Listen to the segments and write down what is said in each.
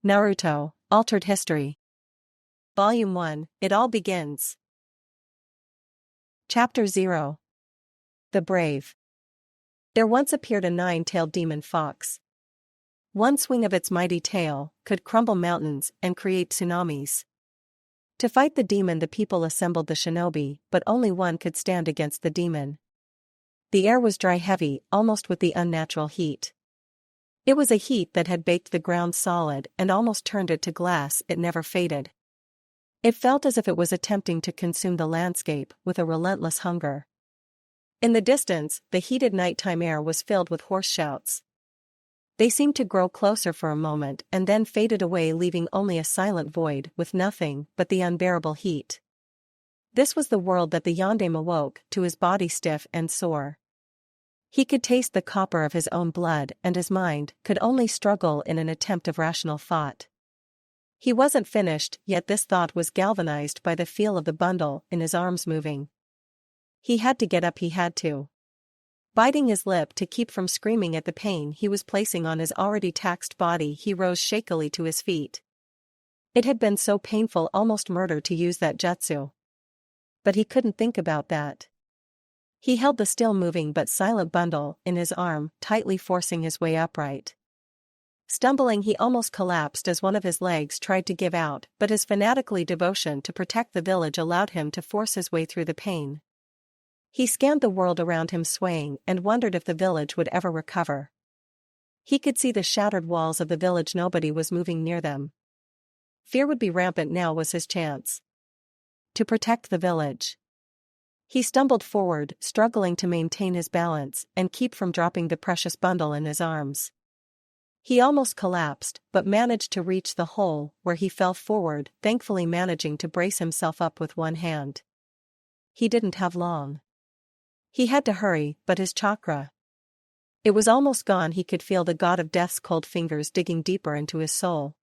Naruto, Altered History. Volume 1, It All Begins. Chapter 0. The Brave. There once appeared a nine-tailed demon fox. One swing of its mighty tail could crumble mountains and create tsunamis. To fight the demon, the people assembled the shinobi, but only one could stand against the demon. The air was dry, heavy, almost with the unnatural heat. It was a heat that had baked the ground solid and almost turned it to glass. It never faded. It felt as if it was attempting to consume the landscape with a relentless hunger. In the distance, the heated nighttime air was filled with hoarse shouts. They seemed to grow closer for a moment and then faded away, leaving only a silent void with nothing but the unbearable heat. This was the world that the yondaime awoke to, his body stiff and sore. He could taste the copper of his own blood, and his mind could only struggle in an attempt of rational thought. He wasn't finished yet. This thought was galvanized by the feel of the bundle in his arms moving. He had to get up, he had to. Biting his lip to keep from screaming at the pain he was placing on his already taxed body, he rose shakily to his feet. It had been so painful, almost murder, to use that jutsu. But he couldn't think about that. He held the still moving but silent bundle in his arm, tightly forcing his way upright. Stumbling, he almost collapsed as one of his legs tried to give out, but his fanatical devotion to protect the village allowed him to force his way through the pain. He scanned the world around him, swaying, and wondered if the village would ever recover. He could see the shattered walls of the village. Nobody was moving near them. Fear would be rampant. Now was his chance to protect the village. He stumbled forward, struggling to maintain his balance and keep from dropping the precious bundle in his arms. He almost collapsed, but managed to reach the hole, where he fell forward, thankfully managing to brace himself up with one hand. He didn't have long. He had to hurry, but his chakra, it was almost gone. He could feel the god of death's cold fingers digging deeper into his soul.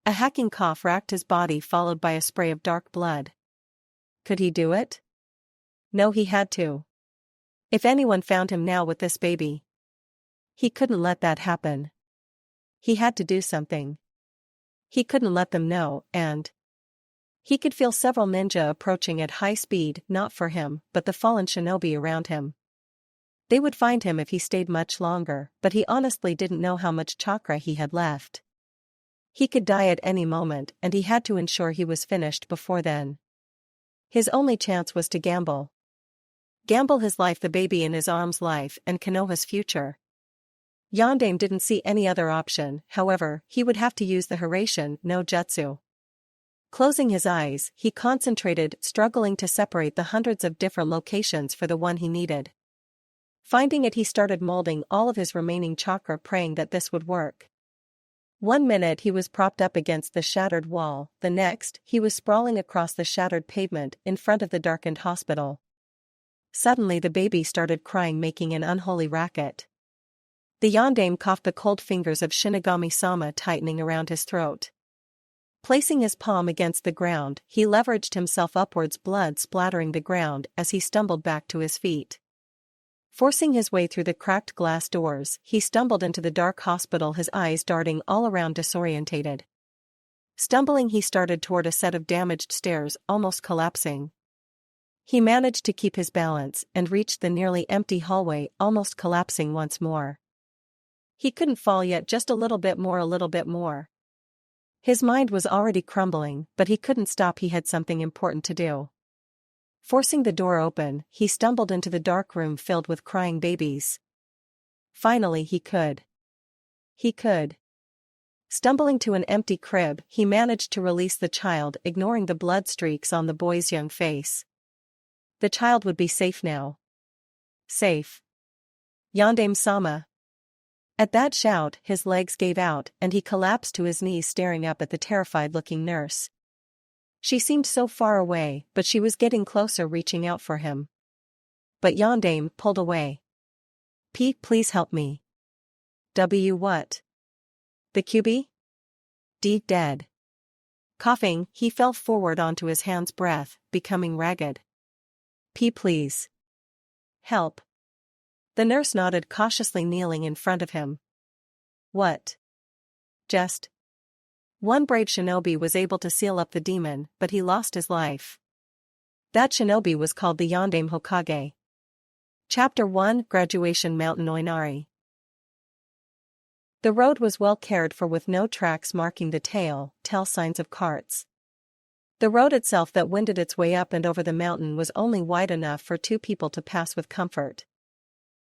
A hacking cough racked his body, followed by a spray of dark blood. Could he do it? No, he had to. If anyone found him now with this baby, he couldn't let that happen. He had to do something. He couldn't let them know, and he could feel several ninja approaching at high speed, not for him, but the fallen shinobi around him. They would find him if he stayed much longer, but he honestly didn't know how much chakra he had left. He could die at any moment, and he had to ensure he was finished before then. His only chance was to gamble. Gamble his life, the baby in his arms' life, and Konoha's future. Yondaime didn't see any other option. However, he would have to use the Hiraishin no Jutsu. Closing his eyes, he concentrated, struggling to separate the hundreds of different locations for the one he needed. Finding it, he started molding all of his remaining chakra, praying that this would work. 1 minute he was propped up against the shattered wall, the next, he was sprawling across the shattered pavement in front of the darkened hospital. Suddenly the baby started crying, making an unholy racket. The yondaime coughed, the cold fingers of Shinigami-sama tightening around his throat. Placing his palm against the ground, he leveraged himself upwards, blood splattering the ground as he stumbled back to his feet. Forcing his way through the cracked glass doors, he stumbled into the dark hospital, his eyes darting all around, disorientated. Stumbling, he started toward a set of damaged stairs, almost collapsing. He managed to keep his balance and reached the nearly empty hallway, almost collapsing once more. He couldn't fall yet, just a little bit more, a little bit more. His mind was already crumbling, but he couldn't stop. He had something important to do. Forcing the door open, he stumbled into the dark room filled with crying babies. Finally he could. Stumbling to an empty crib, he managed to release the child, ignoring the blood streaks on the boy's young face. The child would be safe now. Safe. Yondaime-sama. At that shout, his legs gave out, and he collapsed to his knees, staring up at the terrified-looking nurse. She seemed so far away, but she was getting closer, reaching out for him. But Yondaime pulled away. Please help me. What? The QB? Dead. Coughing, he fell forward onto his hands, breath becoming ragged. Please. Help. The nurse nodded, cautiously kneeling in front of him. What? Just One brave shinobi was able to seal up the demon, but he lost his life. That shinobi was called the Yondaime Hokage. Chapter 1: Graduation Mountain Oinari. The road was well cared for with no tracks marking the tell signs of carts. The road itself that wended its way up and over the mountain was only wide enough for two people to pass with comfort.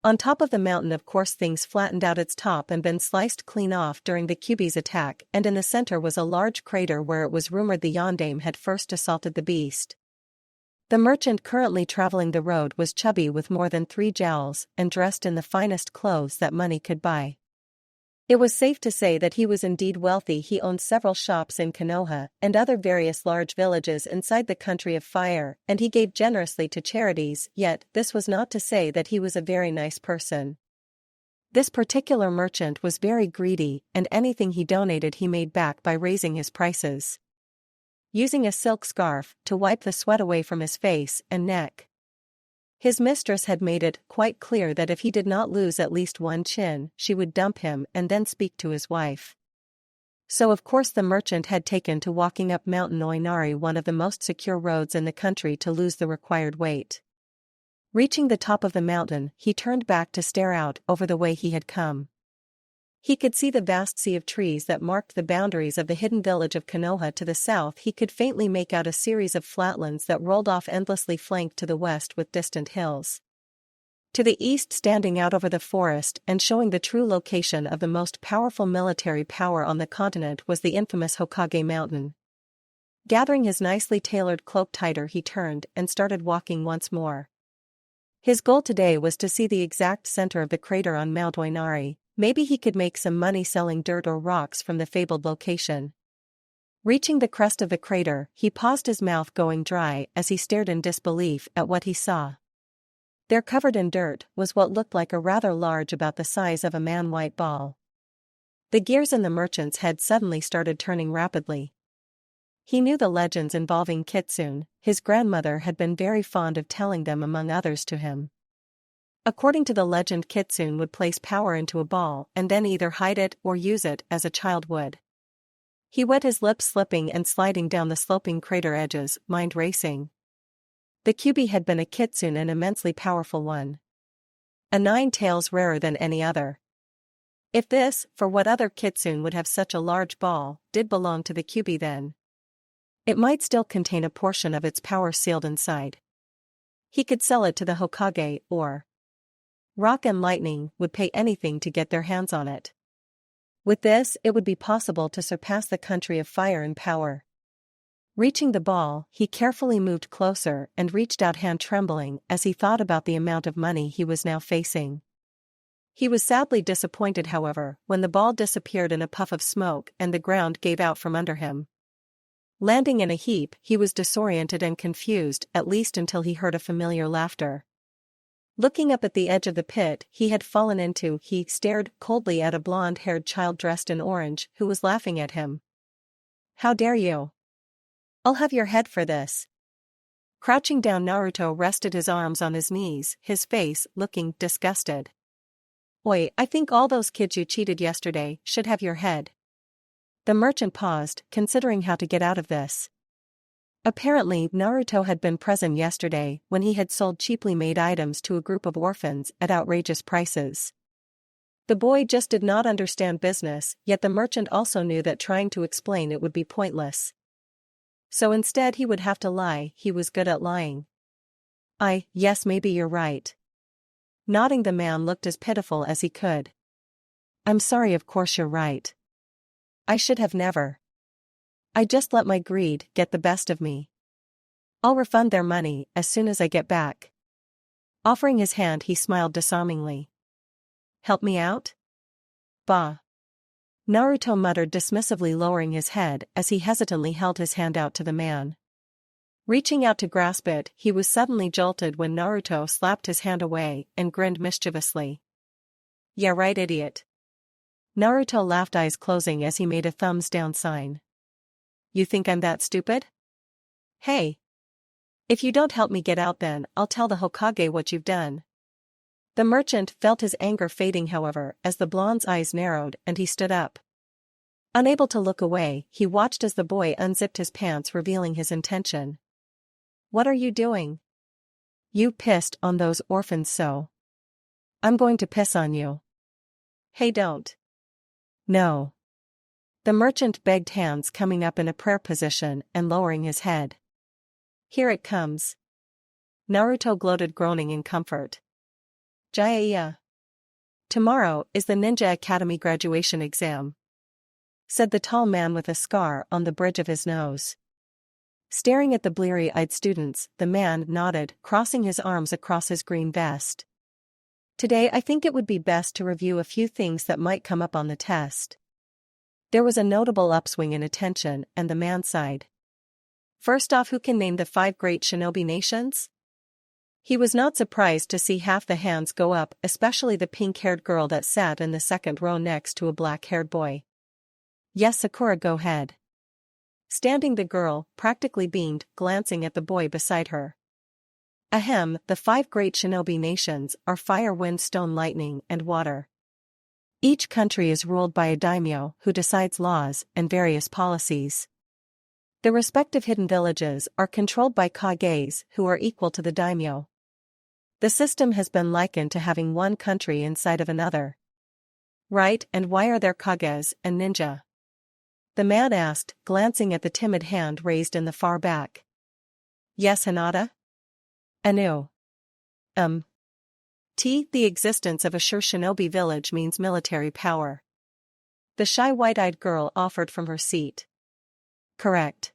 On top of the mountain, of course, things flattened out its top and been sliced clean off during the Kyuubi's attack, and in the center was a large crater where it was rumored the Yondaime had first assaulted the beast. The merchant currently traveling the road was chubby with more than 3 jowls and dressed in the finest clothes that money could buy. It was safe to say that he was indeed wealthy. He owned several shops in Konoha and other various large villages inside the country of fire, and he gave generously to charities, yet this was not to say that he was a very nice person. This particular merchant was very greedy, and anything he donated he made back by raising his prices. Using a silk scarf to wipe the sweat away from his face and neck. His mistress had made it quite clear that if he did not lose at least one chin, she would dump him and then speak to his wife. So of course the merchant had taken to walking up Mountain Oinari, one of the most secure roads in the country, to lose the required weight. Reaching the top of the mountain, he turned back to stare out over the way he had come. He could see the vast sea of trees that marked the boundaries of the hidden village of Konoha. To the south he could faintly make out a series of flatlands that rolled off endlessly, flanked to the west with distant hills. To the east, standing out over the forest and showing the true location of the most powerful military power on the continent, was the infamous Hokage Mountain. Gathering his nicely tailored cloak tighter, he turned and started walking once more. His goal today was to see the exact center of the crater on Mount Oinari. Maybe he could make some money selling dirt or rocks from the fabled location. Reaching the crest of the crater, he paused, his mouth going dry as he stared in disbelief at what he saw. There, covered in dirt, was what looked like a rather large, about the size of a man, white ball. The gears in the merchant's head suddenly started turning rapidly. He knew the legends involving kitsune. His grandmother had been very fond of telling them, among others, to him. According to the legend, kitsune would place power into a ball and then either hide it or use it as a child would. He wet his lips, slipping and sliding down the sloping crater edges, mind racing. The Kyuubi had been a kitsune, an immensely powerful one. A 9 tails rarer than any other. If this, for what other kitsune would have such a large ball, did belong to the Kyuubi, then it might still contain a portion of its power sealed inside. He could sell it to the Hokage, or Rock and Lightning would pay anything to get their hands on it. With this, it would be possible to surpass the country of fire in power. Reaching the ball, he carefully moved closer and reached out, hand trembling, as he thought about the amount of money he was now facing. He was sadly disappointed, however, when the ball disappeared in a puff of smoke and the ground gave out from under him. Landing in a heap, he was disoriented and confused, at least until he heard a familiar laughter. Looking up at the edge of the pit he had fallen into, he stared coldly at a blonde-haired child dressed in orange who was laughing at him. "How dare you? I'll have your head for this." Crouching down, Naruto rested his arms on his knees, his face looking disgusted. "Oi, I think all those kids you cheated yesterday should have your head." The merchant paused, considering how to get out of this. Apparently, Naruto had been present yesterday when he had sold cheaply made items to a group of orphans at outrageous prices. The boy just did not understand business, yet the merchant also knew that trying to explain it would be pointless. So instead he would have to lie. He was good at lying. Yes, maybe you're right." Nodding, the man looked as pitiful as he could. "I'm sorry, of course you're right. I should have never. I just let my greed get the best of me. I'll refund their money as soon as I get back." Offering his hand, he smiled disarmingly. "Help me out?" "Bah." Naruto muttered dismissively, lowering his head as he hesitantly held his hand out to the man. Reaching out to grasp it, he was suddenly jolted when Naruto slapped his hand away and grinned mischievously. "Yeah, right, idiot." Naruto laughed, eyes closing, as he made a thumbs down sign. "You think I'm that stupid? Hey! If you don't help me get out, then I'll tell the Hokage what you've done." The merchant felt his anger fading, however, as the blonde's eyes narrowed and he stood up. Unable to look away, he watched as the boy unzipped his pants, revealing his intention. "What are you doing? You pissed on those orphans, so I'm going to piss on you." "Hey, don't." "No." The merchant begged, hands coming up in a prayer position and lowering his head. "Here it comes." Naruto gloated, groaning in comfort. "Jaya. Tomorrow is the Ninja Academy graduation exam," said the tall man with a scar on the bridge of his nose. Staring at the bleary-eyed students, the man nodded, crossing his arms across his green vest. "Today I think it would be best to review a few things that might come up on the test." There was a notable upswing in attention, and the man sighed. "First off, who can name the 5 great shinobi nations?" He was not surprised to see half the hands go up, especially the pink-haired girl that sat in the second row next to a black-haired boy. "Yes, Sakura, go ahead." Standing, the girl practically beamed, glancing at the boy beside her. "Ahem, the 5 great shinobi nations are fire, wind, stone, lightning, and water. Each country is ruled by a daimyo who decides laws and various policies. The respective hidden villages are controlled by kages who are equal to the daimyo. The system has been likened to having one country inside of another." "Right, and why are there kages and ninja?" the man asked, glancing at the timid hand raised in the far back. "Yes, Hinata?" "Anu. The existence of a sure shinobi village means military power." The shy white-eyed girl offered from her seat. "Correct."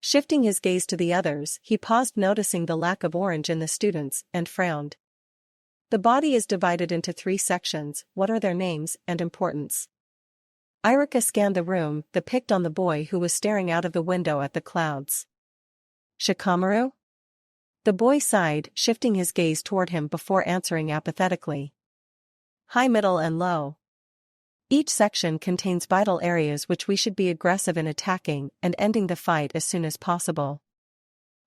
Shifting his gaze to the others, he paused, noticing the lack of orange in the students, and frowned. "The body is divided into 3 sections, what are their names and importance?" Iruka scanned the room, the picked on the boy who was staring out of the window at the clouds. "Shikamaru?" The boy sighed, shifting his gaze toward him before answering apathetically. "High, middle, and low. Each section contains vital areas which we should be aggressive in attacking and ending the fight as soon as possible."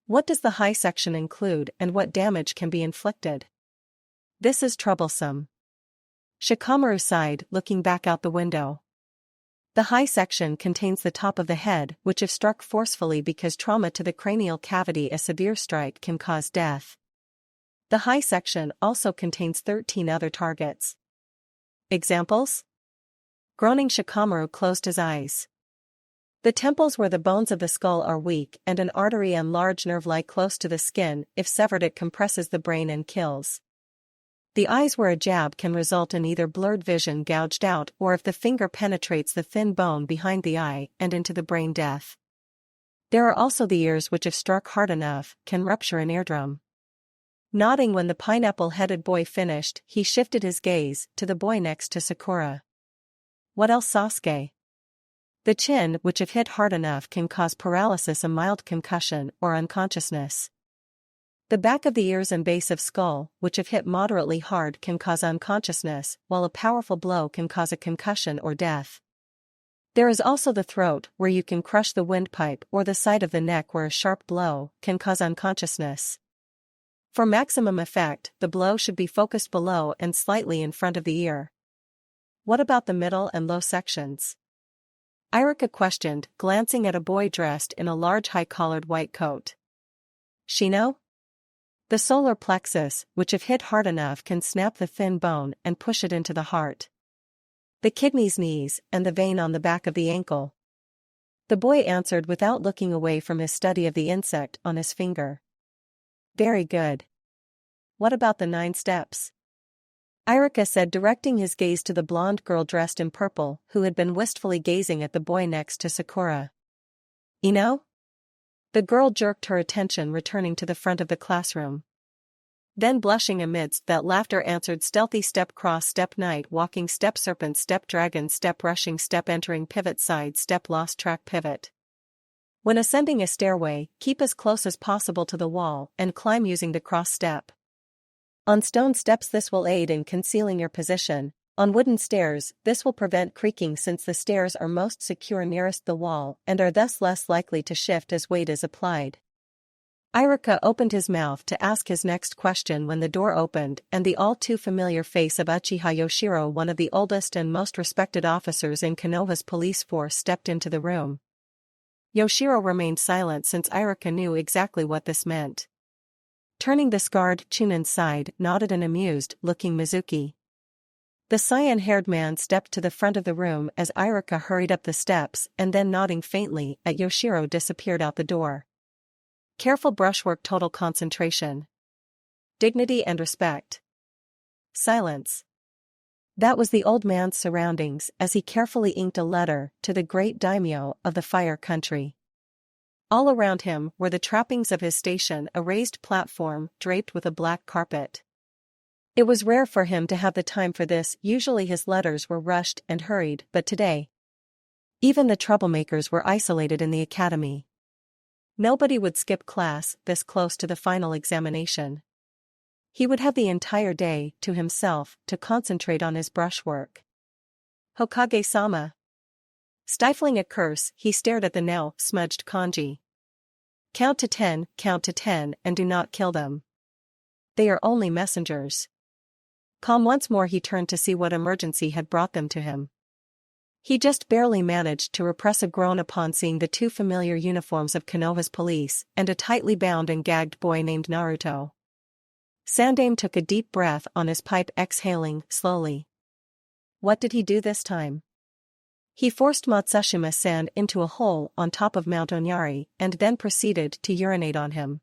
"What does the high section include, and what damage can be inflicted?" "This is troublesome." Shikamaru sighed, looking back out the window. "The high section contains the top of the head, which if struck forcefully because trauma to the cranial cavity, a severe strike can cause death. The high section also contains 13 other targets." "Examples?" Groaning, Shikamaru closed his eyes. "The temples, where the bones of the skull are weak and an artery and large nerve lie close to the skin, if severed it compresses the brain and kills. The eyes, where a jab can result in either blurred vision, gouged out, or if the finger penetrates the thin bone behind the eye and into the brain, death. There are also the ears, which if struck hard enough, can rupture an eardrum." Nodding when the pineapple-headed boy finished, he shifted his gaze to the boy next to Sakura. "What else, Sasuke?" "The chin, which if hit hard enough can cause paralysis, a mild concussion, or unconsciousness. The back of the ears and base of skull, which if hit moderately hard can cause unconsciousness, while a powerful blow can cause a concussion or death. There is also the throat, where you can crush the windpipe, or the side of the neck, where a sharp blow can cause unconsciousness. For maximum effect, the blow should be focused below and slightly in front of the ear." "What about the middle and low sections?" Iruka questioned, glancing at a boy dressed in a large high-collared white coat. "Shino?" "The solar plexus, which if hit hard enough can snap the thin bone and push it into the heart. The kidney's knees, and the vein on the back of the ankle." The boy answered without looking away from his study of the insect on his finger. "Very good. What about the 9 steps?" Iruka said, directing his gaze to the blonde girl dressed in purple, who had been wistfully gazing at the boy next to Sakura. "Ino?" The girl jerked her attention, returning to the front of the classroom. Then, blushing amidst that laughter, answered, "Stealthy step, cross step, night walking step, serpent step, dragon step, rushing step, entering pivot, side step, lost track pivot. When ascending a stairway, keep as close as possible to the wall and climb using the cross step. On stone steps, this will aid in concealing your position. On wooden stairs, this will prevent creaking since the stairs are most secure nearest the wall and are thus less likely to shift as weight is applied. Iruka opened his mouth to ask his next question when the door opened and the all-too-familiar face of Uchiha Yoshiro, one of the oldest and most respected officers in Konoha's police force, stepped into the room. Yoshiro remained silent since Iruka knew exactly what this meant. Turning the scarred Chunin side, nodded an amused-looking Mizuki. The cyan-haired man stepped to the front of the room as Iruka hurried up the steps and then, nodding faintly at Yoshiro, disappeared out the door. Careful brushwork, total concentration. Dignity and respect. Silence. That was the old man's surroundings as he carefully inked a letter to the great daimyo of the Fire Country. All around him were the trappings of his station, a raised platform draped with a black carpet. It was rare for him to have the time for this. Usually his letters were rushed and hurried, but today, even the troublemakers were isolated in the academy. Nobody would skip class this close to the final examination. He would have the entire day to himself to concentrate on his brushwork. Hokage-sama. Stifling a curse, he stared at the now smudged kanji. Count to 10, and do not kill them. They are only messengers. Calm. Once more he turned to see what emergency had brought them to him. He just barely managed to repress a groan upon seeing the two familiar uniforms of Konoha's police and a tightly bound and gagged boy named Naruto. Sandaime took a deep breath on his pipe, exhaling slowly. What did he do this time? He forced Matsushima-san into a hole on top of Mount Onyari and then proceeded to urinate on him.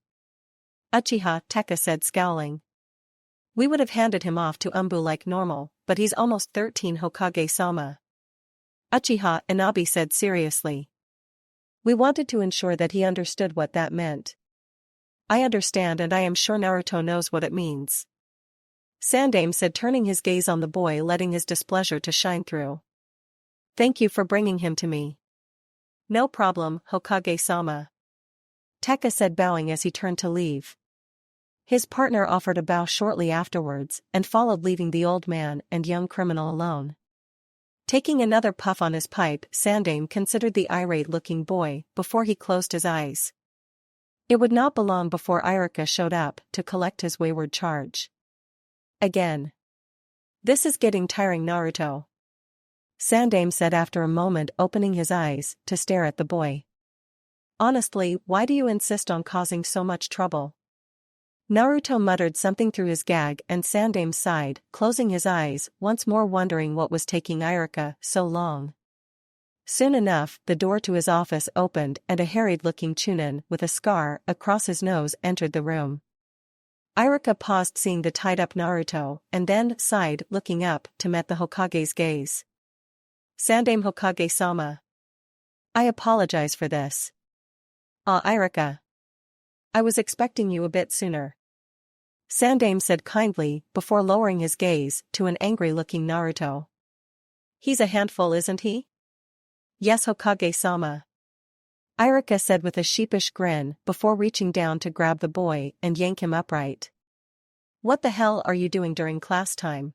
Uchiha, Tekka said, scowling. We would have handed him off to Umbu like normal, but he's almost 13, Hokage-sama. Uchiha Inabi said seriously. We wanted to ensure that he understood what that meant. I understand, and I am sure Naruto knows what it means. Sandaime said, turning his gaze on the boy, letting his displeasure to shine through. Thank you for bringing him to me. No problem, Hokage-sama. Tekka said, bowing as he turned to leave. His partner offered a bow shortly afterwards and followed, leaving the old man and young criminal alone. Taking another puff on his pipe, Sandaime considered the irate-looking boy before he closed his eyes. It would not be long before Iruka showed up to collect his wayward charge. Again. This is getting tiring, Naruto. Sandaime said after a moment, opening his eyes to stare at the boy. Honestly, why do you insist on causing so much trouble? Naruto muttered something through his gag and Sandaime sighed, closing his eyes, once more wondering what was taking Iruka so long. Soon enough, the door to his office opened and a harried-looking Chunin with a scar across his nose entered the room. Iruka paused, seeing the tied-up Naruto, and then sighed, looking up to meet the Hokage's gaze. Sandaime, Hokage-sama. I apologize for this. Ah, Iruka. I was expecting you a bit sooner. Sandaime said kindly, before lowering his gaze to an angry-looking Naruto. He's a handful, isn't he? Yes, Hokage-sama. Iruka said with a sheepish grin before reaching down to grab the boy and yank him upright. What the hell are you doing during class time?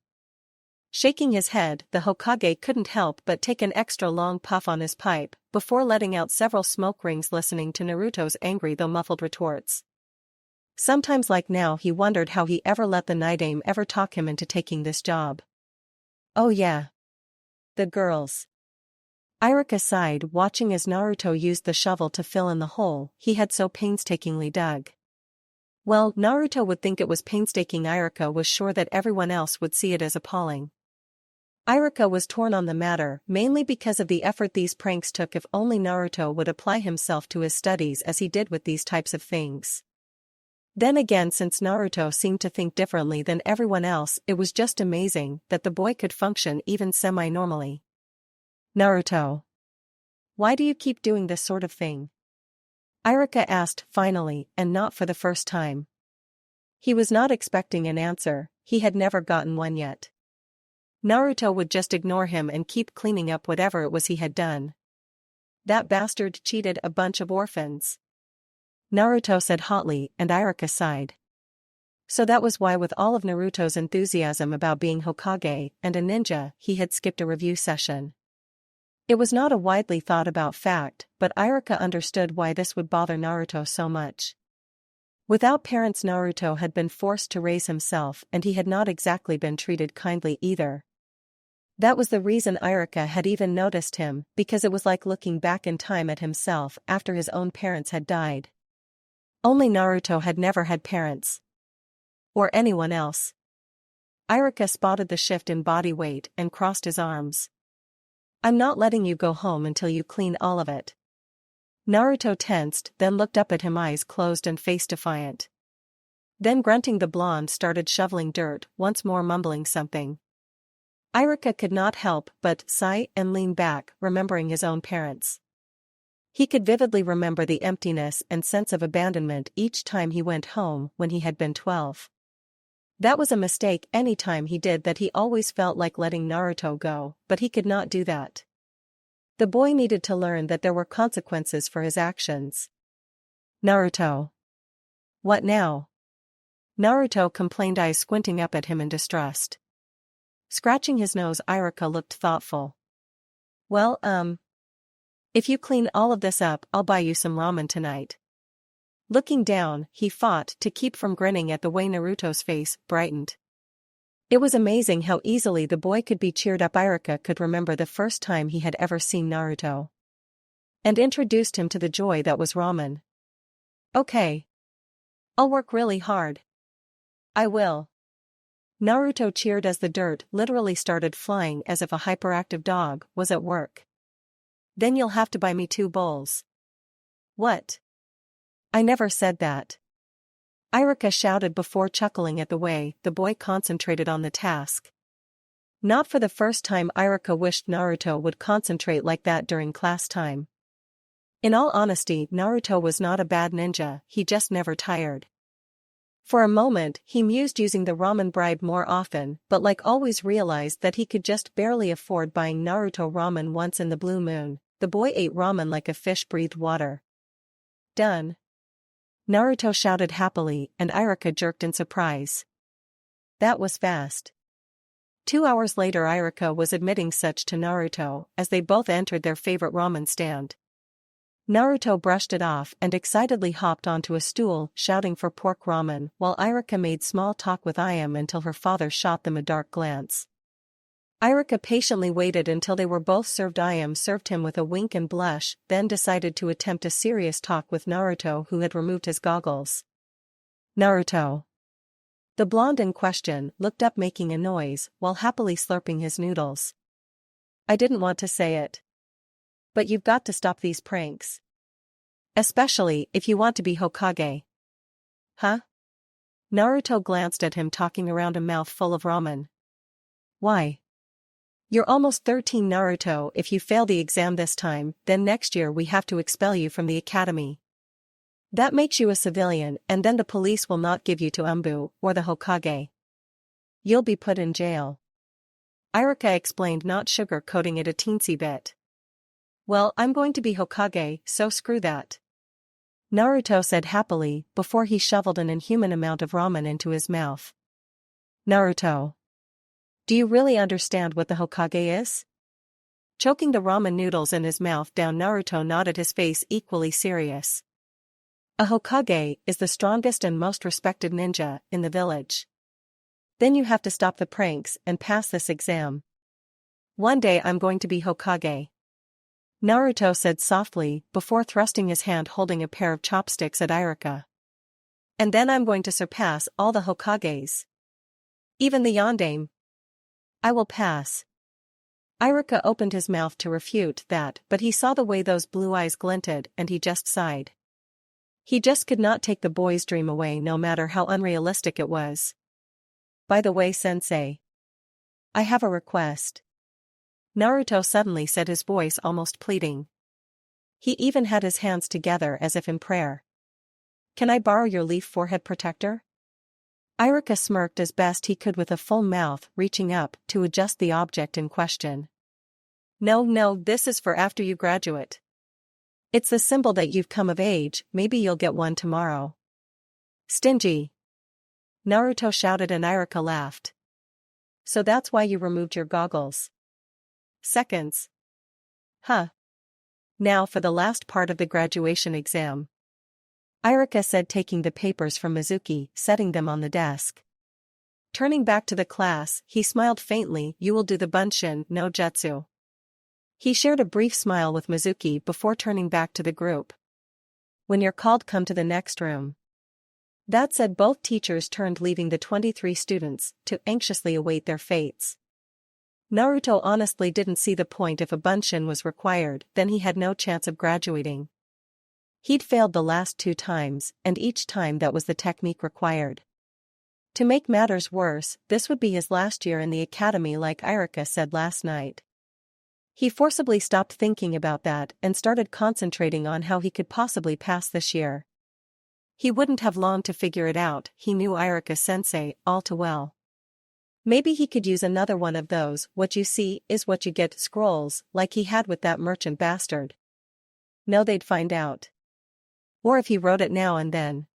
Shaking his head, the Hokage couldn't help but take an extra long puff on his pipe before letting out several smoke rings, listening to Naruto's angry though muffled retorts. Sometimes, like now, he wondered how he ever let the Nidaime ever talk him into taking this job. Oh yeah. The girls. Iruka sighed, watching as Naruto used the shovel to fill in the hole he had so painstakingly dug. Well, Naruto would think it was painstaking. Iruka was sure that everyone else would see it as appalling. Iruka was torn on the matter, mainly because of the effort these pranks took. If only Naruto would apply himself to his studies as he did with these types of things. Then again, since Naruto seemed to think differently than everyone else, it was just amazing that the boy could function even semi-normally. Naruto. Why do you keep doing this sort of thing? Iruka asked finally, and not for the first time. He was not expecting an answer, he had never gotten one yet. Naruto would just ignore him and keep cleaning up whatever it was he had done. That bastard cheated a bunch of orphans. Naruto said hotly, and Iruka sighed. So that was why, with all of Naruto's enthusiasm about being Hokage and a ninja, he had skipped a review session. It was not a widely thought about fact, but Iruka understood why this would bother Naruto so much. Without parents, Naruto had been forced to raise himself, and he had not exactly been treated kindly either. That was the reason Iruka had even noticed him, because it was like looking back in time at himself after his own parents had died. Only Naruto had never had parents. Or anyone else. Iruka spotted the shift in body weight and crossed his arms. I'm not letting you go home until you clean all of it. Naruto tensed, then looked up at him, eyes closed and face defiant. Then grunting, the blonde started shoveling dirt, once more mumbling something. Iruka could not help but sigh and lean back, remembering his own parents. He could vividly remember the emptiness and sense of abandonment each time he went home when he had been 12. That was a mistake. Any time he did that, he always felt like letting Naruto go, but he could not do that. The boy needed to learn that there were consequences for his actions. Naruto. What now? Naruto complained, eyes squinting up at him in distrust. Scratching his nose, Iruka looked thoughtful. Well, if you clean all of this up, I'll buy you some ramen tonight. Looking down, he fought to keep from grinning at the way Naruto's face brightened. It was amazing how easily the boy could be cheered up. Iruka could remember the first time he had ever seen Naruto. And introduced him to the joy that was ramen. Okay. I'll work really hard. I will. Naruto cheered as the dirt literally started flying, as if a hyperactive dog was at work. Then you'll have to buy me 2 bowls. What? I never said that. Iruka shouted before chuckling at the way the boy concentrated on the task. Not for the first time, Iruka wished Naruto would concentrate like that during class time. In all honesty, Naruto was not a bad ninja, he just never tired. For a moment, he mused using the ramen bribe more often, but like always realized that he could just barely afford buying Naruto ramen once in the blue moon. The boy ate ramen like a fish breathed water. Done. Naruto shouted happily, and Iruka jerked in surprise. That was fast. 2 hours later, Iruka was admitting such to Naruto as they both entered their favorite ramen stand. Naruto brushed it off and excitedly hopped onto a stool, shouting for pork ramen, while Iruka made small talk with Ayam until her father shot them a dark glance. Iruka patiently waited until they were both served. Ayam served him with a wink and blush, then decided to attempt a serious talk with Naruto, who had removed his goggles. Naruto. The blonde in question looked up, making a noise while happily slurping his noodles. I didn't want to say it. But you've got to stop these pranks. Especially if you want to be Hokage. Huh? Naruto glanced at him, talking around a mouth full of ramen. Why? You're almost 13, Naruto. If you fail the exam this time, then next year we have to expel you from the academy. That makes you a civilian, and then the police will not give you to Umbu or the Hokage. You'll be put in jail. Iruka explained, not sugar-coating it a teensy bit. Well, I'm going to be Hokage, so screw that. Naruto said happily, before he shoveled an inhuman amount of ramen into his mouth. Naruto. Do you really understand what the Hokage is? Choking the ramen noodles in his mouth down, Naruto nodded, his face equally serious. A Hokage is the strongest and most respected ninja in the village. Then you have to stop the pranks and pass this exam. One day I'm going to be Hokage. Naruto said softly, before thrusting his hand holding a pair of chopsticks at Iruka. And then I'm going to surpass all the Hokages. Even the Yondaime. I will pass. Iruka opened his mouth to refute that, but he saw the way those blue eyes glinted and he just sighed. He just could not take the boy's dream away, no matter how unrealistic it was. By the way, sensei. I have a request. Naruto suddenly said, his voice almost pleading. He even had his hands together as if in prayer. Can I borrow your leaf forehead protector? Iruka smirked as best he could with a full mouth, reaching up to adjust the object in question. No, this is for after you graduate. It's the symbol that you've come of age, maybe you'll get one tomorrow. Stingy. Naruto shouted and Iruka laughed. So that's why you removed your goggles. Seconds. Huh. Now for the last part of the graduation exam. Irika said, taking the papers from Mizuki, setting them on the desk. Turning back to the class, he smiled faintly. You will do the Bunshin no Jutsu. He shared a brief smile with Mizuki before turning back to the group. When you're called, come to the next room. That said, both teachers turned, leaving the 23 students to anxiously await their fates. Naruto honestly didn't see the point. If a Bunshin was required, then he had no chance of graduating. He'd failed the last 2 times, and each time that was the technique required. To make matters worse, this would be his last year in the academy, like Irika said last night. He forcibly stopped thinking about that and started concentrating on how he could possibly pass this year. He wouldn't have long to figure it out. He knew Irika-sensei all too well. Maybe he could use another one of those "what you see is what you get" scrolls, like he had with that merchant bastard. No, they'd find out. Or if he wrote it now and then.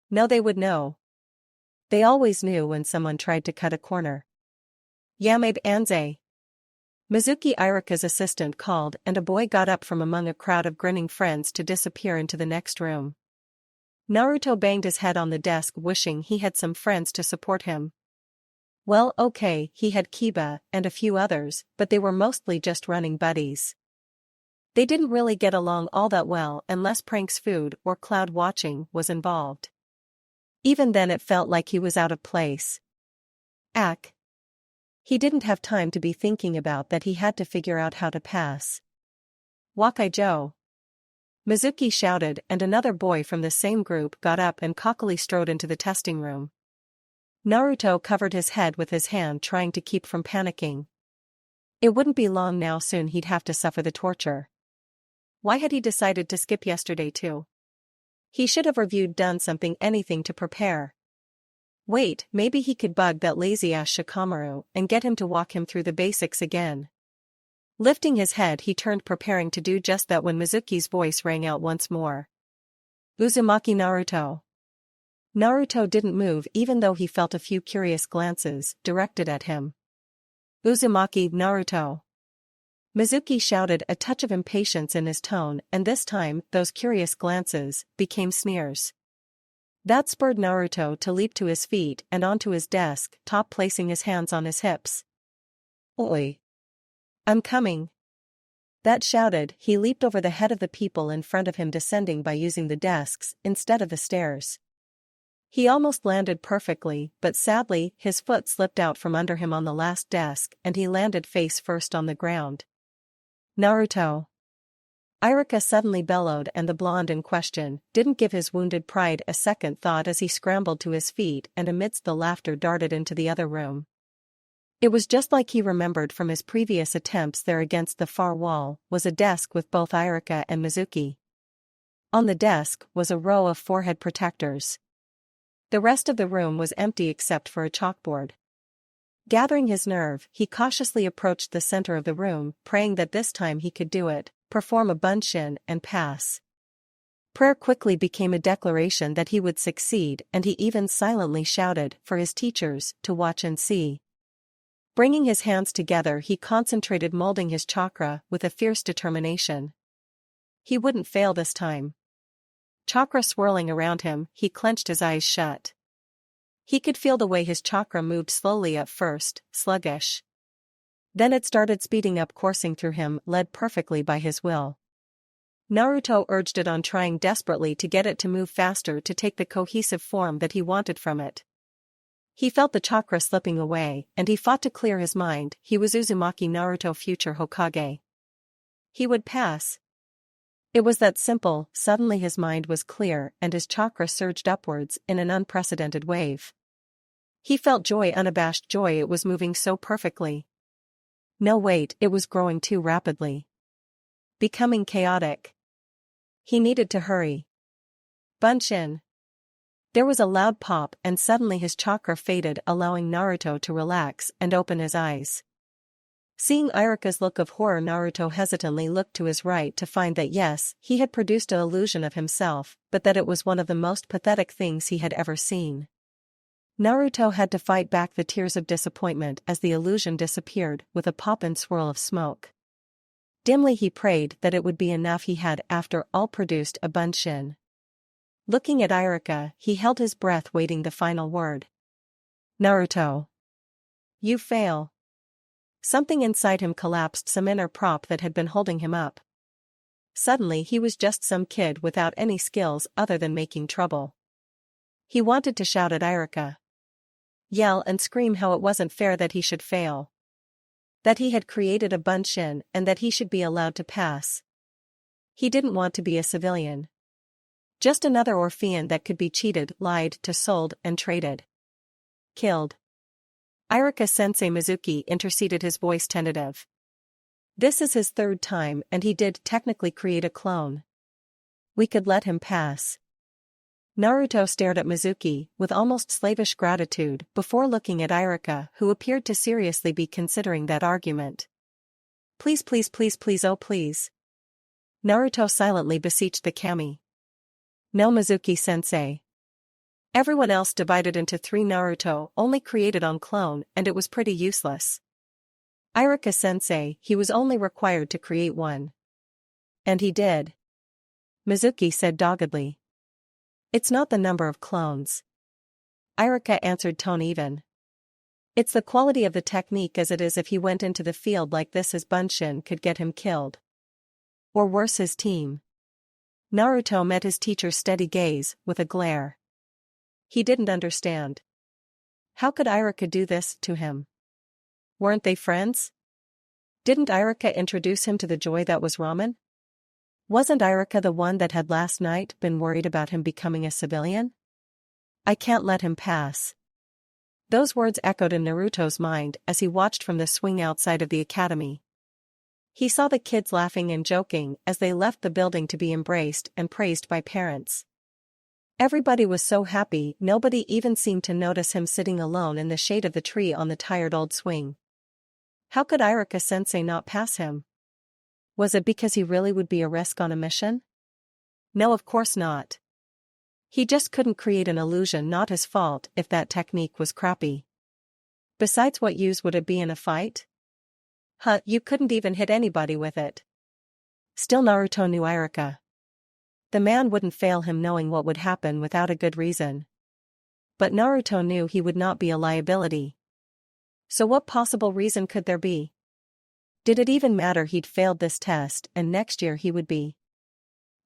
No, they would know. They always knew when someone tried to cut a corner. Yamabe Anze. Mizuki, Irika's assistant, called, and a boy got up from among a crowd of grinning friends to disappear into the next room. Naruto banged his head on the desk, wishing he had some friends to support him. Well, okay, he had Kiba and a few others, but they were mostly just running buddies. They didn't really get along all that well unless Prank's food or cloud watching was involved. Even then it felt like he was out of place. He didn't have time to be thinking about that. He had to figure out how to pass. Wakai Joe! Mizuki shouted, and another boy from the same group got up and cockily strode into the testing room. Naruto covered his head with his hand, trying to keep from panicking. It wouldn't be long now, soon he'd have to suffer the torture. Why had he decided to skip yesterday too? He should have reviewed, done something, anything to prepare. Wait, maybe he could bug that lazy-ass Shikamaru and get him to walk him through the basics again. Lifting his head, he turned, preparing to do just that, when Mizuki's voice rang out once more. Uzumaki Naruto. Naruto didn't move, even though he felt a few curious glances directed at him. Uzumaki Naruto. Mizuki shouted, a touch of impatience in his tone, and this time, those curious glances became sneers. That spurred Naruto to leap to his feet and onto his desk top, placing his hands on his hips. Oi! I'm coming! That shouted, he leaped over the head of the people in front of him, descending by using the desks instead of the stairs. He almost landed perfectly, but sadly, his foot slipped out from under him on the last desk and he landed face first on the ground. Naruto! Irika suddenly bellowed, and the blonde in question didn't give his wounded pride a second thought as he scrambled to his feet and amidst the laughter darted into the other room. It was just like he remembered from his previous attempts there. Against the far wall was a desk with both Irika and Mizuki. On the desk was a row of forehead protectors. The rest of the room was empty except for a chalkboard. Gathering his nerve, he cautiously approached the center of the room, praying that this time he could do it, perform a bunshin, and pass. Prayer quickly became a declaration that he would succeed, and he even silently shouted for his teachers to watch and see. Bringing his hands together, he concentrated, molding his chakra with a fierce determination. He wouldn't fail this time. Chakra swirling around him, he clenched his eyes shut. He could feel the way his chakra moved slowly at first, sluggish. Then it started speeding up, coursing through him, led perfectly by his will. Naruto urged it on, trying desperately to get it to move faster, to take the cohesive form that he wanted from it. He felt the chakra slipping away, and he fought to clear his mind. He was Uzumaki Naruto, future Hokage. He would pass. It was that simple. Suddenly his mind was clear and his chakra surged upwards in an unprecedented wave. He felt joy, unabashed joy. It was moving so perfectly. No, wait, it was growing too rapidly. Becoming chaotic. He needed to hurry. Bunshin. There was a loud pop, and suddenly his chakra faded, allowing Naruto to relax and open his eyes. Seeing Irika's look of horror, Naruto hesitantly looked to his right to find that yes, he had produced an illusion of himself, but that it was one of the most pathetic things he had ever seen. Naruto had to fight back the tears of disappointment as the illusion disappeared with a pop and swirl of smoke. Dimly he prayed that it would be enough. He had, after all, produced a bunshin. Looking at Iruka, he held his breath waiting the final word. Naruto. You fail. Something inside him collapsed, some inner prop that had been holding him up. Suddenly he was just some kid without any skills other than making trouble. He wanted to shout at Iruka. Yell and scream how it wasn't fair that he should fail. That he had created a bunshin and that he should be allowed to pass. He didn't want to be a civilian. Just another orphan that could be cheated, lied to, sold, and traded. Killed. Iruka-sensei Mizuki interceded, his voice tentative. This is his third time and he did technically create a clone. We could let him pass. Naruto stared at Mizuki with almost slavish gratitude before looking at Iruka, who appeared to seriously be considering that argument. Please, please, please, please, oh please. Naruto silently beseeched the kami. No, Mizuki-sensei. Everyone else divided into 3. Naruto only created on clone and it was pretty useless. Iruka-sensei, he was only required to create 1. And he did. Mizuki said doggedly. It's not the number of clones. Iruka answered tone even. It's the quality of the technique, as it is if he went into the field like this, his bunshin could get him killed. Or worse, his team. Naruto met his teacher's steady gaze with a glare. He didn't understand. How could Iruka do this to him? Weren't they friends? Didn't Iruka introduce him to the joy that was ramen? Wasn't Iruka the one that had last night been worried about him becoming a civilian? I can't let him pass. Those words echoed in Naruto's mind as he watched from the swing outside of the academy. He saw the kids laughing and joking as they left the building to be embraced and praised by parents. Everybody was so happy, nobody even seemed to notice him sitting alone in the shade of the tree on the tired old swing. How could Iruka-sensei not pass him? Was it because he really would be a risk on a mission? No, of course not. He just couldn't create an illusion, not his fault if that technique was crappy. Besides, what use would it be in a fight? You couldn't even hit anybody with it. Still, Naruto knew Iruka. The man wouldn't fail him, knowing what would happen without a good reason. But Naruto knew he would not be a liability. So what possible reason could there be? Did it even matter he'd failed this test and next year he would be?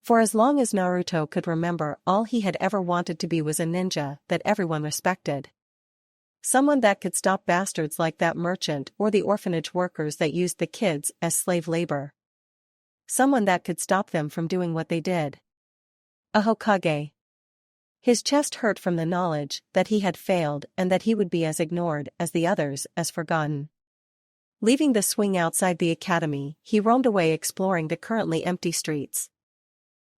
For as long as Naruto could remember, all he had ever wanted to be was a ninja that everyone respected. Someone that could stop bastards like that merchant or the orphanage workers that used the kids as slave labor. Someone that could stop them from doing what they did. A Hokage. His chest hurt from the knowledge that he had failed and that he would be as ignored as the others, as forgotten. Leaving the swing outside the academy, he roamed away, exploring the currently empty streets.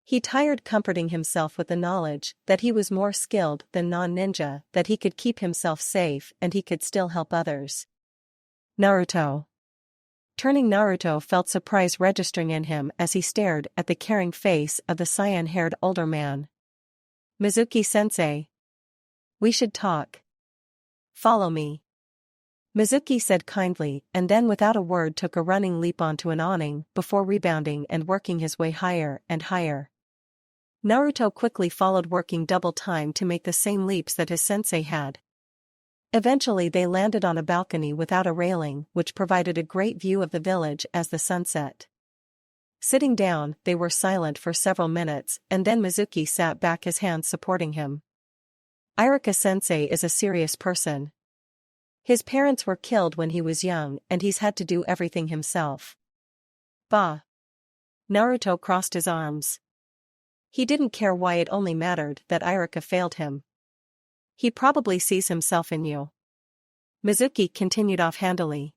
He tired comforting himself with the knowledge that he was more skilled than non-ninja, that he could keep himself safe and he could still help others. Naruto. Turning, Naruto felt surprise registering in him as he stared at the caring face of the cyan-haired older man. Mizuki-sensei. We should talk. Follow me. Mizuki said kindly, and then without a word took a running leap onto an awning before rebounding and working his way higher and higher. Naruto quickly followed, working double time to make the same leaps that his sensei had. Eventually they landed on a balcony without a railing, which provided a great view of the village as the sun set. Sitting down, they were silent for several minutes, and then Mizuki sat back, his hands supporting him. Iruka-sensei is a serious person. His parents were killed when he was young and he's had to do everything himself. Bah. Naruto crossed his arms. He didn't care why, it only mattered that Iruka failed him. He probably sees himself in you. Mizuki continued offhandedly.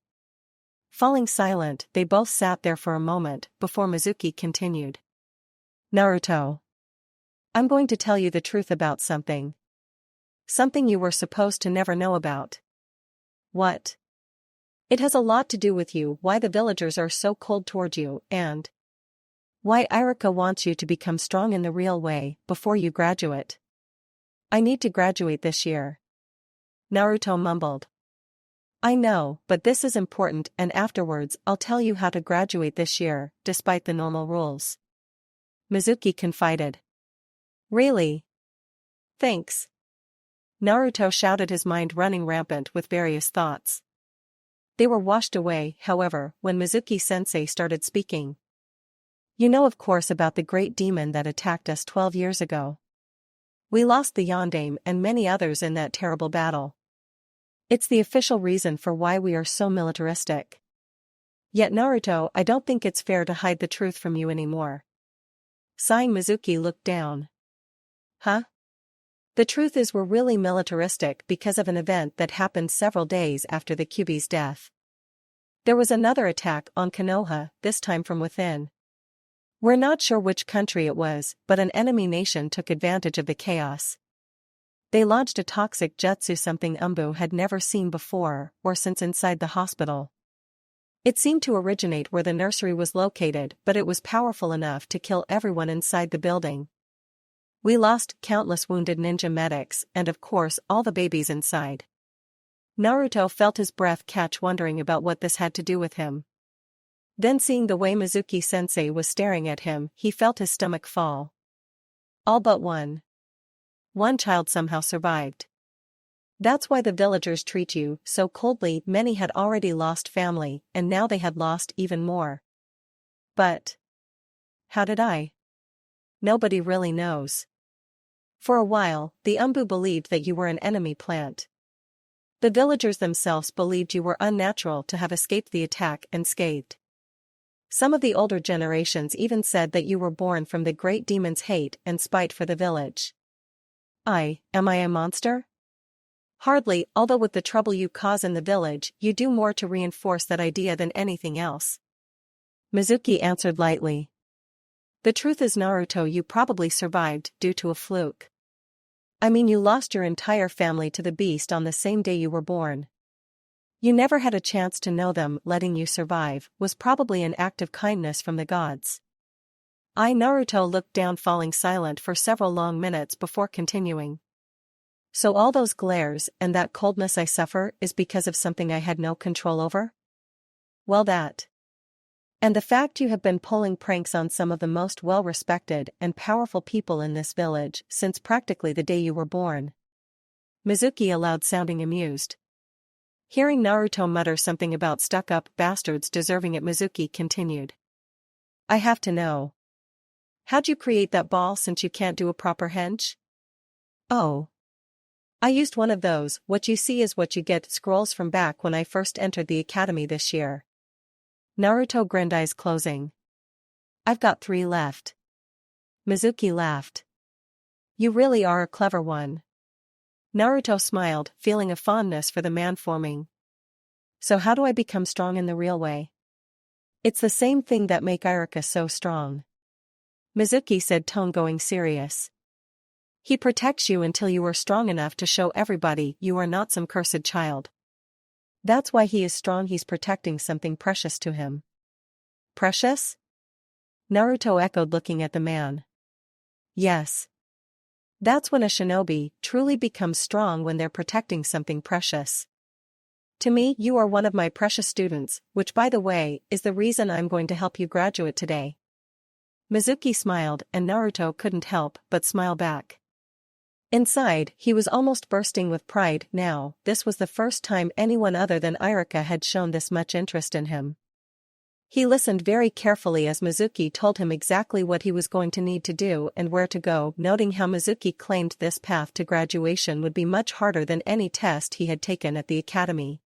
Falling silent, they both sat there for a moment before Mizuki continued. Naruto. I'm going to tell you the truth about something. Something you were supposed to never know about. What? It has a lot to do with you, why the villagers are so cold toward you, and why Iruka wants you to become strong in the real way before you graduate. I need to graduate this year. Naruto mumbled. I know, but this is important, and afterwards I'll tell you how to graduate this year, despite the normal rules. Mizuki confided. Really? Thanks. Naruto shouted, his mind running rampant with various thoughts. They were washed away, however, when Mizuki-sensei started speaking. You know, of course, about the great demon that attacked us 12 years ago. We lost the Yondaime and many others in that terrible battle. It's the official reason for why we are so militaristic. Yet Naruto, I don't think it's fair to hide the truth from you anymore. Sighing, Mizuki looked down. Huh? The truth is, we're really militaristic because of an event that happened several days after the Kyuubi's death. There was another attack on Konoha, this time from within. We're not sure which country it was, but an enemy nation took advantage of the chaos. They launched a toxic jutsu, something Umbu had never seen before or since inside the hospital. It seemed to originate where the nursery was located, but it was powerful enough to kill everyone inside the building. We lost countless wounded ninja medics and, of course, all the babies inside. Naruto felt his breath catch, wondering about what this had to do with him. Then, seeing the way Mizuki-sensei was staring at him, he felt his stomach fall. All but one. One child somehow survived. That's why the villagers treat you so coldly. Many had already lost family, and now they had lost even more. But how did I? Nobody really knows. For a while, the Umbu believed that you were an enemy plant. The villagers themselves believed you were unnatural to have escaped the attack unscathed. Some of the older generations even said that you were born from the great demon's hate and spite for the village. Am I a monster? Hardly, although with the trouble you cause in the village, you do more to reinforce that idea than anything else. Mizuki answered lightly. The truth is, Naruto, you probably survived due to a fluke. I mean, you lost your entire family to the beast on the same day you were born. You never had a chance to know them. Letting you survive was probably an act of kindness from the gods. Naruto looked down, falling silent for several long minutes before continuing. So all those glares and that coldness I suffer is because of something I had no control over? Well, that. And the fact you have been pulling pranks on some of the most well-respected and powerful people in this village since practically the day you were born. Mizuki allowed, sounding amused. Hearing Naruto mutter something about stuck-up bastards deserving it, Mizuki continued. I have to know. How'd you create that ball, since you can't do a proper hench? Oh. I used one of those "what you see is what you get" scrolls from back when I first entered the academy this year. Naruto grinned, eyes closing. I've got 3 left. Mizuki laughed. You really are a clever one. Naruto smiled, feeling a fondness for the man forming. So how do I become strong in the real way? It's the same thing that make Iruka so strong. Mizuki said, tone going serious. He protects you until you are strong enough to show everybody you are not some cursed child. That's why he is strong. He's protecting something precious to him. Precious? Naruto echoed, looking at the man. Yes. That's when a shinobi truly becomes strong, when they're protecting something precious. To me, you are one of my precious students, which, by the way, is the reason I'm going to help you graduate today. Mizuki smiled, and Naruto couldn't help but smile back. Inside, he was almost bursting with pride now. This was the first time anyone other than Iruka had shown this much interest in him. He listened very carefully as Mizuki told him exactly what he was going to need to do and where to go, noting how Mizuki claimed this path to graduation would be much harder than any test he had taken at the academy.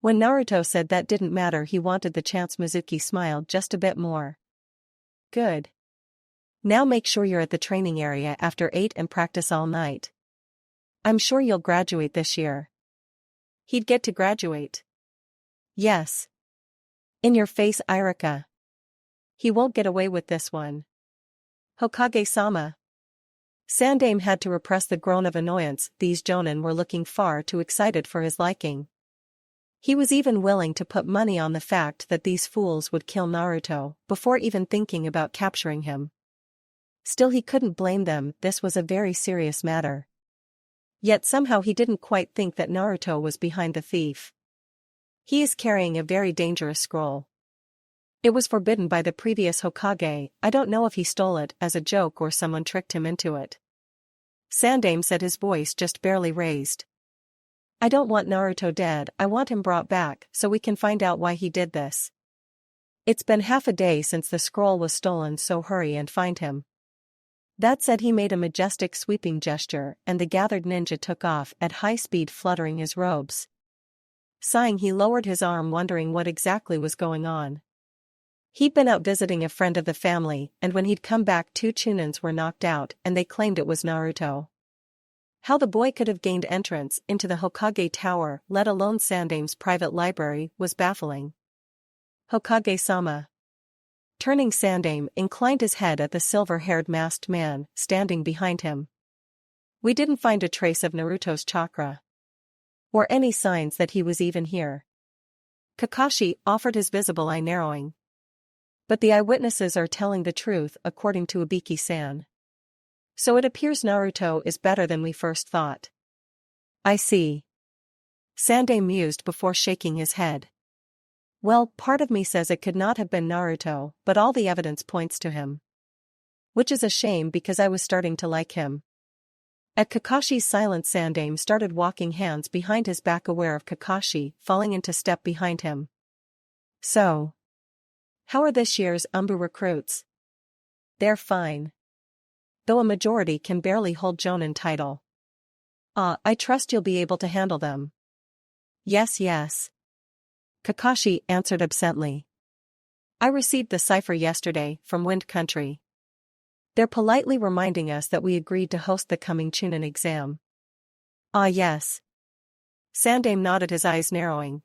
When Naruto said that didn't matter, he wanted the chance, Mizuki smiled just a bit more. Good. Now make sure you're at the training area after 8 and practice all night. I'm sure you'll graduate this year. He'd get to graduate. Yes. In your face, Iruka. He won't get away with this one. Hokage-sama. Sandaime had to repress the groan of annoyance. These jonin were looking far too excited for his liking. He was even willing to put money on the fact that these fools would kill Naruto before even thinking about capturing him. Still, he couldn't blame them. This was a very serious matter. Yet somehow he didn't quite think that Naruto was behind the thief. He is carrying a very dangerous scroll. It was forbidden by the previous Hokage. I don't know if he stole it as a joke or someone tricked him into it. Sandame said, his voice just barely raised. I don't want Naruto dead, I want him brought back so we can find out why he did this. It's been half a day since the scroll was stolen, so hurry and find him. That said, he made a majestic sweeping gesture and the gathered ninja took off at high speed, fluttering his robes. Sighing, he lowered his arm, wondering what exactly was going on. He'd been out visiting a friend of the family, and when he'd come back 2 Chunins were knocked out and they claimed it was Naruto. How the boy could have gained entrance into the Hokage Tower, let alone Sandame's private library, was baffling. Hokage-sama. Turning, Sandame inclined his head at the silver-haired masked man standing behind him. We didn't find a trace of Naruto's chakra. Or any signs that he was even here. Kakashi offered, his visible eye narrowing. But the eyewitnesses are telling the truth, according to Ibiki-san. So it appears Naruto is better than we first thought. I see. Sandame mused before shaking his head. Well, part of me says it could not have been Naruto, but all the evidence points to him. Which is a shame because I was starting to like him. At Kakashi's silence, Sandame started walking, hands behind his back, aware of Kakashi falling into step behind him. So, how are this year's Umbu recruits? They're fine. Though a majority can barely hold Jonin title. I trust you'll be able to handle them. Yes. Kakashi answered absently. I received the cipher yesterday from Wind Country. They're politely reminding us that we agreed to host the coming Chunin exam. Yes. Sandame nodded, his eyes narrowing.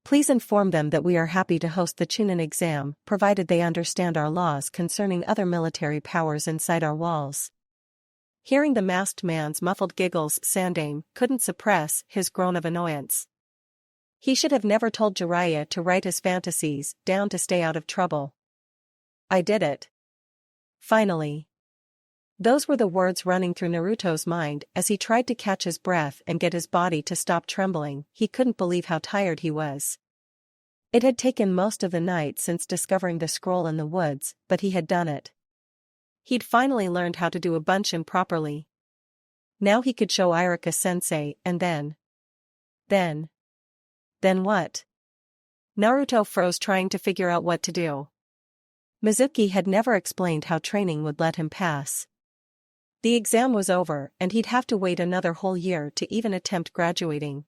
Please inform them that we are happy to host the Chunin exam, provided they understand our laws concerning other military powers inside our walls. Hearing the masked man's muffled giggles, Sandame couldn't suppress his groan of annoyance. He should have never told Jiraiya to write his fantasies down to stay out of trouble. I did it. Finally. Those were the words running through Naruto's mind as he tried to catch his breath and get his body to stop trembling. He couldn't believe how tired he was. It had taken most of the night since discovering the scroll in the woods, but he had done it. He'd finally learned how to do a bunshin properly. Now he could show Iruka-sensei, and then what? Naruto froze, trying to figure out what to do. Mizuki had never explained how training would let him pass. The exam was over, and he'd have to wait another whole year to even attempt graduating.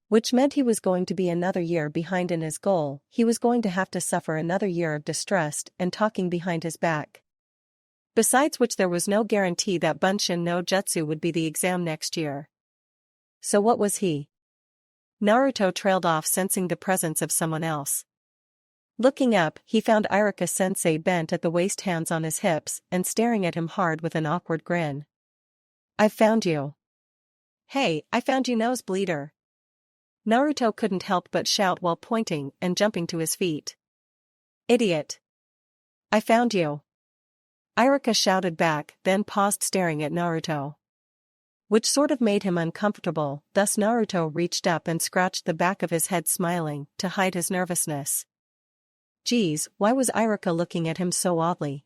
Which meant he was going to be another year behind in his goal. He was going to have to suffer another year of distress and talking behind his back. Besides which, there was no guarantee that Bunshin no Jutsu would be the exam next year. So what was he? Naruto trailed off, sensing the presence of someone else. Looking up, he found Iruka-sensei bent at the waist, hands on his hips, and staring at him hard with an awkward grin. I found you. Hey, I found you, nosebleeder. Naruto couldn't help but shout while pointing and jumping to his feet. Idiot. I found you. Iruka shouted back, then paused, staring at Naruto. Which sort of made him uncomfortable, thus Naruto reached up and scratched the back of his head, smiling to hide his nervousness. Geez, why was Iruka looking at him so oddly?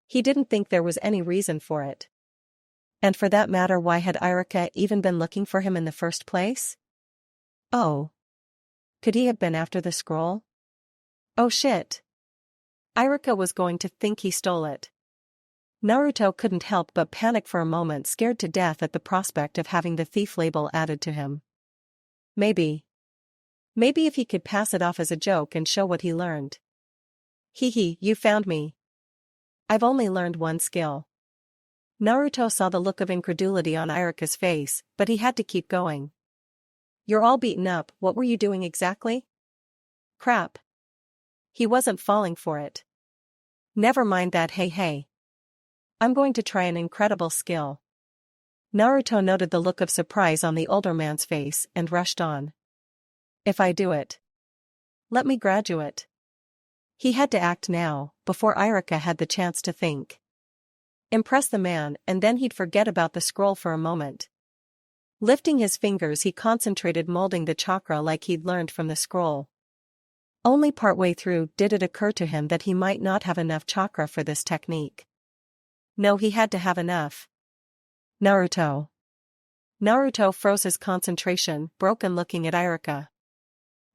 He didn't think there was any reason for it. And for that matter, why had Iruka even been looking for him in the first place? Oh. Could he have been after the scroll? Oh shit. Iruka was going to think he stole it. Naruto couldn't help but panic for a moment, scared to death at the prospect of having the thief label added to him. Maybe if he could pass it off as a joke and show what he learned. Hee, you found me. I've only learned one skill. Naruto saw the look of incredulity on Iruka's face, but he had to keep going. You're all beaten up, what were you doing exactly? Crap. He wasn't falling for it. Never mind that, hey. I'm going to try an incredible skill. Naruto noted the look of surprise on the older man's face and rushed on. If I do it, let me graduate. He had to act now, before Iruka had the chance to think. Impress the man, and then he'd forget about the scroll for a moment. Lifting his fingers, he concentrated, molding the chakra like he'd learned from the scroll. Only partway through did it occur to him that he might not have enough chakra for this technique. No, he had to have enough. Naruto. Naruto froze his concentration, broken looking at Iruka.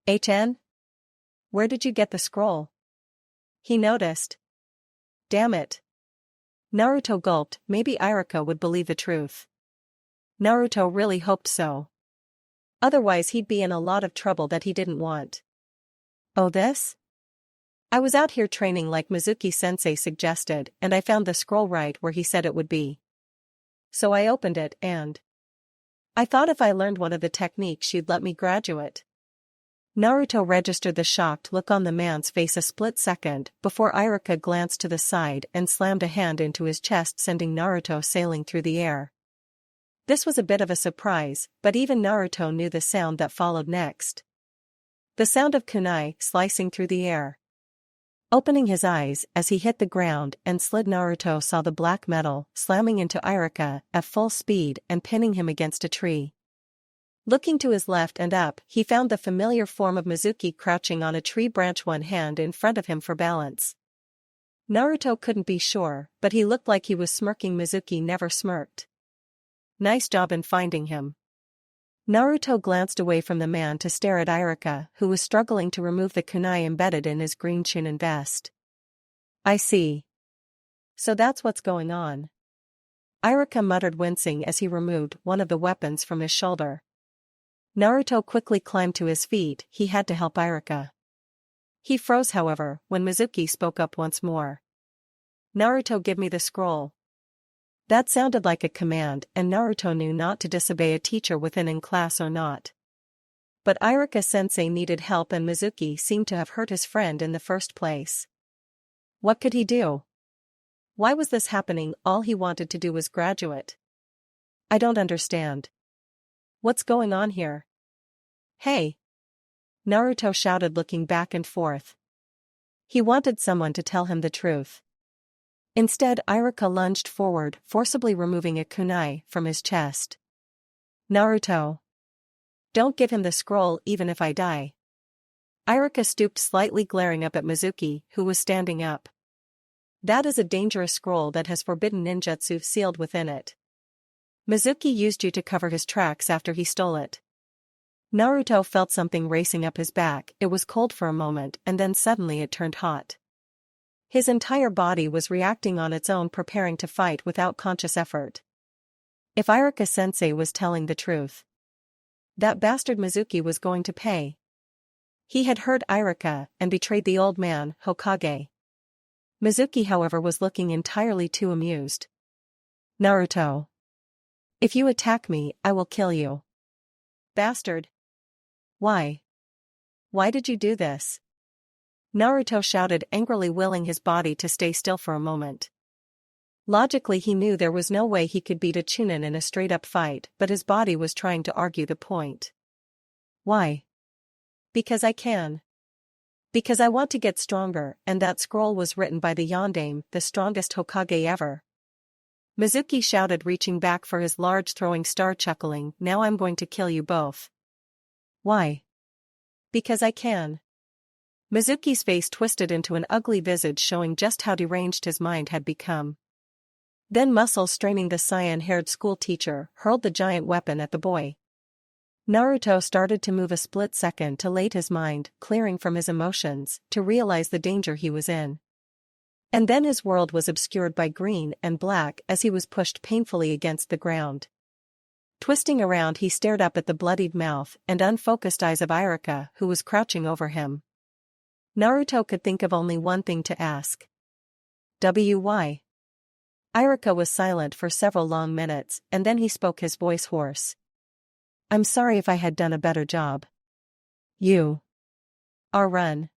HN? Where did you get the scroll? He noticed. Damn it. Naruto gulped, maybe Iruka would believe the truth. Naruto really hoped so. Otherwise he'd be in a lot of trouble that he didn't want. Oh, this? I was out here training like Mizuki-sensei suggested, and I found the scroll right where he said it would be. So I opened it and I thought if I learned one of the techniques she'd let me graduate. Naruto registered the shocked look on the man's face a split second before Iruka glanced to the side and slammed a hand into his chest, sending Naruto sailing through the air. This was a bit of a surprise, but even Naruto knew the sound that followed next. The sound of kunai slicing through the air. Opening his eyes as he hit the ground and slid, Naruto saw the black metal slamming into Iruka at full speed and pinning him against a tree. Looking to his left and up, he found the familiar form of Mizuki crouching on a tree branch, one hand in front of him for balance. Naruto couldn't be sure, but he looked like he was smirking. Mizuki never smirked. Nice job in finding him. Naruto glanced away from the man to stare at Iruka, who was struggling to remove the kunai embedded in his green Chunin vest. I see. So that's what's going on. Iruka muttered, wincing as he removed one of the weapons from his shoulder. Naruto quickly climbed to his feet. He had to help Iruka. He froze, however, when Mizuki spoke up once more. Naruto, give me the scroll. That sounded like a command, and Naruto knew not to disobey a teacher within in class or not. But Iruka-sensei needed help, and Mizuki seemed to have hurt his friend in the first place. What could he do? Why was this happening? All he wanted to do was graduate. I don't understand. What's going on here? Hey! Naruto shouted, looking back and forth. He wanted someone to tell him the truth. Instead, Iruka lunged forward, forcibly removing a kunai from his chest. Naruto. Don't give him the scroll, even if I die. Iruka stooped slightly, glaring up at Mizuki, who was standing up. That is a dangerous scroll that has forbidden ninjutsu sealed within it. Mizuki used you to cover his tracks after he stole it. Naruto felt something racing up his back. It was cold for a moment, and then suddenly it turned hot. His entire body was reacting on its own, preparing to fight without conscious effort. If Iruka-sensei was telling the truth, that bastard Mizuki was going to pay. He had hurt Iruka and betrayed the old man, Hokage. Mizuki, however, was looking entirely too amused. Naruto. If you attack me, I will kill you. Bastard. Why? Why did you do this? Naruto shouted angrily, willing his body to stay still for a moment. Logically, he knew there was no way he could beat a Chunin in a straight-up fight, but his body was trying to argue the point. Why? Because I can. Because I want to get stronger, and that scroll was written by the Yondaime, the strongest Hokage ever. Mizuki shouted, reaching back for his large throwing star, chuckling, now I'm going to kill you both. Why? Because I can. Mizuki's face twisted into an ugly visage, showing just how deranged his mind had become. Then, muscle straining, the cyan-haired schoolteacher hurled the giant weapon at the boy. Naruto started to move, a split second to let his mind clearing from his emotions to realize the danger he was in. And then his world was obscured by green and black as he was pushed painfully against the ground. Twisting around, he stared up at the bloodied mouth and unfocused eyes of Iruka, who was crouching over him. Naruto could think of only one thing to ask. Why? Iruka was silent for several long minutes, and then he spoke, his voice hoarse. I'm sorry if I had done a better job. You are run.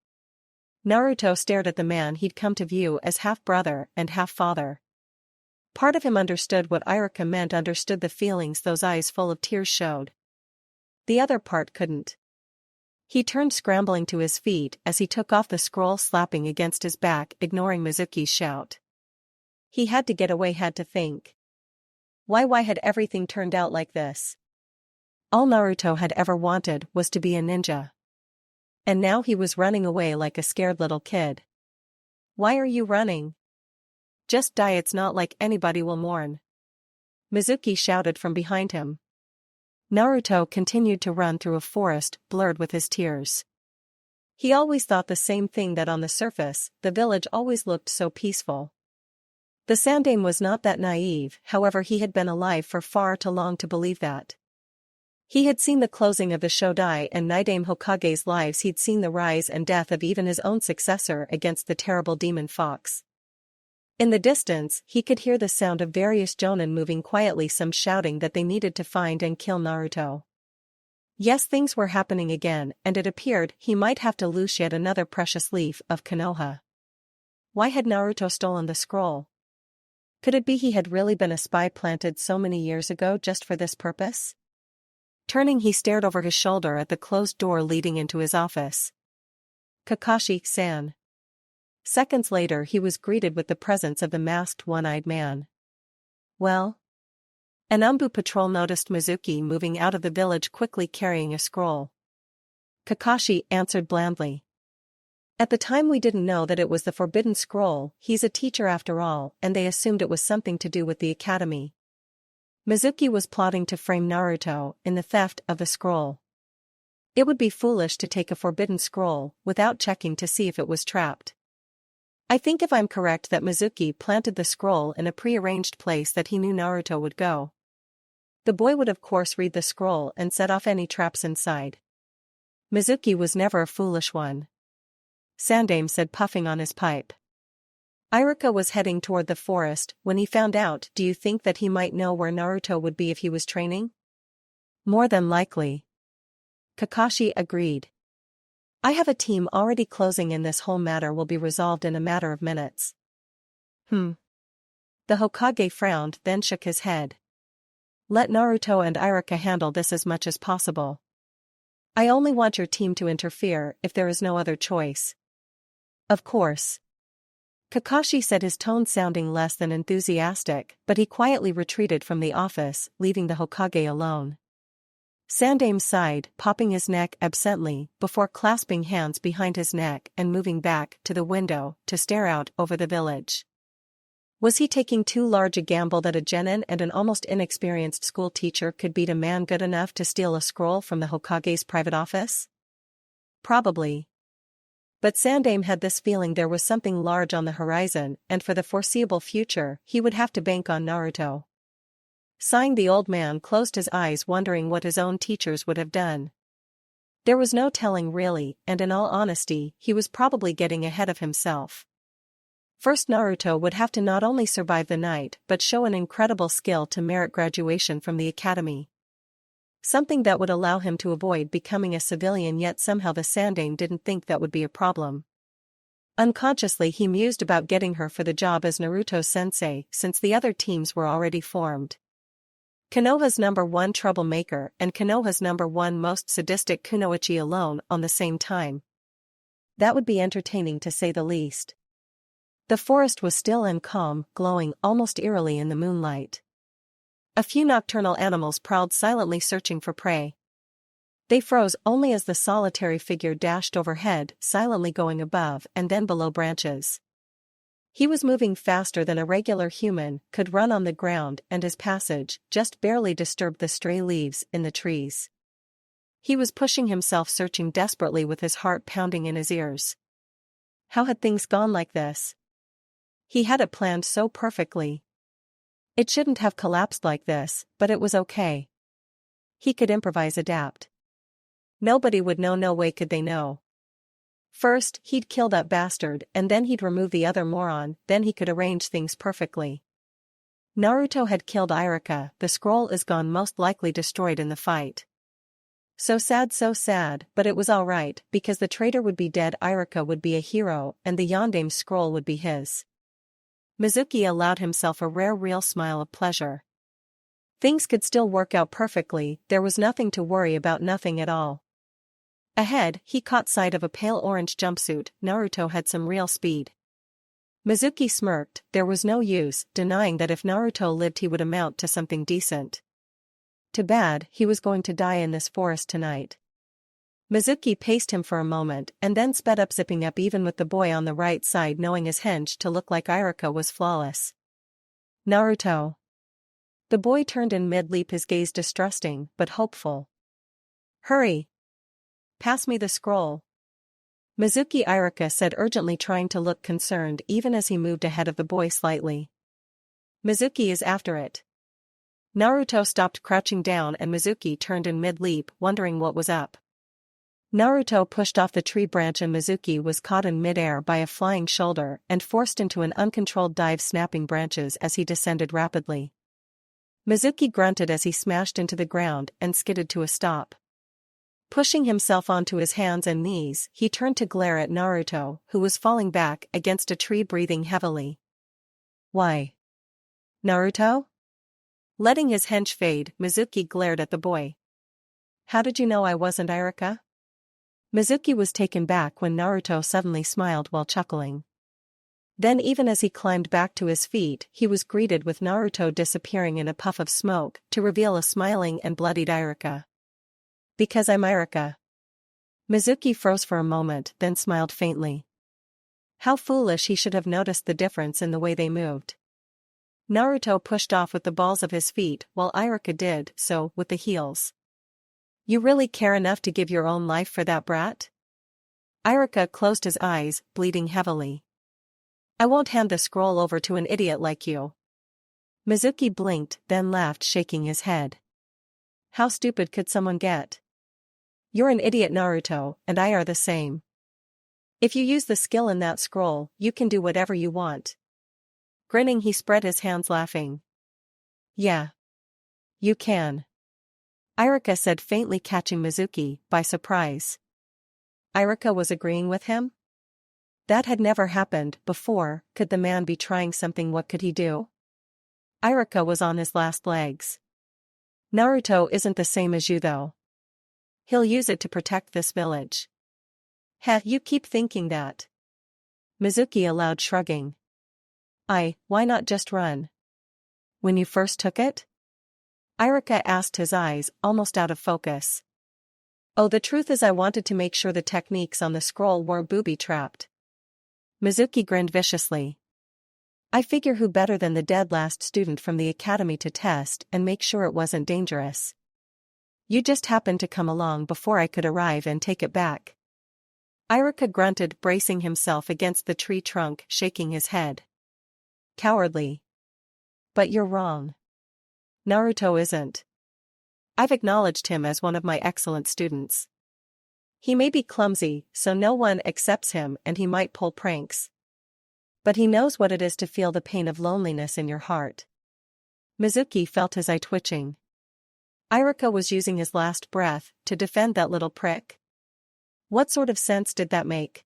Naruto stared at the man he'd come to view as half-brother and half-father. Part of him understood what Iruka meant, understood the feelings those eyes full of tears showed. The other part couldn't. He turned scrambling to his feet as he took off the scroll, slapping against his back, ignoring Mizuki's shout. He had to get away, had to think. Why had everything turned out like this? All Naruto had ever wanted was to be a ninja. And now he was running away like a scared little kid. Why are you running? Just die, it's not like anybody will mourn. Mizuki shouted from behind him. Naruto continued to run through a forest blurred with his tears. He always thought the same thing, that on the surface, the village always looked so peaceful. The Sandaime was not that naive, however he had been alive for far too long to believe that. He had seen the closing of the Shodai and Nidaime Hokage's lives, he'd seen the rise and death of even his own successor against the terrible demon fox. In the distance, he could hear the sound of various jonin moving quietly, some shouting that they needed to find and kill Naruto. Yes, things were happening again, and it appeared he might have to lose yet another precious leaf of Konoha. Why had Naruto stolen the scroll? Could it be he had really been a spy planted so many years ago just for this purpose? Turning, he stared over his shoulder at the closed door leading into his office. Kakashi-san. Seconds later he was greeted with the presence of the masked one-eyed man. Well? An Umbu patrol noticed Mizuki moving out of the village quickly carrying a scroll. Kakashi answered blandly. At the time we didn't know that it was the forbidden scroll, he's a teacher after all, and they assumed it was something to do with the academy. Mizuki was plotting to frame Naruto in the theft of the scroll. It would be foolish to take a forbidden scroll without checking to see if it was trapped. I think if I'm correct that Mizuki planted the scroll in a pre-arranged place that he knew Naruto would go. The boy would of course read the scroll and set off any traps inside. Mizuki was never a foolish one. Sandaime said, puffing on his pipe. Iruka was heading toward the forest when he found out. Do you think that he might know where Naruto would be if he was training? More than likely. Kakashi agreed. I have a team already closing in. This whole matter will be resolved in a matter of minutes. The Hokage frowned, then shook his head. Let Naruto and Iruka handle this as much as possible. I only want your team to interfere if there is no other choice. Of course. Kakashi said, his tone sounding less than enthusiastic, but he quietly retreated from the office, leaving the Hokage alone. Sandaime sighed, popping his neck absently before clasping hands behind his neck and moving back to the window to stare out over the village. Was he taking too large a gamble that a genin and an almost inexperienced school teacher could beat a man good enough to steal a scroll from the Hokage's private office? Probably. But Sandaime had this feeling there was something large on the horizon, and for the foreseeable future, he would have to bank on Naruto. Sighing, the old man closed his eyes, wondering what his own teachers would have done. There was no telling really, and in all honesty, he was probably getting ahead of himself. First, Naruto would have to not only survive the night but show an incredible skill to merit graduation from the academy. Something that would allow him to avoid becoming a civilian, yet somehow the Sandaime didn't think that would be a problem. Unconsciously he mused about getting her for the job as Naruto's sensei, since the other teams were already formed. Konoha's #1 troublemaker and Konoha's #1 most sadistic kunoichi alone on the same time. That would be entertaining to say the least. The forest was still and calm, glowing almost eerily in the moonlight. A few nocturnal animals prowled silently, searching for prey. They froze only as the solitary figure dashed overhead, silently going above and then below branches. He was moving faster than a regular human could run on the ground, and his passage just barely disturbed the stray leaves in the trees. He was pushing himself, searching desperately with his heart pounding in his ears. How had things gone like this? He had it planned so perfectly. It shouldn't have collapsed like this, but it was okay. He could improvise, adapt. Nobody would know, no way could they know. First, he'd kill that bastard, and then he'd remove the other moron, then he could arrange things perfectly. Naruto had killed Iruka, the scroll is gone, most likely destroyed in the fight. So sad, but it was alright, because the traitor would be dead, Iruka would be a hero, and the Yondaime scroll would be his. Mizuki allowed himself a rare real smile of pleasure. Things could still work out perfectly, there was nothing to worry about, nothing at all. Ahead, he caught sight of a pale orange jumpsuit. Naruto had some real speed. Mizuki smirked, there was no use denying that if Naruto lived he would amount to something decent. Too bad he was going to die in this forest tonight. Mizuki paced him for a moment and then sped up, zipping up even with the boy on the right side, knowing his henge to look like Iruka was flawless. Naruto. The boy turned in mid-leap, his gaze distrusting but hopeful. Hurry! Pass me the scroll. Mizuki Iruka said urgently, trying to look concerned even as he moved ahead of the boy slightly. Mizuki is after it. Naruto stopped crouching down and Mizuki turned in mid-leap, wondering what was up. Naruto pushed off the tree branch and Mizuki was caught in mid-air by a flying shoulder and forced into an uncontrolled dive, snapping branches as he descended rapidly. Mizuki grunted as he smashed into the ground and skidded to a stop. Pushing himself onto his hands and knees, he turned to glare at Naruto, who was falling back against a tree, breathing heavily. Why? Naruto? Letting his hench fade, Mizuki glared at the boy. How did you know I wasn't Iruka? Mizuki was taken back when Naruto suddenly smiled while chuckling. Then, even as he climbed back to his feet, he was greeted with Naruto disappearing in a puff of smoke to reveal a smiling and bloodied Iruka. Because I'm Iruka. Mizuki froze for a moment, then smiled faintly. How foolish, he should have noticed the difference in the way they moved. Naruto pushed off with the balls of his feet while Iruka did so with the heels. You really care enough to give your own life for that brat? Iruka closed his eyes, bleeding heavily. I won't hand the scroll over to an idiot like you. Mizuki blinked, then laughed, shaking his head. How stupid could someone get? You're an idiot, Naruto, and I are the same. If you use the skill in that scroll, you can do whatever you want. Grinning, he spread his hands, laughing. Yeah. You can. Iruka said faintly, catching Mizuki by surprise. Iruka was agreeing with him? That had never happened before. Could the man be trying something? What could he do? Iruka was on his last legs. Naruto isn't the same as you, though. He'll use it to protect this village. Heh, you keep thinking that. Mizuki allowed, shrugging. Why not just run? When you first took it? Iruka asked, his eyes almost out of focus. Oh, the truth is I wanted to make sure the techniques on the scroll were booby-trapped. Mizuki grinned viciously. I figure who better than the dead last student from the academy to test and make sure it wasn't dangerous. You just happened to come along before I could arrive and take it back. Iruka grunted, bracing himself against the tree trunk, shaking his head. Cowardly. But you're wrong. Naruto isn't. I've acknowledged him as one of my excellent students. He may be clumsy, so no one accepts him, and he might pull pranks. But he knows what it is to feel the pain of loneliness in your heart. Mizuki felt his eye twitching. Iruka was using his last breath to defend that little prick. What sort of sense did that make?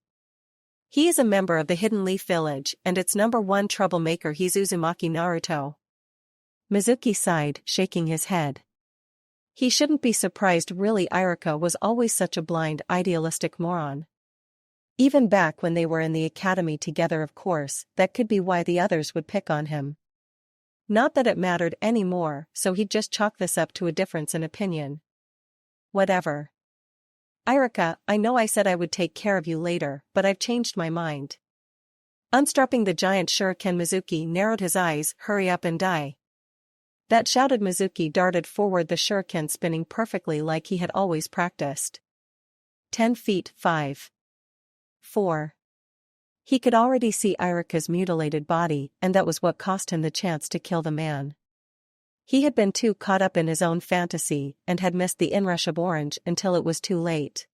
He is a member of the Hidden Leaf Village, and its #1 troublemaker. He's Uzumaki Naruto. Mizuki sighed, shaking his head. He shouldn't be surprised, really. Iruka was always such a blind, idealistic moron. Even back when they were in the academy together, of course, that could be why the others would pick on him. Not that it mattered anymore, so he'd just chalk this up to a difference in opinion. Whatever. Iruka, I know I said I would take care of you later, but I've changed my mind. Unstrapping the giant shuriken, Mizuki narrowed his eyes. Hurry up and die. That shouted. Mizuki darted forward, the shuriken spinning perfectly like he had always practiced. 10 feet, 5. 4. He could already see Iruka's mutilated body, and that was what cost him the chance to kill the man. He had been too caught up in his own fantasy and had missed the inrush of orange until it was too late.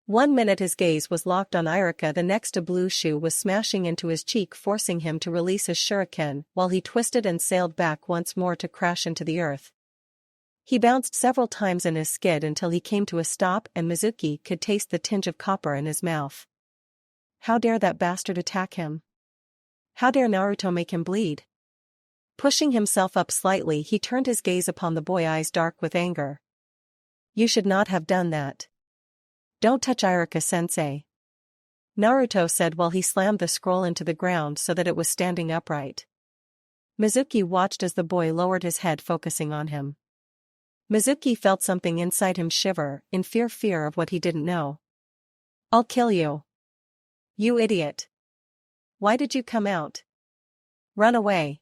1 minute his gaze was locked on Iruka, the next a blue shoe was smashing into his cheek, forcing him to release his shuriken while he twisted and sailed back once more to crash into the earth. He bounced several times in his skid until he came to a stop, and Mizuki could taste the tinge of copper in his mouth. How dare that bastard attack him? How dare Naruto make him bleed? Pushing himself up slightly, he turned his gaze upon the boy, eyes dark with anger. You should not have done that. Don't touch Iruka-sensei. Naruto said while he slammed the scroll into the ground so that it was standing upright. Mizuki watched as the boy lowered his head, focusing on him. Mizuki felt something inside him shiver, in fear of what he didn't know. I'll kill you. You idiot. Why did you come out? Run away.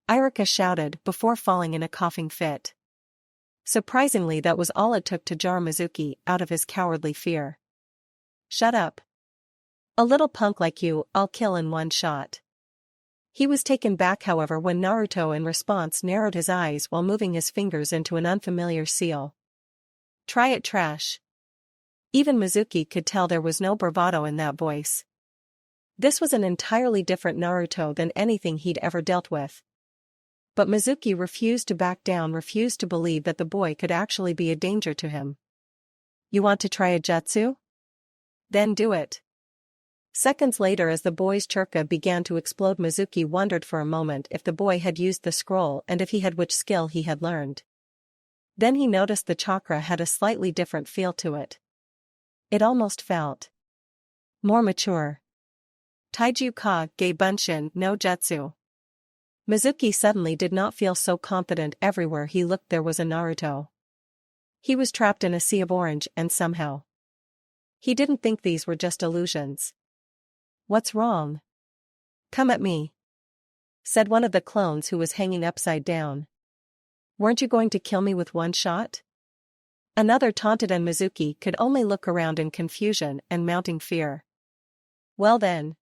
Irika shouted before falling in a coughing fit. Surprisingly, that was all it took to jar Mizuki out of his cowardly fear. Shut up. A little punk like you, I'll kill in one shot. He was taken back, however, when Naruto in response narrowed his eyes while moving his fingers into an unfamiliar seal. Try it, trash. Even Mizuki could tell there was no bravado in that voice. This was an entirely different Naruto than anything he'd ever dealt with. But Mizuki refused to back down, refused to believe that the boy could actually be a danger to him. You want to try a jutsu? Then do it. Seconds later, as the boy's chakra began to explode, Mizuki wondered for a moment if the boy had used the scroll and if he had, which skill he had learned. Then he noticed the chakra had a slightly different feel to it. It almost felt more mature. Taiju ka ge bunshin no jutsu. Mizuki suddenly did not feel so confident. Everywhere he looked there was a Naruto. He was trapped in a sea of orange, and somehow he didn't think these were just illusions. What's wrong? Come at me, said one of the clones who was hanging upside down. Weren't you going to kill me with one shot? Another taunted, and Mizuki could only look around in confusion and mounting fear. Well then,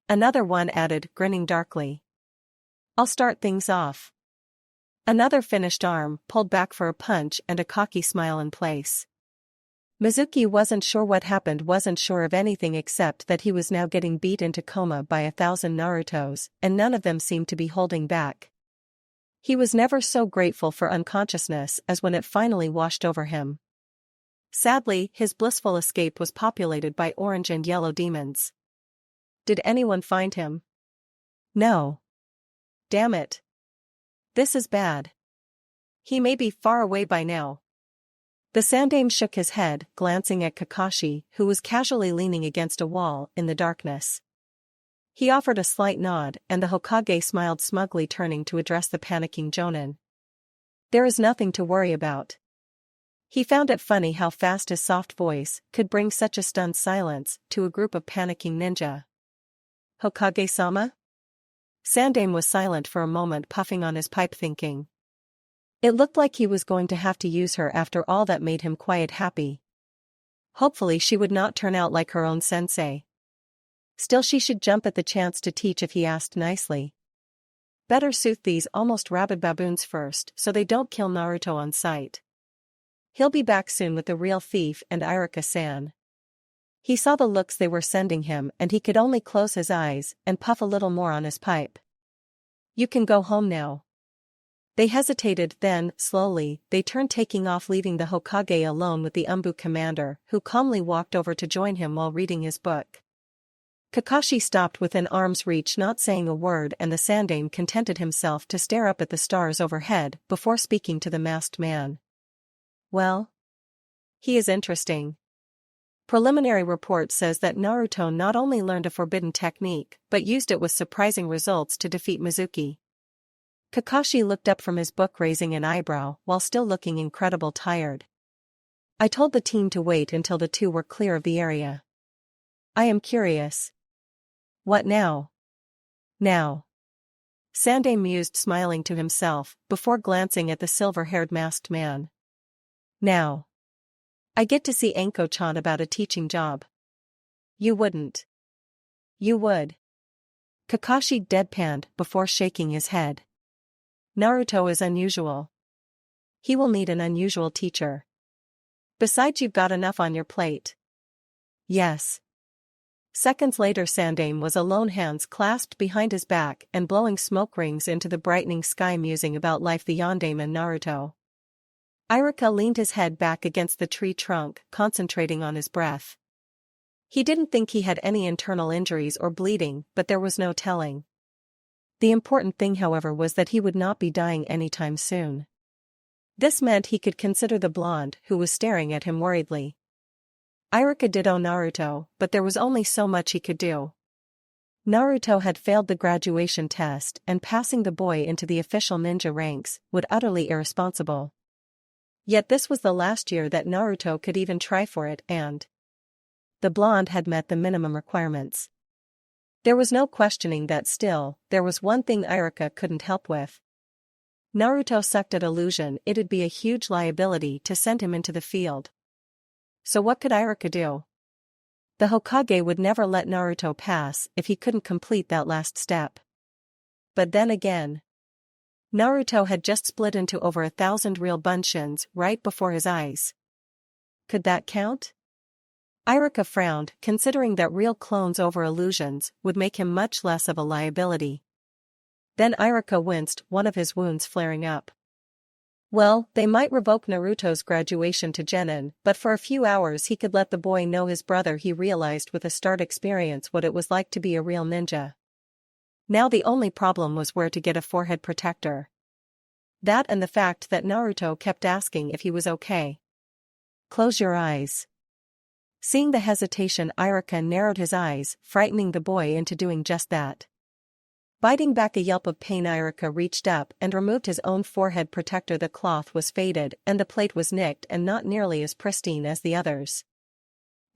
another one added, grinning darkly. I'll start things off. Another finished arm, pulled back for a punch, and a cocky smile in place. Mizuki wasn't sure what happened, wasn't sure of anything except that he was now getting beat into coma by 1,000 Narutos, and none of them seemed to be holding back. He was never so grateful for unconsciousness as when it finally washed over him. Sadly, his blissful escape was populated by orange and yellow demons. Did anyone find him? No. Damn it. This is bad. He may be far away by now. The Sandaime shook his head, glancing at Kakashi, who was casually leaning against a wall in the darkness. He offered a slight nod, and the Hokage smiled smugly, turning to address the panicking Jonin. There is nothing to worry about. He found it funny how fast his soft voice could bring such a stunned silence to a group of panicking ninja. Hokage-sama? Sandaime was silent for a moment, puffing on his pipe, thinking. It looked like he was going to have to use her after all. That made him quite happy. Hopefully she would not turn out like her own sensei. Still, she should jump at the chance to teach if he asked nicely. Better soothe these almost rabid baboons first so they don't kill Naruto on sight. He'll be back soon with the real thief and Irika-san. He saw the looks they were sending him, and he could only close his eyes and puff a little more on his pipe. You can go home now. They hesitated, then, slowly, they turned, taking off, leaving the Hokage alone with the Umbu commander, who calmly walked over to join him while reading his book. Kakashi stopped within arm's reach, not saying a word, and the Sandaime contented himself to stare up at the stars overhead before speaking to the masked man. Well? He is interesting. Preliminary report says that Naruto not only learned a forbidden technique, but used it with surprising results to defeat Mizuki. Kakashi looked up from his book, raising an eyebrow, while still looking incredible tired. I told the team to wait until the two were clear of the area. I am curious. What now? Now. Sandaime mused, smiling to himself, before glancing at the silver-haired masked man. Now. I get to see Anko-chan about a teaching job. You wouldn't. You would. Kakashi deadpanned before shaking his head. Naruto is unusual. He will need an unusual teacher. Besides, you've got enough on your plate. Yes. Seconds later, Sandaime was alone, hands clasped behind his back and blowing smoke rings into the brightening sky, musing about life, the Yondaime and Naruto. Irika leaned his head back against the tree trunk, concentrating on his breath. He didn't think he had any internal injuries or bleeding, but there was no telling. The important thing, however, was that he would not be dying anytime soon. This meant he could consider the blonde who was staring at him worriedly. Irika ditto Naruto, but there was only so much he could do. Naruto had failed the graduation test, and passing the boy into the official ninja ranks would utterly irresponsible. Yet this was the last year that Naruto could even try for it, and the blonde had met the minimum requirements. There was no questioning that. Still, there was one thing Iruka couldn't help with. Naruto sucked at illusion. It'd be a huge liability to send him into the field. So what could Iruka do? The Hokage would never let Naruto pass if he couldn't complete that last step. But then again, Naruto had just split into over 1,000 real bunshins right before his eyes. Could that count? Iruka frowned, considering that real clones over illusions would make him much less of a liability. Then Iruka winced, one of his wounds flaring up. Well, they might revoke Naruto's graduation to Genin, but for a few hours he could let the boy know his brother. He realized with a start experience what it was like to be a real ninja. Now the only problem was where to get a forehead protector. That and the fact that Naruto kept asking if he was okay. Close your eyes. Seeing the hesitation, Iruka narrowed his eyes, frightening the boy into doing just that. Biting back a yelp of pain, Iruka reached up and removed his own forehead protector. The cloth was faded and the plate was nicked and not nearly as pristine as the others.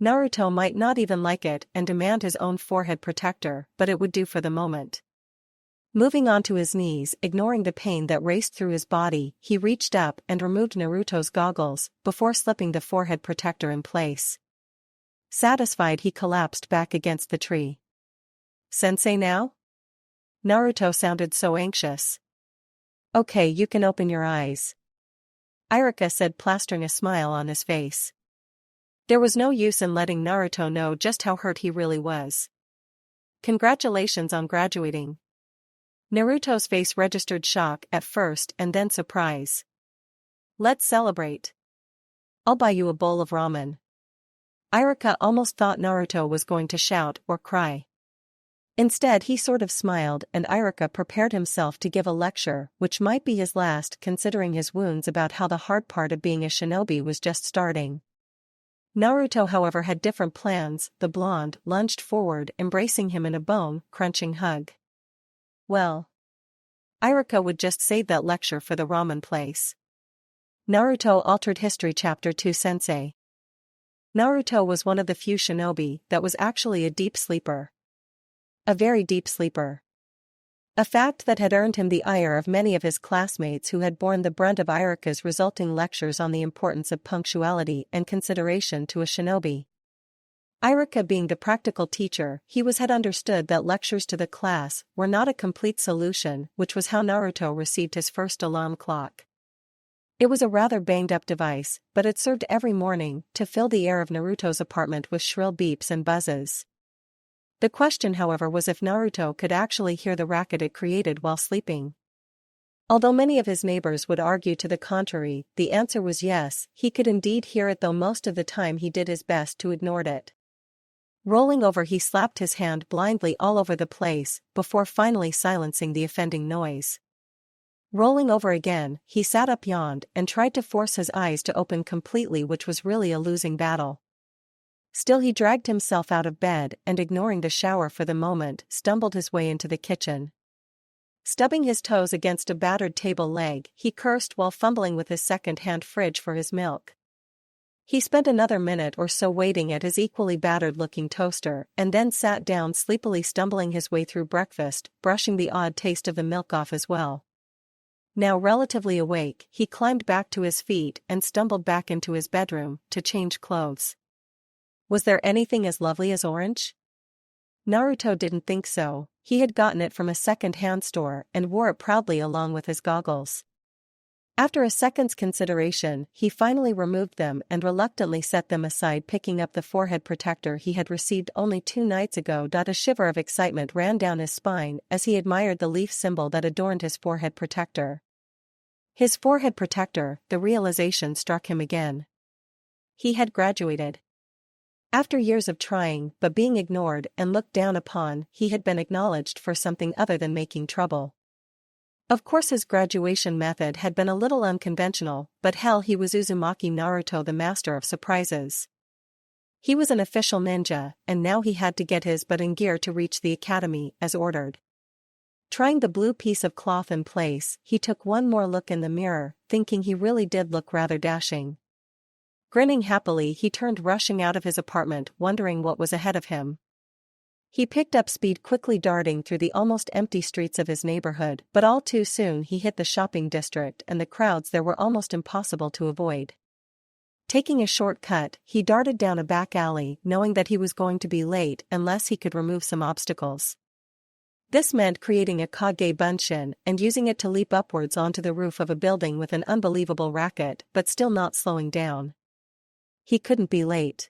Naruto might not even like it and demand his own forehead protector, but it would do for the moment. Moving onto his knees, ignoring the pain that raced through his body, he reached up and removed Naruto's goggles before slipping the forehead protector in place. Satisfied, he collapsed back against the tree. Sensei now? Naruto sounded so anxious. Okay, you can open your eyes, Iruka said, plastering a smile on his face. There was no use in letting Naruto know just how hurt he really was. Congratulations on graduating. Naruto's face registered shock at first and then surprise. Let's celebrate. I'll buy you a bowl of ramen. Iruka almost thought Naruto was going to shout or cry. Instead, he sort of smiled, and Iruka prepared himself to give a lecture, which might be his last considering his wounds, about how the hard part of being a shinobi was just starting. Naruto, however, had different plans. The blonde lunged forward, embracing him in a bone-crunching hug. Well, Iruka would just save that lecture for the ramen place. Naruto Altered History Chapter 2 Sensei. Naruto was one of the few shinobi that was actually a deep sleeper. A very deep sleeper. A fact that had earned him the ire of many of his classmates who had borne the brunt of Iruka's resulting lectures on the importance of punctuality and consideration to a shinobi. Iruka being the practical teacher, he had understood that lectures to the class were not a complete solution, which was how Naruto received his first alarm clock. It was a rather banged-up device, but it served every morning to fill the air of Naruto's apartment with shrill beeps and buzzes. The question, however, was if Naruto could actually hear the racket it created while sleeping. Although many of his neighbors would argue to the contrary, the answer was yes, he could indeed hear it, though most of the time he did his best to ignore it. Rolling over, he slapped his hand blindly all over the place, before finally silencing the offending noise. Rolling over again, he sat up, yawned, and tried to force his eyes to open completely, which was really a losing battle. Still, he dragged himself out of bed and, ignoring the shower for the moment, stumbled his way into the kitchen. Stubbing his toes against a battered table leg, he cursed while fumbling with his second-hand fridge for his milk. He spent another minute or so waiting at his equally battered-looking toaster, and then sat down sleepily, stumbling his way through breakfast, brushing the odd taste of the milk off as well. Now relatively awake, he climbed back to his feet and stumbled back into his bedroom to change clothes. Was there anything as lovely as orange? Naruto didn't think so. He had gotten it from a second-hand store and wore it proudly along with his goggles. After a second's consideration, he finally removed them and reluctantly set them aside, picking up the forehead protector he had received only 2 nights ago. A shiver of excitement ran down his spine as he admired the leaf symbol that adorned his forehead protector. His forehead protector, the realization struck him again. He had graduated. After years of trying but being ignored and looked down upon, he had been acknowledged for something other than making trouble. Of course, his graduation method had been a little unconventional, but hell, he was Uzumaki Naruto, the master of surprises. He was an official ninja, and now he had to get his butt in gear to reach the academy as ordered. Trying the blue piece of cloth in place, he took one more look in the mirror, thinking he really did look rather dashing. Grinning happily, he turned rushing out of his apartment, wondering what was ahead of him. He picked up speed, quickly darting through the almost empty streets of his neighborhood, but all too soon he hit the shopping district and the crowds there were almost impossible to avoid. Taking a shortcut, he darted down a back alley, knowing that he was going to be late unless he could remove some obstacles. This meant creating a Kage Bunshin and using it to leap upwards onto the roof of a building with an unbelievable racket, but still not slowing down. He couldn't be late.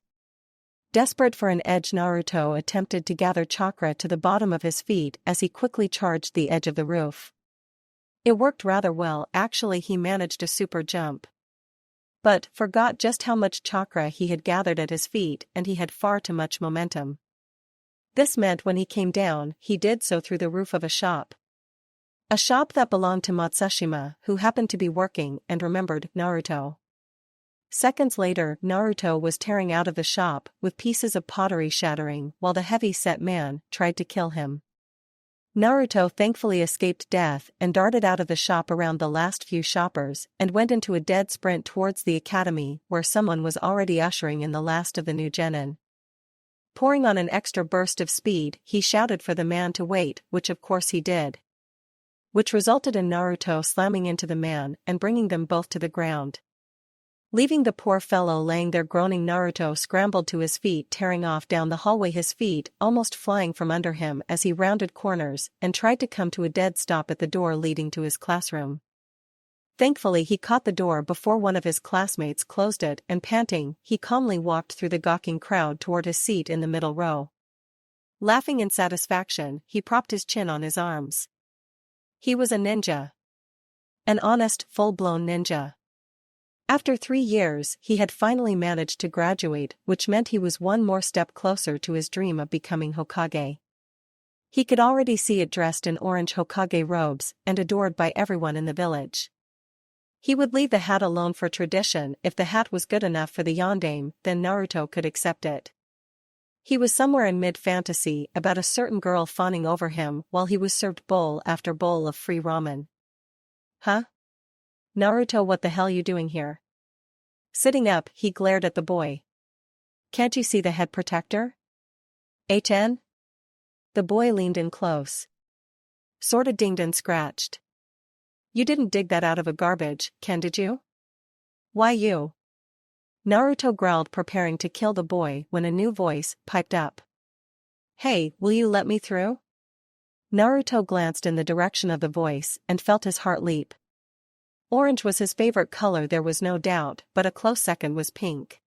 Desperate for an edge, Naruto attempted to gather chakra to the bottom of his feet as he quickly charged the edge of the roof. It worked rather well, actually. He managed a super jump, but forgot just how much chakra he had gathered at his feet, and he had far too much momentum. This meant when he came down, he did so through the roof of a shop. A shop that belonged to Matsushima, who happened to be working and remembered Naruto. Seconds later, Naruto was tearing out of the shop, with pieces of pottery shattering, while the heavy-set man tried to kill him. Naruto thankfully escaped death and darted out of the shop around the last few shoppers and went into a dead sprint towards the academy, where someone was already ushering in the last of the new genin. Pouring on an extra burst of speed, he shouted for the man to wait, which of course he did. Which resulted in Naruto slamming into the man and bringing them both to the ground. Leaving the poor fellow laying there groaning, Naruto scrambled to his feet, tearing off down the hallway, his feet almost flying from under him as he rounded corners and tried to come to a dead stop at the door leading to his classroom. Thankfully, he caught the door before one of his classmates closed it, and panting, he calmly walked through the gawking crowd toward his seat in the middle row. Laughing in satisfaction, he propped his chin on his arms. He was a ninja. An honest, full-blown ninja. After 3 years, he had finally managed to graduate, which meant he was one more step closer to his dream of becoming Hokage. He could already see it dressed in orange Hokage robes and adored by everyone in the village. He would leave the hat alone for tradition. If the hat was good enough for the yondaime, then Naruto could accept it. He was somewhere in mid-fantasy about a certain girl fawning over him while he was served bowl after bowl of free ramen. Huh? Naruto, what the hell you doing here? Sitting up, he glared at the boy. Can't you see the head protector? HN? The boy leaned in close. Sorta dinged and scratched. You didn't dig that out of a garbage can, did you? Why you? Naruto growled, preparing to kill the boy when a new voice piped up. Hey, will you let me through? Naruto glanced in the direction of the voice and felt his heart leap. Orange was his favorite color, there was no doubt, but a close second was pink.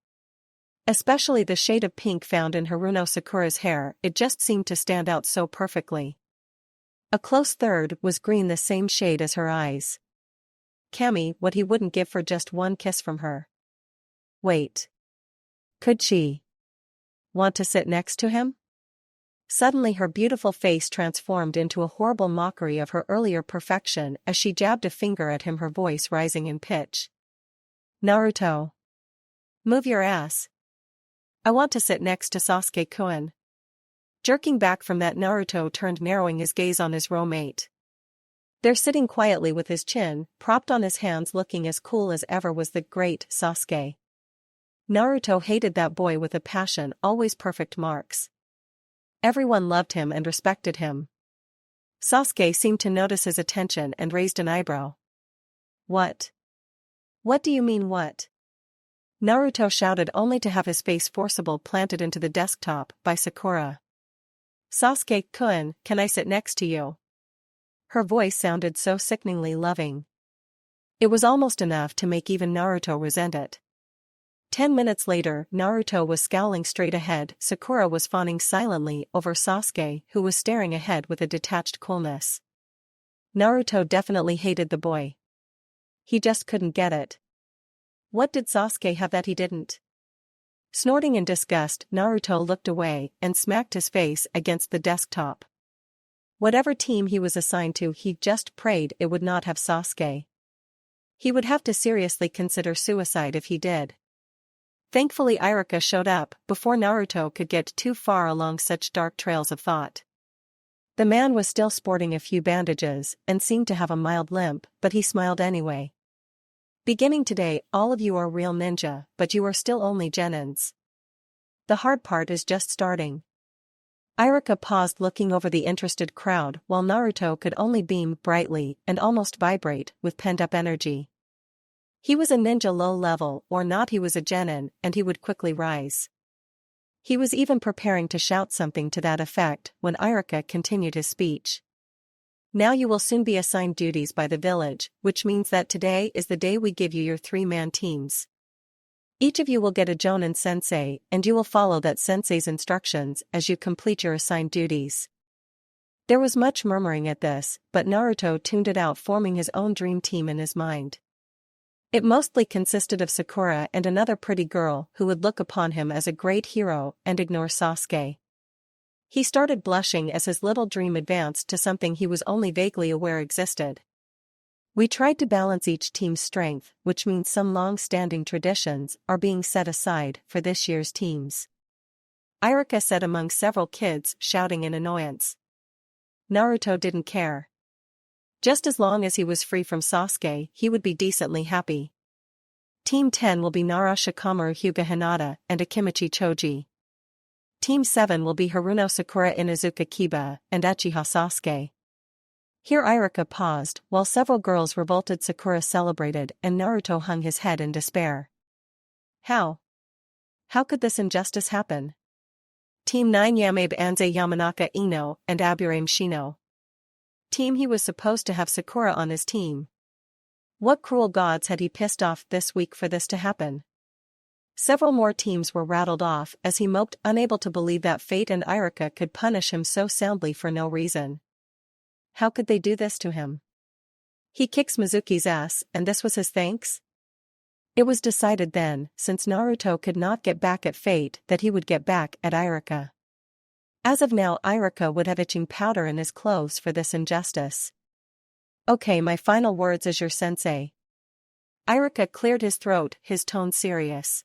Especially the shade of pink found in Haruno Sakura's hair, it just seemed to stand out so perfectly. A close third was green, the same shade as her eyes. Cammy, what he wouldn't give for just one kiss from her. Wait. Could she want to sit next to him? Suddenly her beautiful face transformed into a horrible mockery of her earlier perfection as she jabbed a finger at him, her voice rising in pitch. Naruto. Move your ass. I want to sit next to Sasuke-kun. Jerking back from that, Naruto turned, narrowing his gaze on his roommate. There, sitting quietly with his chin propped on his hands, looking as cool as ever, was the great Sasuke. Naruto hated that boy with a passion, always perfect marks. Everyone loved him and respected him. Sasuke seemed to notice his attention and raised an eyebrow. What? What do you mean, what? Naruto shouted, only to have his face forcibly planted into the desktop by Sakura. Sasuke-kun, can I sit next to you? Her voice sounded so sickeningly loving. It was almost enough to make even Naruto resent it. 10 minutes later, Naruto was scowling straight ahead. Sakura was fawning silently over Sasuke, who was staring ahead with a detached coolness. Naruto definitely hated the boy. He just couldn't get it. What did Sasuke have that he didn't? Snorting in disgust, Naruto looked away and smacked his face against the desktop. Whatever team he was assigned to, he just prayed it would not have Sasuke. He would have to seriously consider suicide if he did. Thankfully, Iruka showed up before Naruto could get too far along such dark trails of thought. The man was still sporting a few bandages and seemed to have a mild limp, but he smiled anyway. Beginning today, all of you are real ninja, but you are still only genins. The hard part is just starting. Iruka paused, looking over the interested crowd, while Naruto could only beam brightly and almost vibrate with pent-up energy. He was a ninja low level or not, he was a genin, and he would quickly rise. He was even preparing to shout something to that effect when Iruka continued his speech. Now you will soon be assigned duties by the village, which means that today is the day we give you your 3-man teams. Each of you will get a Jonin sensei, and you will follow that sensei's instructions as you complete your assigned duties. There was much murmuring at this, but Naruto tuned it out, forming his own dream team in his mind. It mostly consisted of Sakura and another pretty girl who would look upon him as a great hero and ignore Sasuke. He started blushing as his little dream advanced to something he was only vaguely aware existed. We tried to balance each team's strength, which means some long-standing traditions are being set aside for this year's teams. Iruka said among several kids shouting in annoyance. Naruto didn't care. Just as long as he was free from Sasuke, he would be decently happy. Team 10 will be Nara Shikamaru Hyuga Hinata and Akimichi Choji. Team 7 will be Haruno Sakura Inuzuka Kiba and Uchiha Sasuke. Here Iruka paused, while several girls revolted. Sakura celebrated and Naruto hung his head in despair. How? How could this injustice happen? Team 9 Yamabe Anze Yamanaka Ino and Aburame Shino. Team he was supposed to have Sakura on his team. What cruel gods had he pissed off this week for this to happen? Several more teams were rattled off as he moped, unable to believe that fate and Iruka could punish him so soundly for no reason. How could they do this to him? He kicks Mizuki's ass, and this was his thanks? It was decided then, since Naruto could not get back at fate, that he would get back at Iruka. As of now, Iruka would have itching powder in his clothes for this injustice. Okay, my final words as your sensei. Iruka cleared his throat, his tone serious.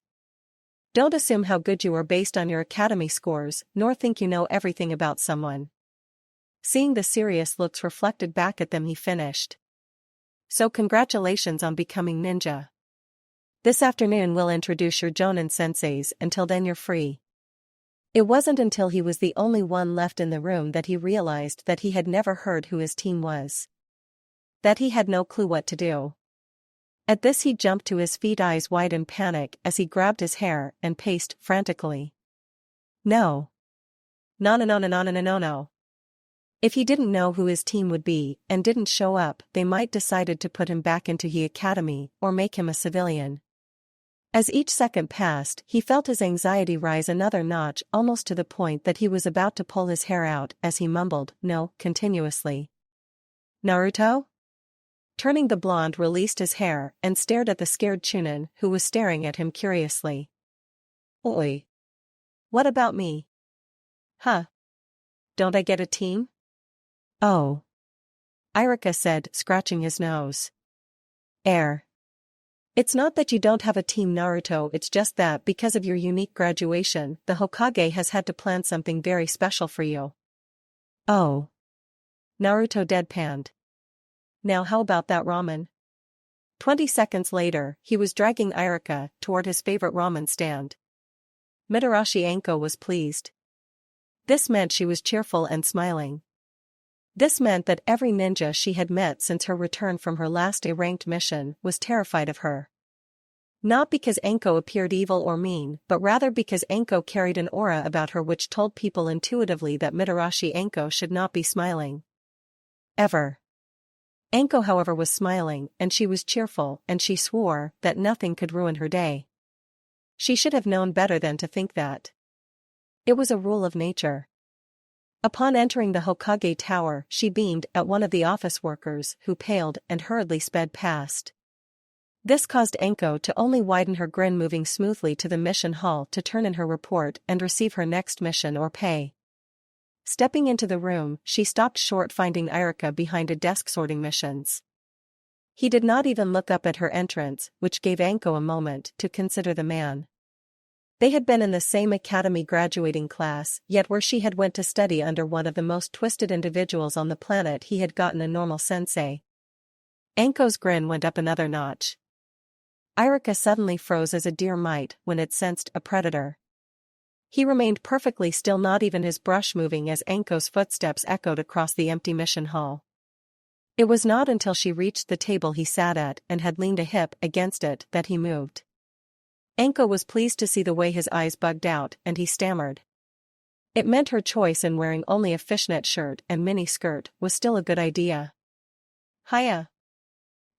Don't assume how good you are based on your academy scores, nor think you know everything about someone. Seeing the serious looks reflected back at them, he finished. So congratulations on becoming ninja. This afternoon we'll introduce your Jonin senseis, until then you're free. It wasn't until he was the only one left in the room that he realized that he had never heard who his team was. That he had no clue what to do. At this he jumped to his feet, eyes wide in panic as he grabbed his hair and paced frantically. No. No. If he didn't know who his team would be and didn't show up, they might decided to put him back into the academy or make him a civilian. As each second passed, he felt his anxiety rise another notch, almost to the point that he was about to pull his hair out as he mumbled, "No," continuously. Naruto? Turning, the blonde released his hair and stared at the scared Chunin, who was staring at him curiously. Oi. What about me? Huh? Don't I get a team? Oh. Iruka said, scratching his nose. It's not that you don't have a team, Naruto, it's just that because of your unique graduation, the Hokage has had to plan something very special for you. Oh. Naruto deadpanned. Now how about that ramen? 20 seconds later, he was dragging Iruka toward his favorite ramen stand. Mitarashi Anko was pleased. This meant she was cheerful and smiling. This meant that every ninja she had met since her return from her last A-ranked mission was terrified of her. Not because Anko appeared evil or mean, but rather because Anko carried an aura about her which told people intuitively that Mitarashi Anko should not be smiling. Ever. Anko, however, was smiling, and she was cheerful, and she swore that nothing could ruin her day. She should have known better than to think that. It was a rule of nature. Upon entering the Hokage tower, she beamed at one of the office workers, who paled and hurriedly sped past. This caused Anko to only widen her grin, moving smoothly to the mission hall to turn in her report and receive her next mission or pay. Stepping into the room, she stopped short, finding Iruka behind a desk sorting missions. He did not even look up at her entrance, which gave Anko a moment to consider the man. They had been in the same academy graduating class, yet where she had went to study under one of the most twisted individuals on the planet, he had gotten a normal sensei. Anko's grin went up another notch. Iruka suddenly froze as a deer might when it sensed a predator. He remained perfectly still, not even his brush moving, as Anko's footsteps echoed across the empty mission hall. It was not until she reached the table he sat at and had leaned a hip against it that he moved. Anko was pleased to see the way his eyes bugged out, and he stammered. It meant her choice in wearing only a fishnet shirt and mini skirt was still a good idea. Hiya.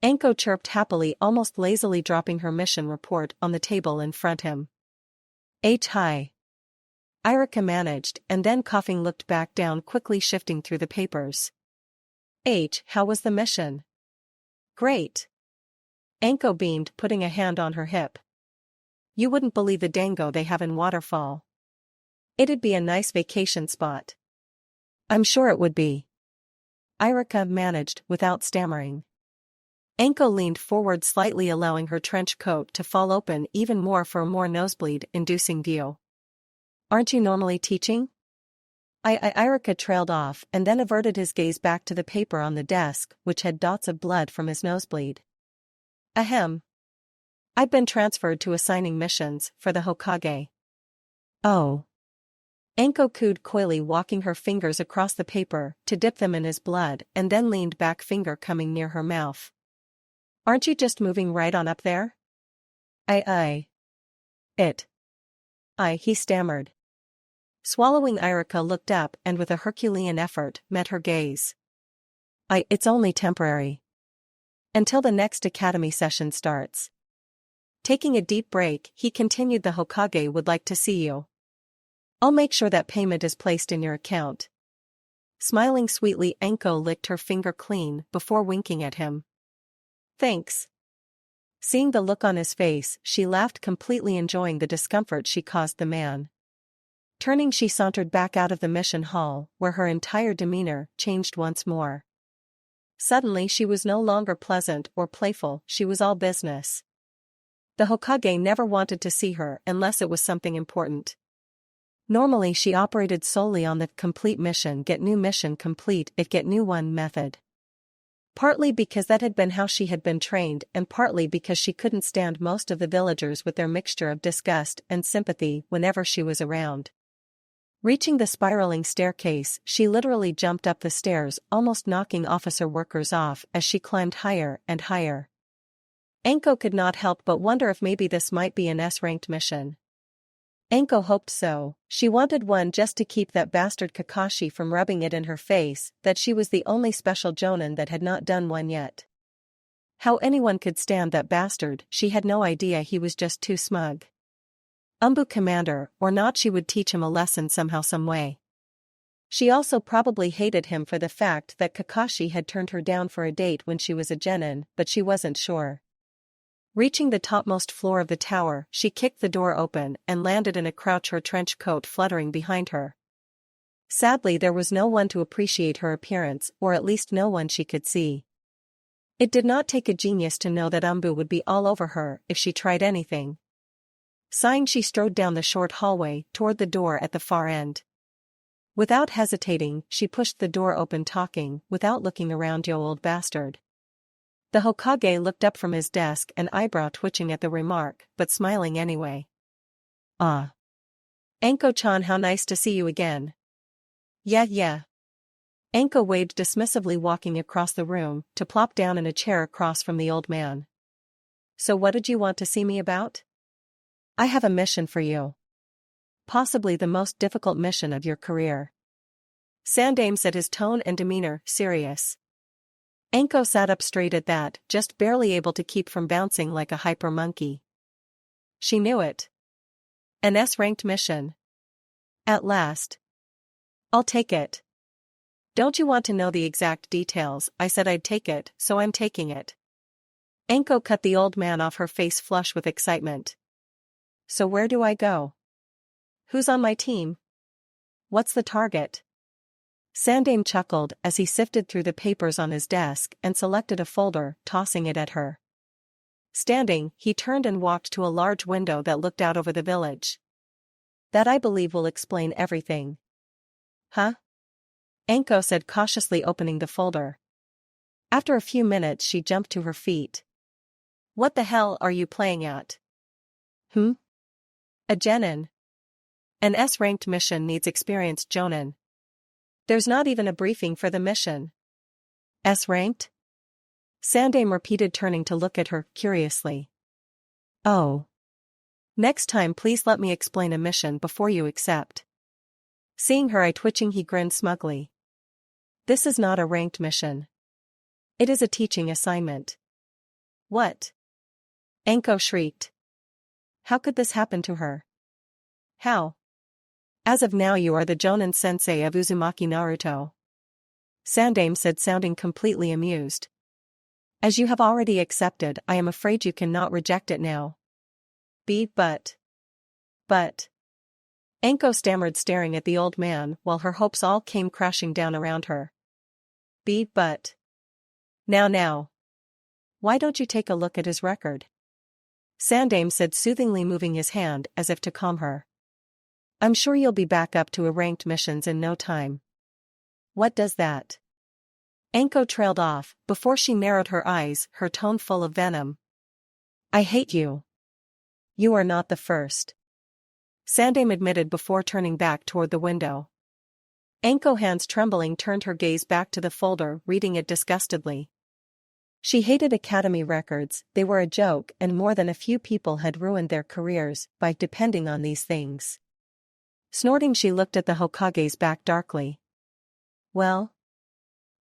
Anko chirped happily, almost lazily dropping her mission report on the table in front him. Hi. Irika managed, and then coughing looked back down, quickly shifting through the papers. How was the mission? Great. Anko beamed, putting a hand on her hip. You wouldn't believe the dango they have in Waterfall. It'd be a nice vacation spot. I'm sure it would be. Irika managed, without stammering. Anko leaned forward slightly, allowing her trench coat to fall open even more for a more nosebleed-inducing view. Aren't you normally teaching? Irika trailed off and then averted his gaze back to the paper on the desk, which had dots of blood from his nosebleed. Ahem. I've been transferred to assigning missions for the Hokage. Oh. Anko cooed coyly, walking her fingers across the paper to dip them in his blood, and then leaned back, finger coming near her mouth. Aren't you just moving right on up there? He stammered. Swallowing, Irika looked up and with a Herculean effort met her gaze. It's only temporary. Until the next academy session starts. Taking a deep break, he continued, the Hokage would like to see you. I'll make sure that payment is placed in your account. Smiling sweetly, Anko licked her finger clean before winking at him. Thanks. Seeing the look on his face, she laughed, completely enjoying the discomfort she caused the man. Turning, she sauntered back out of the mission hall, where her entire demeanor changed once more. Suddenly she was no longer pleasant or playful, she was all business. The Hokage never wanted to see her unless it was something important. Normally she operated solely on the complete mission, get new mission complete it get new one method. Partly because that had been how she had been trained, and partly because she couldn't stand most of the villagers with their mixture of disgust and sympathy whenever she was around. Reaching the spiraling staircase, she literally jumped up the stairs, almost knocking officer workers off as she climbed higher and higher. Anko could not help but wonder if maybe this might be an S-ranked mission. Anko hoped so. She wanted one just to keep that bastard Kakashi from rubbing it in her face that she was the only special jonin that had not done one yet. How anyone could stand that bastard, she had no idea. He was just too smug. Commander or not, she would teach him a lesson somehow, some way. She also probably hated him for the fact that Kakashi had turned her down for a date when she was a genin, but she wasn't sure. Reaching the topmost floor of the tower, she kicked the door open and landed in a crouch, her trench coat fluttering behind her. Sadly, there was no one to appreciate her appearance, or at least no one she could see. It did not take a genius to know that would be all over her if she tried anything. Sighing, she strode down the short hallway toward the door at the far end. Without hesitating, she pushed the door open, talking without looking around. "You old bastard." The Hokage looked up from his desk, an eyebrow twitching at the remark, but smiling anyway. "Ah. Anko-chan, how nice to see you again." Yeah. Anko waved dismissively, walking across the room to plop down in a chair across from the old man. "So what did you want to see me about?" "I have a mission for you. Possibly the most difficult mission of your career." Sandaime said, his tone and demeanor serious. Anko sat up straight at that, just barely able to keep from bouncing like a hyper monkey. She knew it. An S-ranked mission. At last. "I'll take it." "Don't you want to know the exact details?" "I said I'd take it, so I'm taking it." Anko cut the old man off, her face flush with excitement. "So where do I go? Who's on my team? What's the target?" Sandaime chuckled as he sifted through the papers on his desk and selected a folder, tossing it at her. Standing, he turned and walked to a large window that looked out over the village. "That, I believe, will explain everything." "Huh?" Anko said, cautiously opening the folder. After a few minutes, she jumped to her feet. "What the hell are you playing at?" A genin." An S-ranked mission needs experienced jonin. There's not even a briefing for the mission. S-ranked? Sandaime repeated, turning to look at her curiously. Oh. Next time please let me explain a mission before you accept. Seeing her eye twitching, he grinned smugly. This is not a ranked mission. It is a teaching assignment. What? Anko shrieked. How could this happen to her? How? As of now you are the Jonin sensei of Uzumaki Naruto. Sandaime said, sounding completely amused. As you have already accepted, I am afraid you cannot reject it now. But. Anko stammered, staring at the old man while her hopes all came crashing down around her. But. Now. Why don't you take a look at his record? Sandaime said soothingly, moving his hand as if to calm her. I'm sure you'll be back up to ranked missions in no time. What does that? Anko trailed off, before she narrowed her eyes, her tone full of venom. I hate you. You are not the first. Sandaime admitted before turning back toward the window. Anko, hands trembling, turned her gaze back to the folder, reading it disgustedly. She hated academy records, they were a joke, and more than a few people had ruined their careers by depending on these things. Snorting, she looked at the Hokage's back darkly. Well?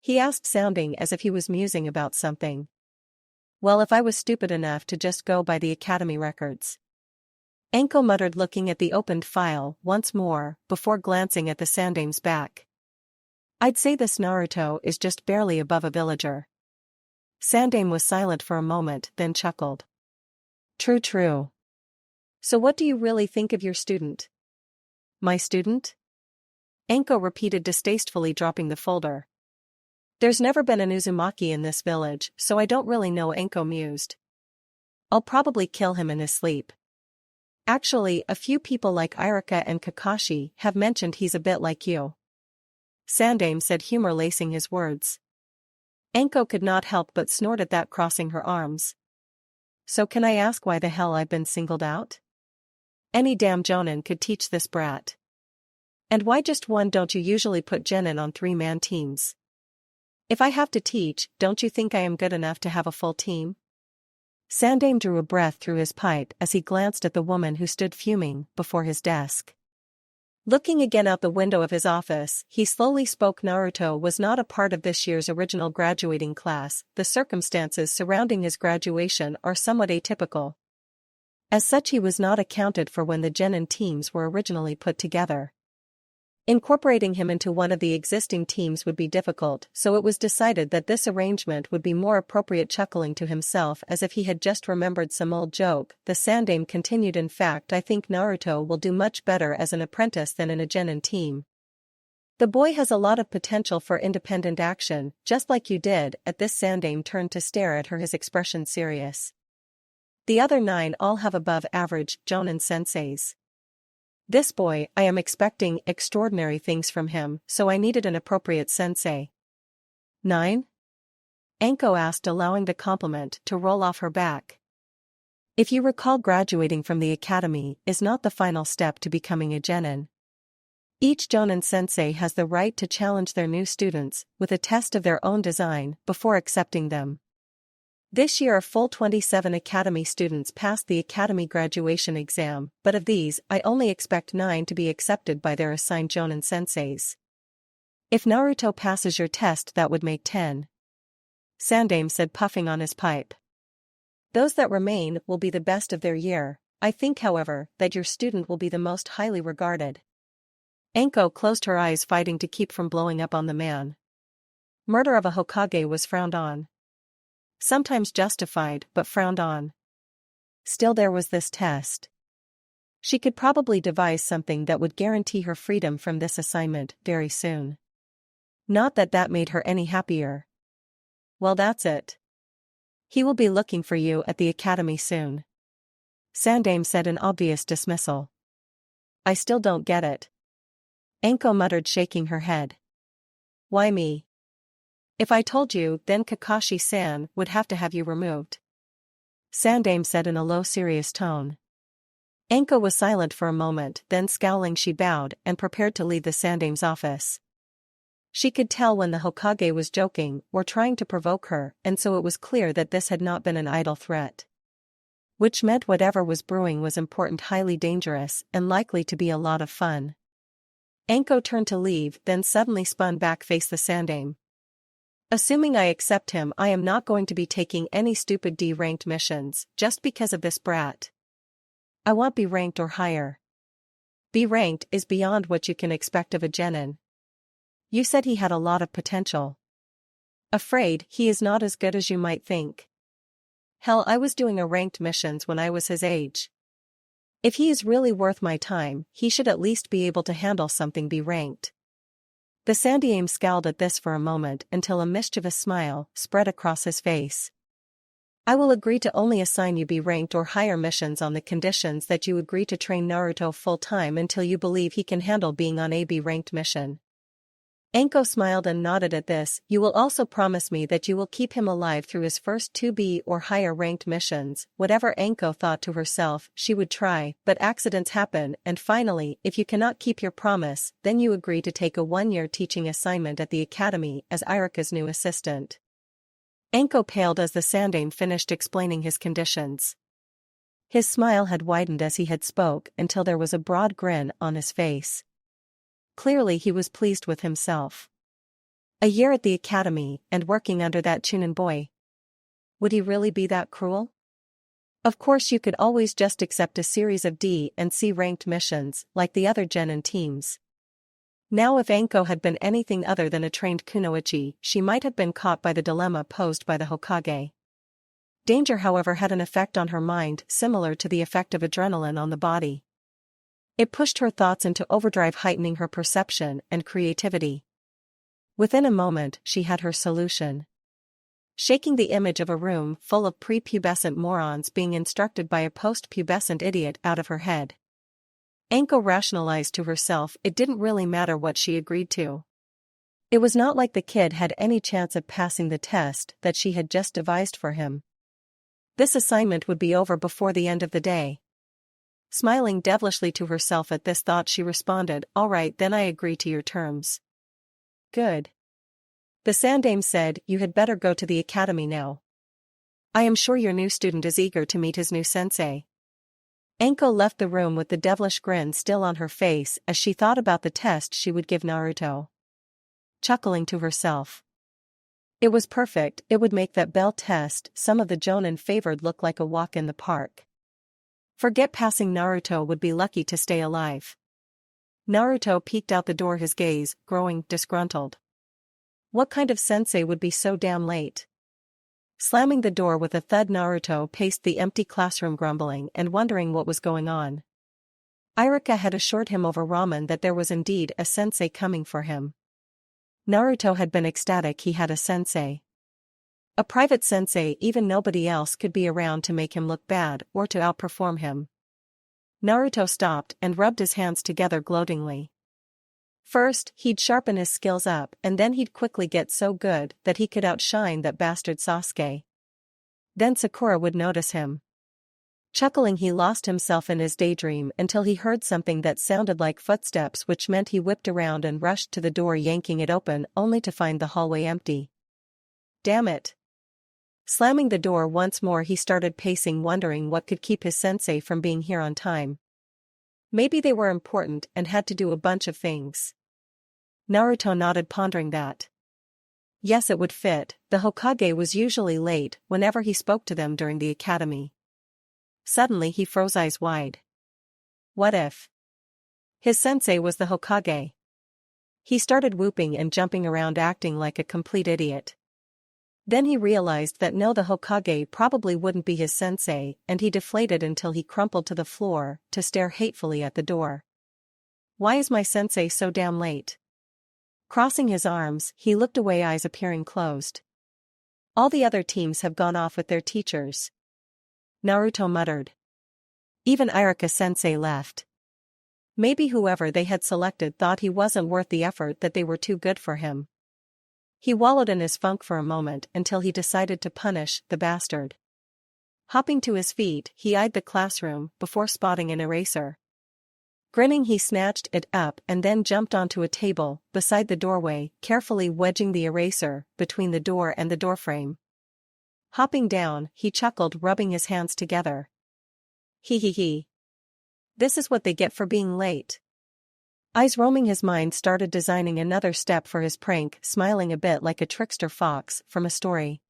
He asked, sounding as if he was musing about something. Well, if I was stupid enough to just go by the academy records. Anko muttered, looking at the opened file once more before glancing at the Sandaime's back. I'd say this Naruto is just barely above a villager. Sandaime was silent for a moment, then chuckled. True. So what do you really think of your student? My student? Anko repeated distastefully, dropping the folder. There's never been an Uzumaki in this village, so I don't really know, Anko mused. I'll probably kill him in his sleep. Actually, a few people like Iruka and Kakashi have mentioned he's a bit like you. Sandaime said, humor lacing his words. Anko could not help but snort at that, crossing her arms. So can I ask why the hell I've been singled out? Any damn jonin could teach this brat. And why just one? Don't you usually put genin on 3-man teams? If I have to teach, don't you think I am good enough to have a full team? Sandaime drew a breath through his pipe as he glanced at the woman who stood fuming before his desk. Looking again out the window of his office, he slowly spoke. Naruto was not a part of this year's original graduating class. The circumstances surrounding his graduation are somewhat atypical. As such, he was not accounted for when the genin teams were originally put together. Incorporating him into one of the existing teams would be difficult, so it was decided that this arrangement would be more appropriate. Chuckling to himself as if he had just remembered some old joke, the Sandaime continued, in fact I think Naruto will do much better as an apprentice than in a genin team. The boy has a lot of potential for independent action, just like you did. At this, Sandaime turned to stare at her, his expression serious. The other 9 all have above average jonin senseis. This boy, I am expecting extraordinary things from him, so I needed an appropriate sensei. 9? Anko asked, allowing the compliment to roll off her back. If you recall, graduating from the academy is not the final step to becoming a genin. Each jonin sensei has the right to challenge their new students with a test of their own design before accepting them. This year a full 27 academy students passed the academy graduation exam, but of these I only expect 9 to be accepted by their assigned jonin senseis. If Naruto passes your test, that would make 10. Sandaime said, puffing on his pipe. Those that remain will be the best of their year. I think, however, that your student will be the most highly regarded. Anko closed her eyes, fighting to keep from blowing up on the man. Murder of a Hokage was frowned on. Sometimes justified, but frowned on. Still, there was this test. She could probably devise something that would guarantee her freedom from this assignment very soon. Not that that made her any happier. Well, that's it. He will be looking for you at the academy soon. Sandaime said in obvious dismissal. I still don't get it. Anko muttered, shaking her head. Why me? If I told you, then Kakashi-san would have to have you removed. Sandaime said in a low, serious tone. Anko was silent for a moment, then scowling she bowed and prepared to leave the Sandame's office. She could tell when the Hokage was joking or trying to provoke her, and so it was clear that this had not been an idle threat. Which meant whatever was brewing was important, highly dangerous, and likely to be a lot of fun. Anko turned to leave, then suddenly spun back, faced the Sandame. Assuming I accept him, I am not going to be taking any stupid D-ranked missions, just because of this brat. I want B ranked or higher. B ranked is beyond what you can expect of a genin. You said he had a lot of potential. Afraid he is not as good as you might think. Hell, I was doing a ranked missions when I was his age. If he is really worth my time, he should at least be able to handle something B ranked. The Sandaime scowled at this for a moment until a mischievous smile spread across his face. I will agree to only assign you B ranked or higher missions on the conditions that you agree to train Naruto full-time until you believe he can handle being on a B ranked mission. Anko smiled and nodded at this. You will also promise me that you will keep him alive through his first 2B or higher ranked missions. Whatever Anko thought to herself, she would try, but accidents happen, and finally, if you cannot keep your promise, then you agree to take a 1-year teaching assignment at the academy as Irika's new assistant. Anko paled as the Sandame finished explaining his conditions. His smile had widened as he had spoke until there was a broad grin on his face. Clearly he was pleased with himself. A year at the academy, and working under that Chunin boy. Would he really be that cruel? Of course you could always just accept a series of D and C ranked missions, like the other genin teams. Now if Anko had been anything other than a trained kunoichi, she might have been caught by the dilemma posed by the Hokage. Danger, however, had an effect on her mind similar to the effect of adrenaline on the body. It pushed her thoughts into overdrive, heightening her perception and creativity. Within a moment, she had her solution. Shaking the image of a room full of prepubescent morons being instructed by a post-pubescent idiot out of her head. Anko rationalized to herself it didn't really matter what she agreed to. It was not like the kid had any chance of passing the test that she had just devised for him. This assignment would be over before the end of the day. Smiling devilishly to herself at this thought, she responded, "All right, then I agree to your terms." Good. The Sandame said, "You had better go to the academy now. I am sure your new student is eager to meet his new sensei." Anko left the room with the devilish grin still on her face as she thought about the test she would give Naruto. Chuckling to herself. It was perfect, it would make that Bell test some of the Jonin favored look like a walk in the park. Forget passing, Naruto would be lucky to stay alive. Naruto peeked out the door, his gaze growing disgruntled. What kind of sensei would be so damn late? Slamming the door with a thud, Naruto paced the empty classroom, grumbling and wondering what was going on. Irika had assured him over ramen that there was indeed a sensei coming for him. Naruto had been ecstatic he had a sensei. A private sensei, even nobody else could be around to make him look bad or to outperform him. Naruto stopped and rubbed his hands together gloatingly. First, he'd sharpen his skills up, and then he'd quickly get so good that he could outshine that bastard Sasuke. Then Sakura would notice him. Chuckling, he lost himself in his daydream until he heard something that sounded like footsteps, which meant he whipped around and rushed to the door, yanking it open only to find the hallway empty. Damn it. Slamming the door once more, he started pacing, wondering what could keep his sensei from being here on time. Maybe they were important and had to do a bunch of things. Naruto nodded, pondering that. Yes, it would fit. The Hokage was usually late whenever he spoke to them during the academy. Suddenly he froze, eyes wide. What if his sensei was the Hokage? He started whooping and jumping around, acting like a complete idiot. Then he realized that no, the Hokage probably wouldn't be his sensei, and he deflated until he crumpled to the floor to stare hatefully at the door. Why is my sensei so damn late? Crossing his arms, he looked away, eyes appearing closed. All the other teams have gone off with their teachers. Naruto muttered. Even Irika-sensei left. Maybe whoever they had selected thought he wasn't worth the effort, that they were too good for him. He wallowed in his funk for a moment until he decided to punish the bastard. Hopping to his feet, he eyed the classroom before spotting an eraser. Grinning, he snatched it up and then jumped onto a table beside the doorway, carefully wedging the eraser between the door and the doorframe. Hopping down, he chuckled, rubbing his hands together. Hee hee hee. This is what they get for being late. Eyes roaming his mind, started designing another step for his prank, smiling a bit like a trickster fox from a story.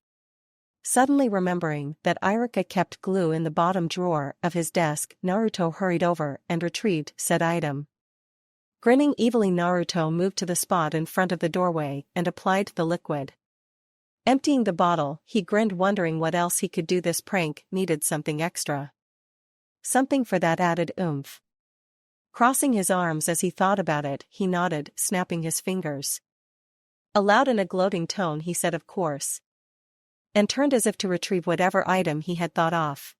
Suddenly remembering that Irika kept glue in the bottom drawer of his desk, Naruto hurried over and retrieved said item. Grinning evilly, Naruto moved to the spot in front of the doorway and applied the liquid. Emptying the bottle, he grinned, wondering what else he could do. This prank needed something extra. Something for that added oomph. Crossing his arms as he thought about it, he nodded, snapping his fingers. Aloud in a gloating tone he said, "Of course," and turned as if to retrieve whatever item he had thought of.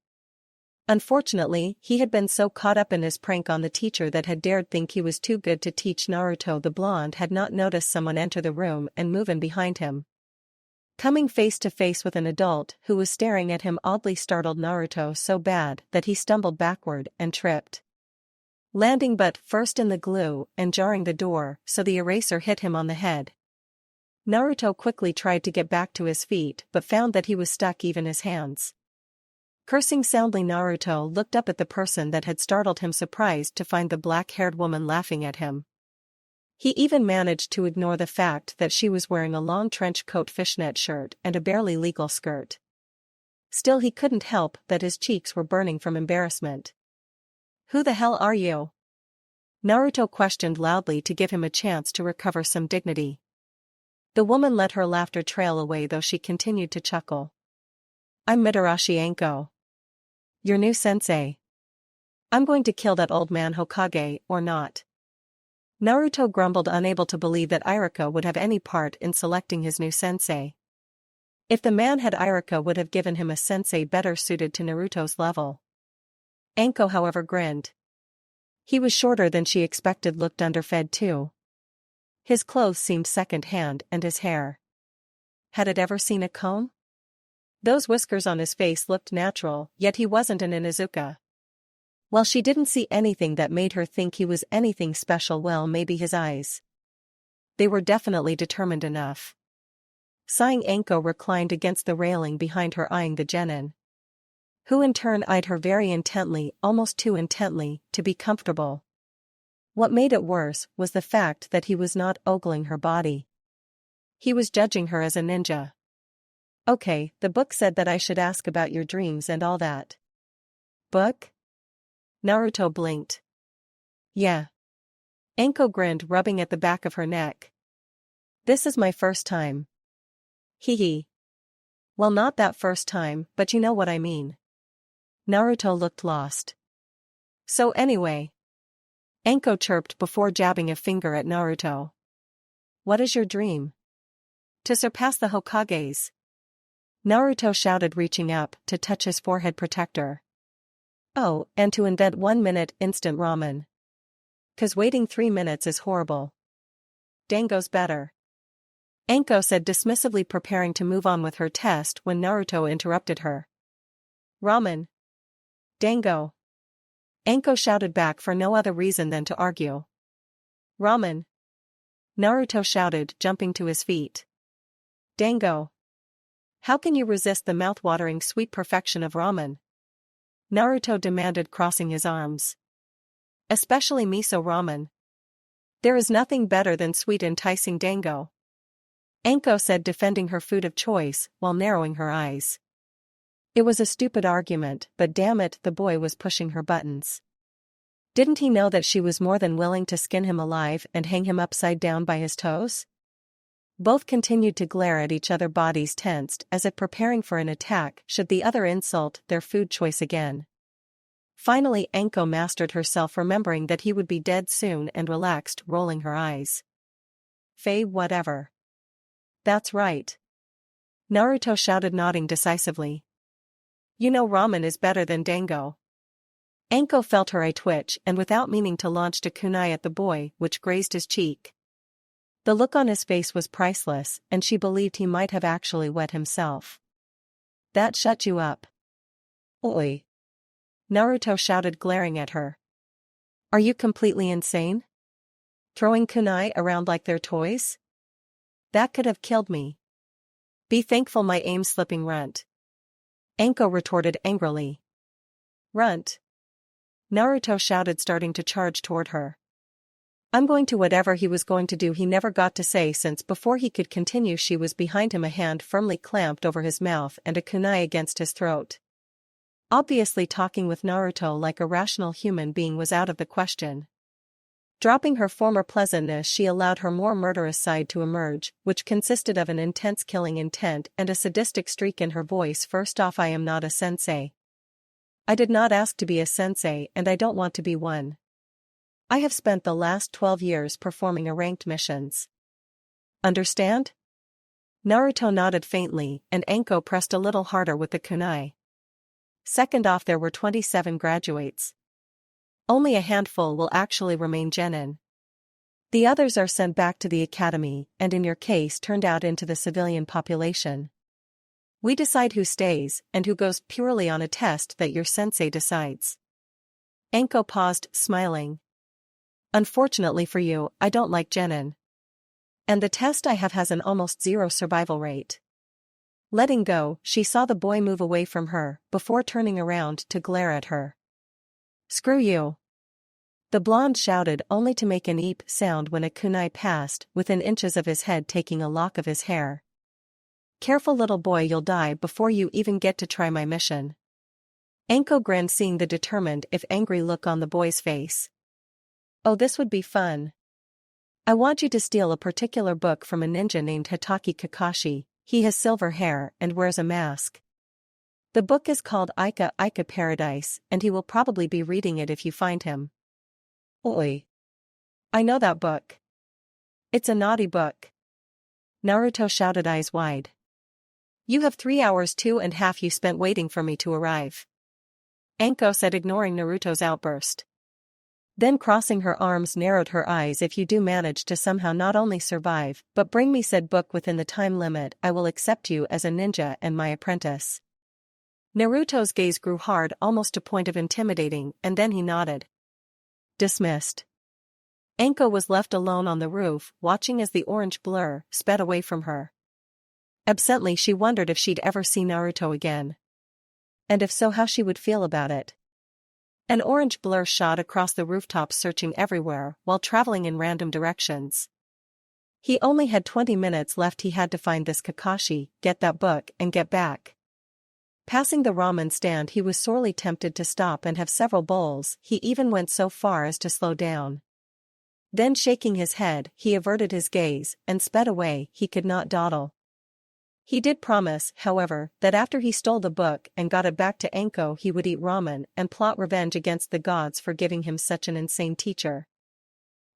Unfortunately, he had been so caught up in his prank on the teacher that had dared think he was too good to teach Naruto. The blonde had not noticed someone enter the room and move in behind him. Coming face to face with an adult who was staring at him oddly startled Naruto so bad that he stumbled backward and tripped, landing butt first in the glue and jarring the door so the eraser hit him on the head. Naruto quickly tried to get back to his feet but found that he was stuck, even his hands. Cursing soundly, Naruto looked up at the person that had startled him, surprised to find the black-haired woman laughing at him. He even managed to ignore the fact that she was wearing a long trench coat, fishnet shirt, and a barely legal skirt. Still, he couldn't help that his cheeks were burning from embarrassment. "Who the hell are you?" Naruto questioned loudly to give him a chance to recover some dignity. The woman let her laughter trail away, though she continued to chuckle. "I'm Mitarashi Anko. Your new sensei. I'm going to kill that old man Hokage, or not." Naruto grumbled, unable to believe that Irika would have any part in selecting his new sensei. If the man had, Irika would have given him a sensei better suited to Naruto's level. Anko, however, grinned. He was shorter than she expected, looked underfed too. His clothes seemed second-hand, and his hair. Had it ever seen a comb? Those whiskers on his face looked natural, yet he wasn't an Inuzuka. While she didn't see anything that made her think he was anything special, well, maybe his eyes. They were definitely determined enough. Sighing, Anko reclined against the railing behind her, eyeing the genin, who in turn eyed her very intently, almost too intently to be comfortable. What made it worse was the fact that he was not ogling her body. He was judging her as a ninja. "Okay, the book said that I should ask about your dreams and all that." "Book?" Naruto blinked. "Yeah." Anko grinned, rubbing at the back of her neck. "This is my first time." "Hee hee. Well, not that first time, but you know what I mean." Naruto looked lost. "So anyway," Anko chirped before jabbing a finger at Naruto. "What is your dream?" "To surpass the Hokages." Naruto shouted, reaching up to touch his forehead protector. "Oh, and to invent 1-minute instant ramen. 'Cause waiting 3 minutes is horrible." "Dango's better," Anko said dismissively, preparing to move on with her test when Naruto interrupted her. "Ramen. Dango." Anko shouted back for no other reason than to argue. "Ramen," Naruto shouted, jumping to his feet. "Dango. How can you resist the mouth-watering sweet perfection of ramen?" Naruto demanded, crossing his arms. "Especially miso ramen. There is nothing better than sweet, enticing dango," Anko said, defending her food of choice while narrowing her eyes. It was a stupid argument, but damn it, the boy was pushing her buttons. Didn't he know that she was more than willing to skin him alive and hang him upside down by his toes? Both continued to glare at each other, bodies tensed as if preparing for an attack should the other insult their food choice again. Finally, Anko mastered herself, remembering that he would be dead soon, and relaxed, rolling her eyes. "Faye, whatever." "That's right," Naruto shouted, nodding decisively. "You know ramen is better than dango." Anko felt her eye twitch and, without meaning to, launched a kunai at the boy, which grazed his cheek. The look on his face was priceless, and she believed he might have actually wet himself. "That shut you up?" Oi! Naruto shouted, glaring at her. Are you completely insane? Throwing kunai around like they're toys? That could have killed me. Be thankful my aim's slipping, runt. Anko retorted angrily. Runt! Naruto shouted, starting to charge toward her. I'm going to. Whatever he was going to do he never got to say, since before he could continue she was behind him, a hand firmly clamped over his mouth and a kunai against his throat. Obviously talking with Naruto like a rational human being was out of the question. Dropping her former pleasantness, she allowed her more murderous side to emerge, which consisted of an intense killing intent and a sadistic streak in her voice. First off, I am not a sensei. I did not ask to be a sensei, and I don't want to be one. I have spent the last 12 years performing ranked missions. Understand? Naruto nodded faintly, and Anko pressed a little harder with the kunai. Second off, there were 27 graduates. Only a handful will actually remain genin. The others are sent back to the academy, and in your case turned out into the civilian population. We decide who stays, and who goes purely on a test that your sensei decides. Anko paused, smiling. Unfortunately for you, I don't like genin. And the test I have has an almost zero survival rate. Letting go, she saw the boy move away from her, before turning around to glare at her. Screw you! The blonde shouted, only to make an eep sound when a kunai passed within inches of his head, taking a lock of his hair. Careful, little boy, you'll die before you even get to try my mission. Anko grinned, seeing the determined if angry look on the boy's face. Oh, this would be fun. I want you to steal a particular book from a ninja named Hitaki Kakashi. He has silver hair and wears a mask. The book is called Ika Ika Paradise, and he will probably be reading it if you find him. Oi! I know that book. It's a naughty book. Naruto shouted, eyes wide. You have 3 hours, 2.5 you spent waiting for me to arrive. Anko said, ignoring Naruto's outburst. Then crossing her arms, narrowed her eyes. If you do manage to somehow not only survive, but bring me said book within the time limit, I will accept you as a ninja and my apprentice. Naruto's gaze grew hard, almost to point of intimidating, and then he nodded. Dismissed. Anko was left alone on the roof, watching as the orange blur sped away from her. Absently she wondered if she'd ever see Naruto again. And if so, how she would feel about it. An orange blur shot across the rooftop, searching everywhere while traveling in random directions. He only had 20 minutes left. He had to find this Kakashi, get that book, and get back. Passing the ramen stand, he was sorely tempted to stop and have several bowls. He even went so far as to slow down. Then, shaking his head, he averted his gaze and sped away. He could not dawdle. He did promise, however, that after he stole the book and got it back to Anko, he would eat ramen and plot revenge against the gods for giving him such an insane teacher.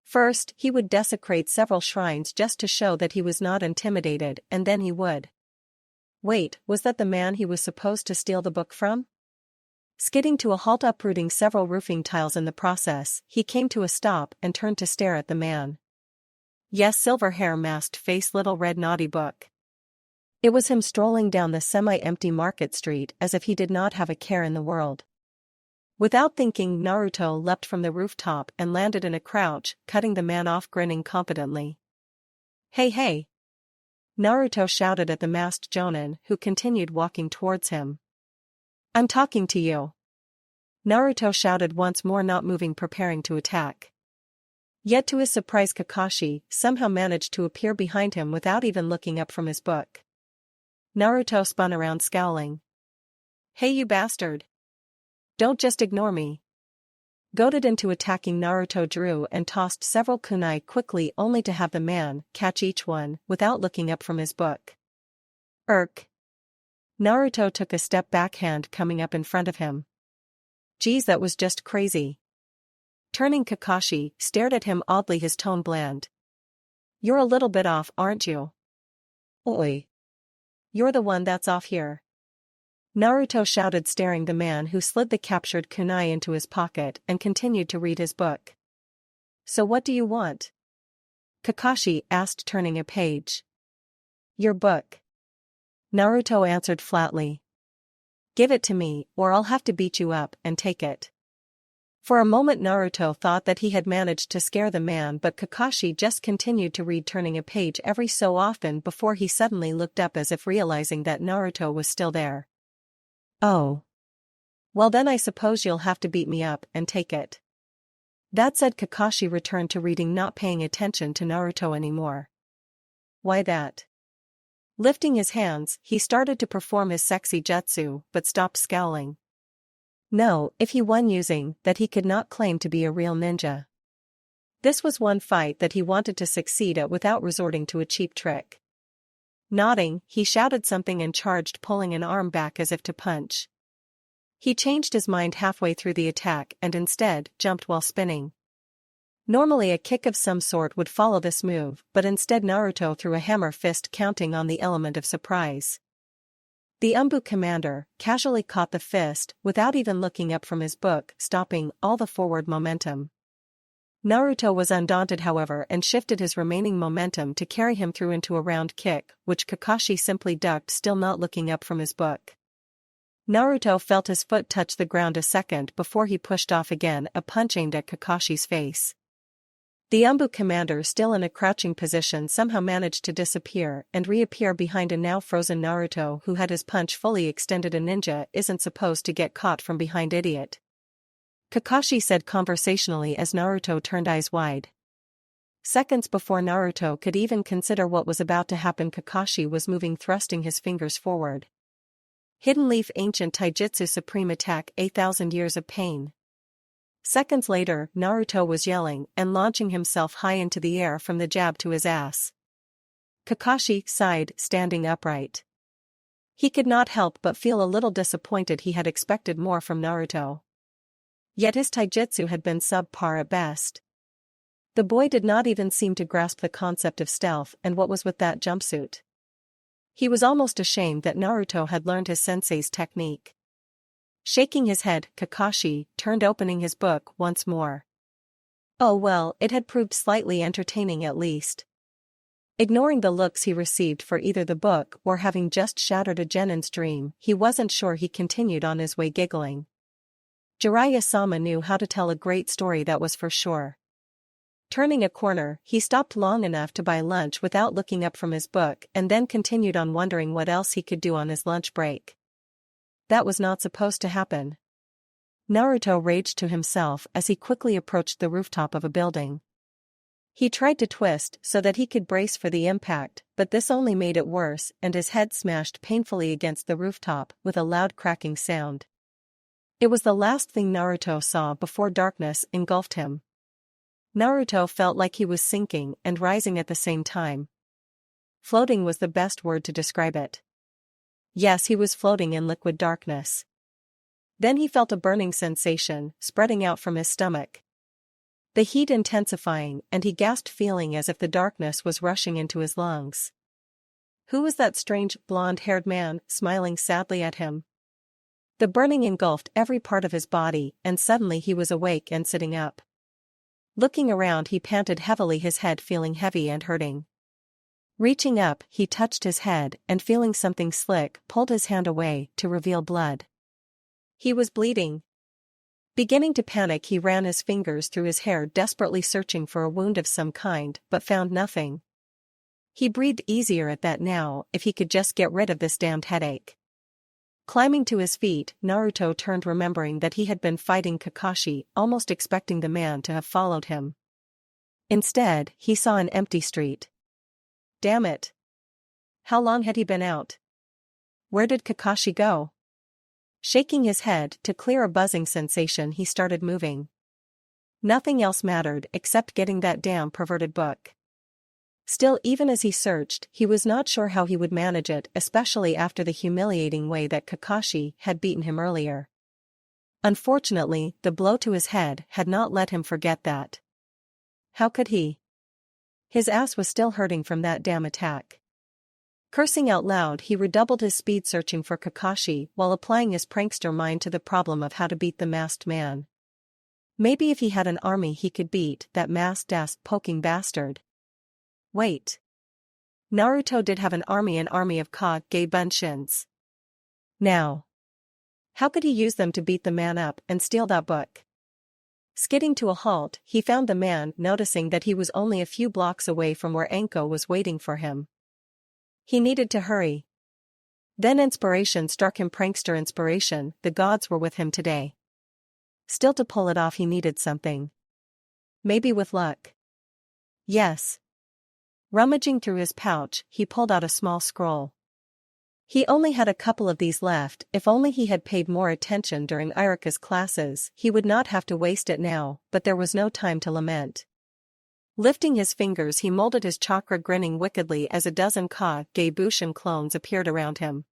First, he would desecrate several shrines just to show that he was not intimidated, and then he would. Wait, was that the man he was supposed to steal the book from? Skidding to a halt, uprooting several roofing tiles in the process, he came to a stop and turned to stare at the man. Yes, silver hair, masked face, little red naughty book. It was him, strolling down the semi-empty market street as if he did not have a care in the world. Without thinking, Naruto leapt from the rooftop and landed in a crouch, cutting the man off, grinning confidently. Hey, hey! Naruto shouted at the masked jonin, who continued walking towards him. I'm talking to you. Naruto shouted once more, not moving, preparing to attack. Yet to his surprise, Kakashi somehow managed to appear behind him without even looking up from his book. Naruto spun around, scowling. Hey, you bastard! Don't just ignore me. Goaded into attacking, Naruto drew and tossed several kunai quickly, only to have the man catch each one without looking up from his book. Irk! Naruto took a step back, hand coming up in front of him. Geez, that was just crazy. Turning, Kakashi stared at him oddly, his tone bland. You're a little bit off, aren't you? Oi! You're the one that's off here. Naruto shouted, staring the man who slid the captured kunai into his pocket and continued to read his book. So what do you want? Kakashi asked, turning a page. Your book. Naruto answered flatly. Give it to me, or I'll have to beat you up and take it. For a moment Naruto thought that he had managed to scare the man, but Kakashi just continued to read, turning a page every so often before he suddenly looked up as if realizing that Naruto was still there. Oh. Well then I suppose you'll have to beat me up and take it. That said, Kakashi returned to reading, not paying attention to Naruto anymore. Why that? Lifting his hands, he started to perform his sexy jutsu, but stopped, scowling. No, if he won using that, he could not claim to be a real ninja. This was one fight that he wanted to succeed at without resorting to a cheap trick. Nodding, he shouted something and charged, pulling an arm back as if to punch. He changed his mind halfway through the attack and instead jumped while spinning. Normally a kick of some sort would follow this move, but instead Naruto threw a hammer fist, counting on the element of surprise. The Umbu commander casually caught the fist without even looking up from his book, stopping all the forward momentum. Naruto was undaunted, however, and shifted his remaining momentum to carry him through into a round kick, which Kakashi simply ducked, still not looking up from his book. Naruto felt his foot touch the ground a second before he pushed off again, a punch aimed at Kakashi's face. The Umbu commander, still in a crouching position, somehow managed to disappear and reappear behind a now frozen Naruto, who had his punch fully extended. A ninja isn't supposed to get caught from behind, idiot. Kakashi said conversationally as Naruto turned, eyes wide. Seconds before Naruto could even consider what was about to happen, Kakashi was moving, thrusting his fingers forward. Hidden Leaf, Ancient Taijutsu, Supreme Attack, 8,000 Years of Pain. Seconds later, Naruto was yelling and launching himself high into the air from the jab to his ass. Kakashi sighed, standing upright. He could not help but feel a little disappointed. He had expected more from Naruto. Yet his taijutsu had been subpar at best. The boy did not even seem to grasp the concept of stealth, and what was with that jumpsuit? He was almost ashamed that Naruto had learned his sensei's technique. Shaking his head, Kakashi turned, opening his book once more. Oh well, it had proved slightly entertaining at least. Ignoring the looks he received for either the book or having just shattered a genin's dream, he wasn't sure. He continued on his way, giggling. Jiraiya-sama knew how to tell a great story, that was for sure. Turning a corner, he stopped long enough to buy lunch without looking up from his book, and then continued on, wondering what else he could do on his lunch break. That was not supposed to happen. Naruto raged to himself as he quickly approached the rooftop of a building. He tried to twist so that he could brace for the impact, but this only made it worse, and his head smashed painfully against the rooftop with a loud cracking sound. It was the last thing Naruto saw before darkness engulfed him. Naruto felt like he was sinking and rising at the same time. Floating was the best word to describe it. Yes, he was floating in liquid darkness. Then he felt a burning sensation spreading out from his stomach. The heat intensifying, and he gasped, feeling as if the darkness was rushing into his lungs. Who was that strange, blonde-haired man, smiling sadly at him? The burning engulfed every part of his body, and suddenly he was awake and sitting up. Looking around, he panted heavily, his head feeling heavy and hurting. Reaching up, he touched his head and, feeling something slick, pulled his hand away to reveal blood. He was bleeding. Beginning to panic, he ran his fingers through his hair, desperately searching for a wound of some kind, but found nothing. He breathed easier at that now, if he could just get rid of this damned headache. Climbing to his feet, Naruto turned, remembering that he had been fighting Kakashi, almost expecting the man to have followed him. Instead, he saw an empty street. Damn it! How long had he been out? Where did Kakashi go? Shaking his head to clear a buzzing sensation, he started moving. Nothing else mattered except getting that damn perverted book. Still, even as he searched, he was not sure how he would manage it, especially after the humiliating way that Kakashi had beaten him earlier. Unfortunately, the blow to his head had not let him forget that. How could he? His ass was still hurting from that damn attack. Cursing out loud, he redoubled his speed, searching for Kakashi while applying his prankster mind to the problem of how to beat the masked man. Maybe if he had an army, he could beat that masked-ass poking bastard. Wait. Naruto did have an army of Kage Bunshins. Now. How could he use them to beat the man up and steal that book? Skidding to a halt, he found the man, noticing that he was only a few blocks away from where Anko was waiting for him. He needed to hurry. Then inspiration struck him. Prankster inspiration, the gods were with him today. Still, to pull it off he needed something. Maybe with luck. Yes. Rummaging through his pouch, he pulled out a small scroll. He only had a couple of these left. If only he had paid more attention during Irika's classes, he would not have to waste it now, but there was no time to lament. Lifting his fingers, he molded his chakra, grinning wickedly as a dozen Kage-Bushin clones appeared around him.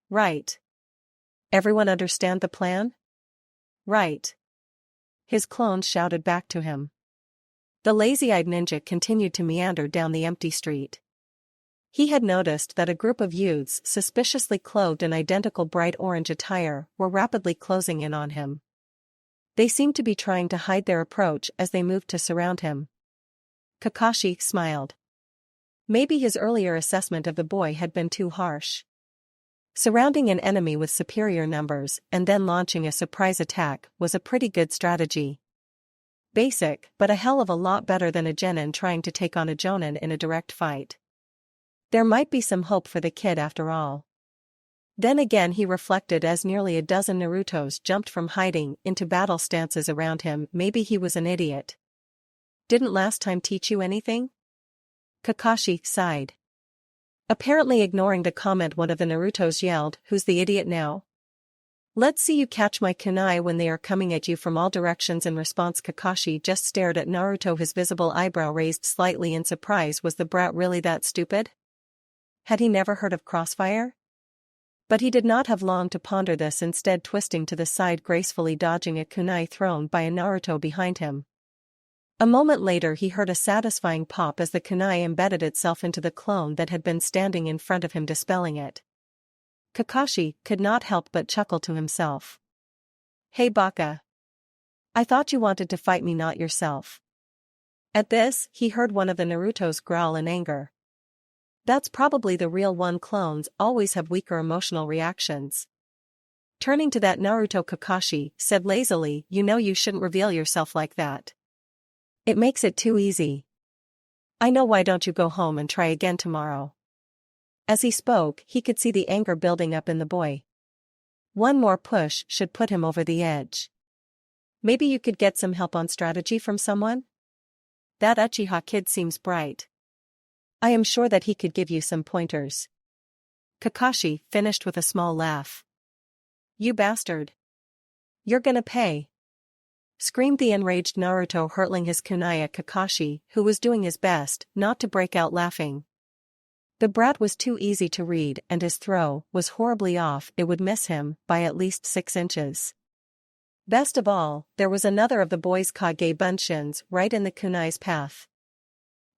Right. Everyone understand the plan? Right. His clones shouted back to him. The lazy-eyed ninja continued to meander down the empty street. He had noticed that a group of youths suspiciously clothed in identical bright orange attire were rapidly closing in on him. They seemed to be trying to hide their approach as they moved to surround him. Kakashi smiled. Maybe his earlier assessment of the boy had been too harsh. Surrounding an enemy with superior numbers and then launching a surprise attack was a pretty good strategy. Basic, but a hell of a lot better than a genin trying to take on a jonin in a direct fight. There might be some hope for the kid after all. Then again he reflected as nearly a dozen Narutos jumped from hiding into battle stances around him. Maybe he was an idiot. Didn't last time teach you anything? Kakashi sighed. Apparently ignoring the comment, one of the Narutos yelled, "Who's the idiot now? Let's see you catch my kunai when they are coming at you from all directions." In response, Kakashi just stared at Naruto, his visible eyebrow raised slightly in surprise. Was the brat really that stupid? Had he never heard of crossfire? But he did not have long to ponder this, instead twisting to the side, gracefully dodging a kunai thrown by a Naruto behind him. A moment later he heard a satisfying pop as the kunai embedded itself into the clone that had been standing in front of him, dispelling it. Kakashi could not help but chuckle to himself. "Hey Baka. I thought you wanted to fight me, not yourself." At this, he heard one of the Narutos growl in anger. That's probably the real one. Clones always have weaker emotional reactions. Turning to that Naruto, Kakashi said lazily, "You know you shouldn't reveal yourself like that. It makes it too easy. I know. Why don't you go home and try again tomorrow?" As he spoke, he could see the anger building up in the boy. One more push should put him over the edge. Maybe you could get some help on strategy from someone? That Uchiha kid seems bright. I am sure that he could give you some pointers. Kakashi finished with a small laugh. "You bastard. You're gonna pay," screamed the enraged Naruto, hurtling his kunai at Kakashi, who was doing his best not to break out laughing. The brat was too easy to read, and his throw was horribly off. It would miss him by at least 6 inches. Best of all, there was another of the boy's Kage-Bunshins right in the kunai's path.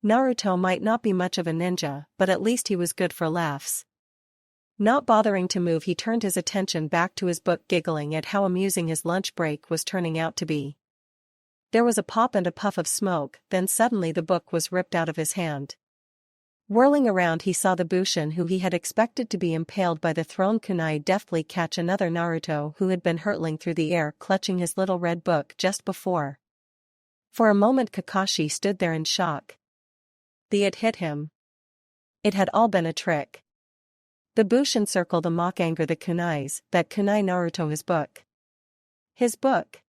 Naruto might not be much of a ninja, but at least he was good for laughs. Not bothering to move, he turned his attention back to his book, giggling at how amusing his lunch break was turning out to be. There was a pop and a puff of smoke, then suddenly the book was ripped out of his hand. Whirling around, he saw the Bushin who he had expected to be impaled by the thrown kunai deftly catch another Naruto who had been hurtling through the air, clutching his little red book just before. For a moment Kakashi stood there in shock. It had hit him. It had all been a trick. The Bushin circled a mock anger the kunais, that kunai Naruto, his book. His book.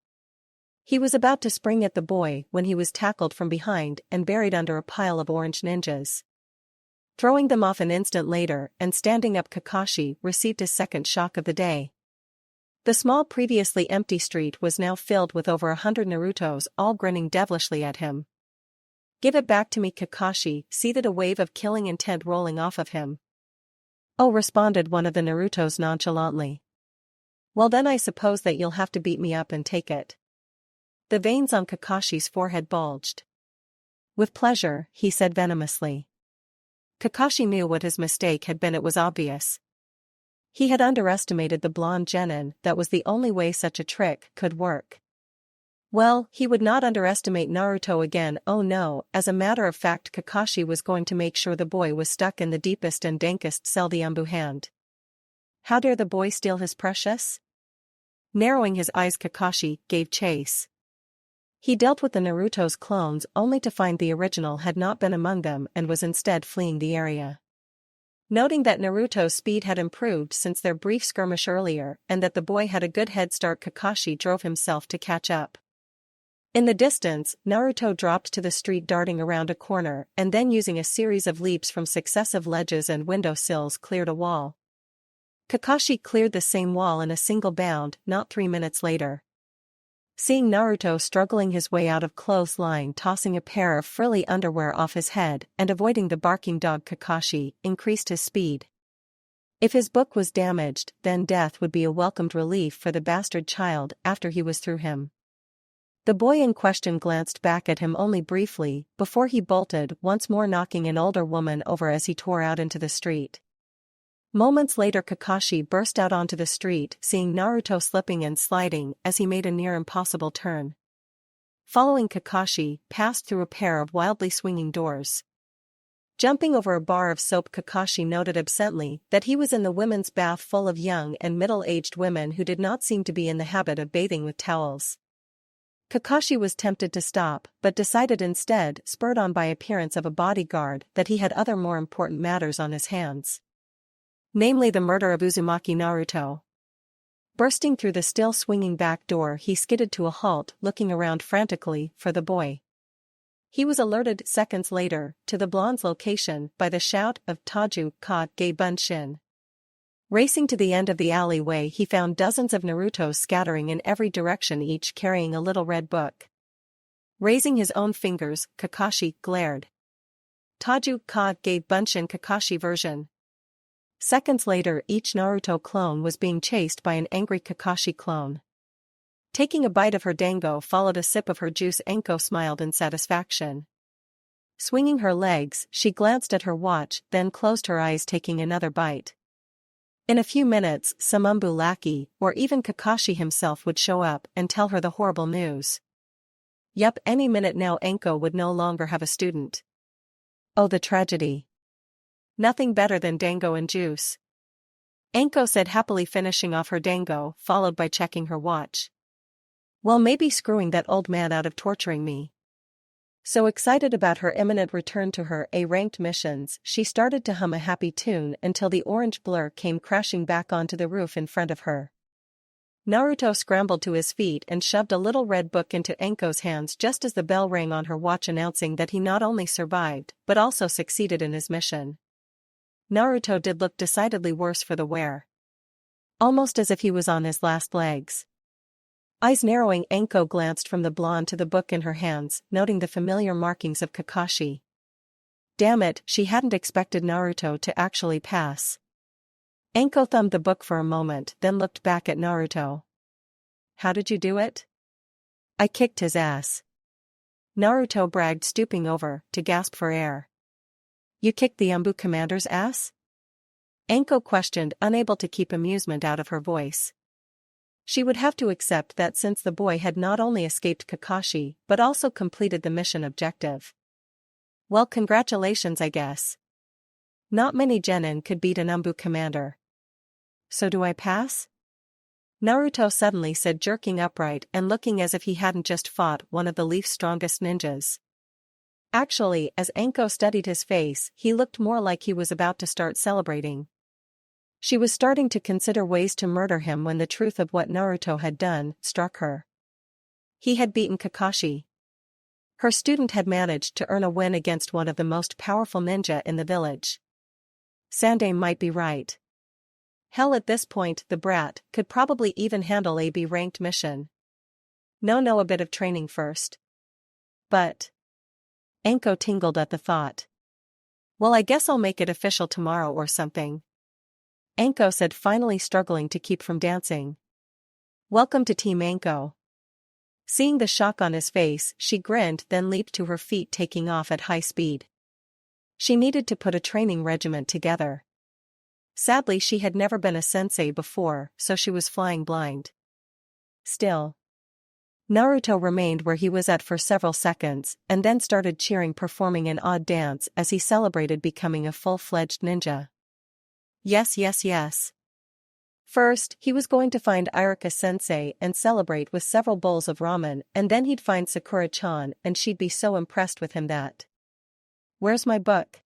He was about to spring at the boy when he was tackled from behind and buried under a pile of orange ninjas. Throwing them off an instant later and standing up, Kakashi received his second shock of the day. The small previously empty street was now filled with over 100 Narutos, all grinning devilishly at him. "Give it back to me," Kakashi seethed, a wave of killing intent rolling off of him. "Oh," responded one of the Narutos nonchalantly. "Well then I suppose that you'll have to beat me up and take it." The veins on Kakashi's forehead bulged. "With pleasure," he said venomously. Kakashi knew what his mistake had been. It was obvious. He had underestimated the blonde genin. That was the only way such a trick could work. Well, he would not underestimate Naruto again. Oh no, as a matter of fact Kakashi was going to make sure the boy was stuck in the deepest and dankest cell, the Umbu hand. How dare the boy steal his precious? Narrowing his eyes, Kakashi gave chase. He dealt with the Naruto's clones only to find the original had not been among them and was instead fleeing the area. Noting that Naruto's speed had improved since their brief skirmish earlier and that the boy had a good head start, Kakashi drove himself to catch up. In the distance, Naruto dropped to the street, darting around a corner and then using a series of leaps from successive ledges and window sills cleared a wall. Kakashi cleared the same wall in a single bound not 3 minutes later. Seeing Naruto struggling his way out of clothesline, tossing a pair of frilly underwear off his head and avoiding the barking dog, Kakashi increased his speed. If his book was damaged, then death would be a welcomed relief for the bastard child after he was through him. The boy in question glanced back at him only briefly before he bolted, once more knocking an older woman over as he tore out into the street. Moments later, Kakashi burst out onto the street, seeing Naruto slipping and sliding as he made a near impossible turn. Following Kakashi, passed through a pair of wildly swinging doors. Jumping over a bar of soap, Kakashi noted absently that he was in the women's bath full of young and middle-aged women who did not seem to be in the habit of bathing with towels. Kakashi was tempted to stop, but decided instead, spurred on by appearance of a bodyguard, that he had other more important matters on his hands. Namely the murder of Uzumaki Naruto. Bursting through the still swinging back door, he skidded to a halt, looking around frantically for the boy. He was alerted seconds later to the blonde's location by the shout of "Taju ka ge bunshin." Racing to the end of the alleyway, he found dozens of Narutos scattering in every direction, each carrying a little red book. Raising his own fingers, Kakashi glared. "Taju ka ge bunshin Kakashi version." Seconds later, each Naruto clone was being chased by an angry Kakashi clone. Taking a bite of her dango followed a sip of her juice, Anko smiled in satisfaction. Swinging her legs, she glanced at her watch, then closed her eyes, taking another bite. In a few minutes, some Umbu lackey, or even Kakashi himself, would show up and tell her the horrible news. Yup, any minute now Anko would no longer have a student. Oh, the tragedy. Nothing better than dango and juice, Anko said happily, finishing off her dango, followed by checking her watch. Well, maybe screwing that old man out of torturing me. So excited about her imminent return to her A-ranked missions, she started to hum a happy tune until the orange blur came crashing back onto the roof in front of her. Naruto scrambled to his feet and shoved a little red book into Anko's hands just as the bell rang on her watch, announcing that he not only survived but also succeeded in his mission. Naruto did look decidedly worse for the wear. Almost as if he was on his last legs. Eyes narrowing, Anko glanced from the blonde to the book in her hands, noting the familiar markings of Kakashi. Damn it, she hadn't expected Naruto to actually pass. Anko thumbed the book for a moment, then looked back at Naruto. How did you do it? I kicked his ass. Naruto bragged, stooping over to gasp for air. You kicked the Umbu commander's ass? Anko questioned, unable to keep amusement out of her voice. She would have to accept that since the boy had not only escaped Kakashi but also completed the mission objective. Well, congratulations, I guess. Not many genin could beat an Umbu commander. So do I pass? Naruto suddenly said, jerking upright and looking as if he hadn't just fought one of the Leaf's strongest ninjas. Actually, as Anko studied his face, he looked more like he was about to start celebrating. She was starting to consider ways to murder him when the truth of what Naruto had done struck her. He had beaten Kakashi. Her student had managed to earn a win against one of the most powerful ninja in the village. Sandai might be right. Hell, at this point, the brat could probably even handle a B-ranked mission. No, a bit of training first. But Anko tingled at the thought. Well, I guess I'll make it official tomorrow or something. Anko said, finally struggling to keep from dancing. Welcome to Team Anko. Seeing the shock on his face, she grinned, then leaped to her feet, taking off at high speed. She needed to put a training regiment together. Sadly, she had never been a sensei before, so she was flying blind. Still, Naruto remained where he was at for several seconds, and then started cheering, performing an odd dance as he celebrated becoming a full-fledged ninja. Yes. First, he was going to find Iruka-sensei and celebrate with several bowls of ramen, and then he'd find Sakura-chan and she'd be so impressed with him that. "Where's my book?"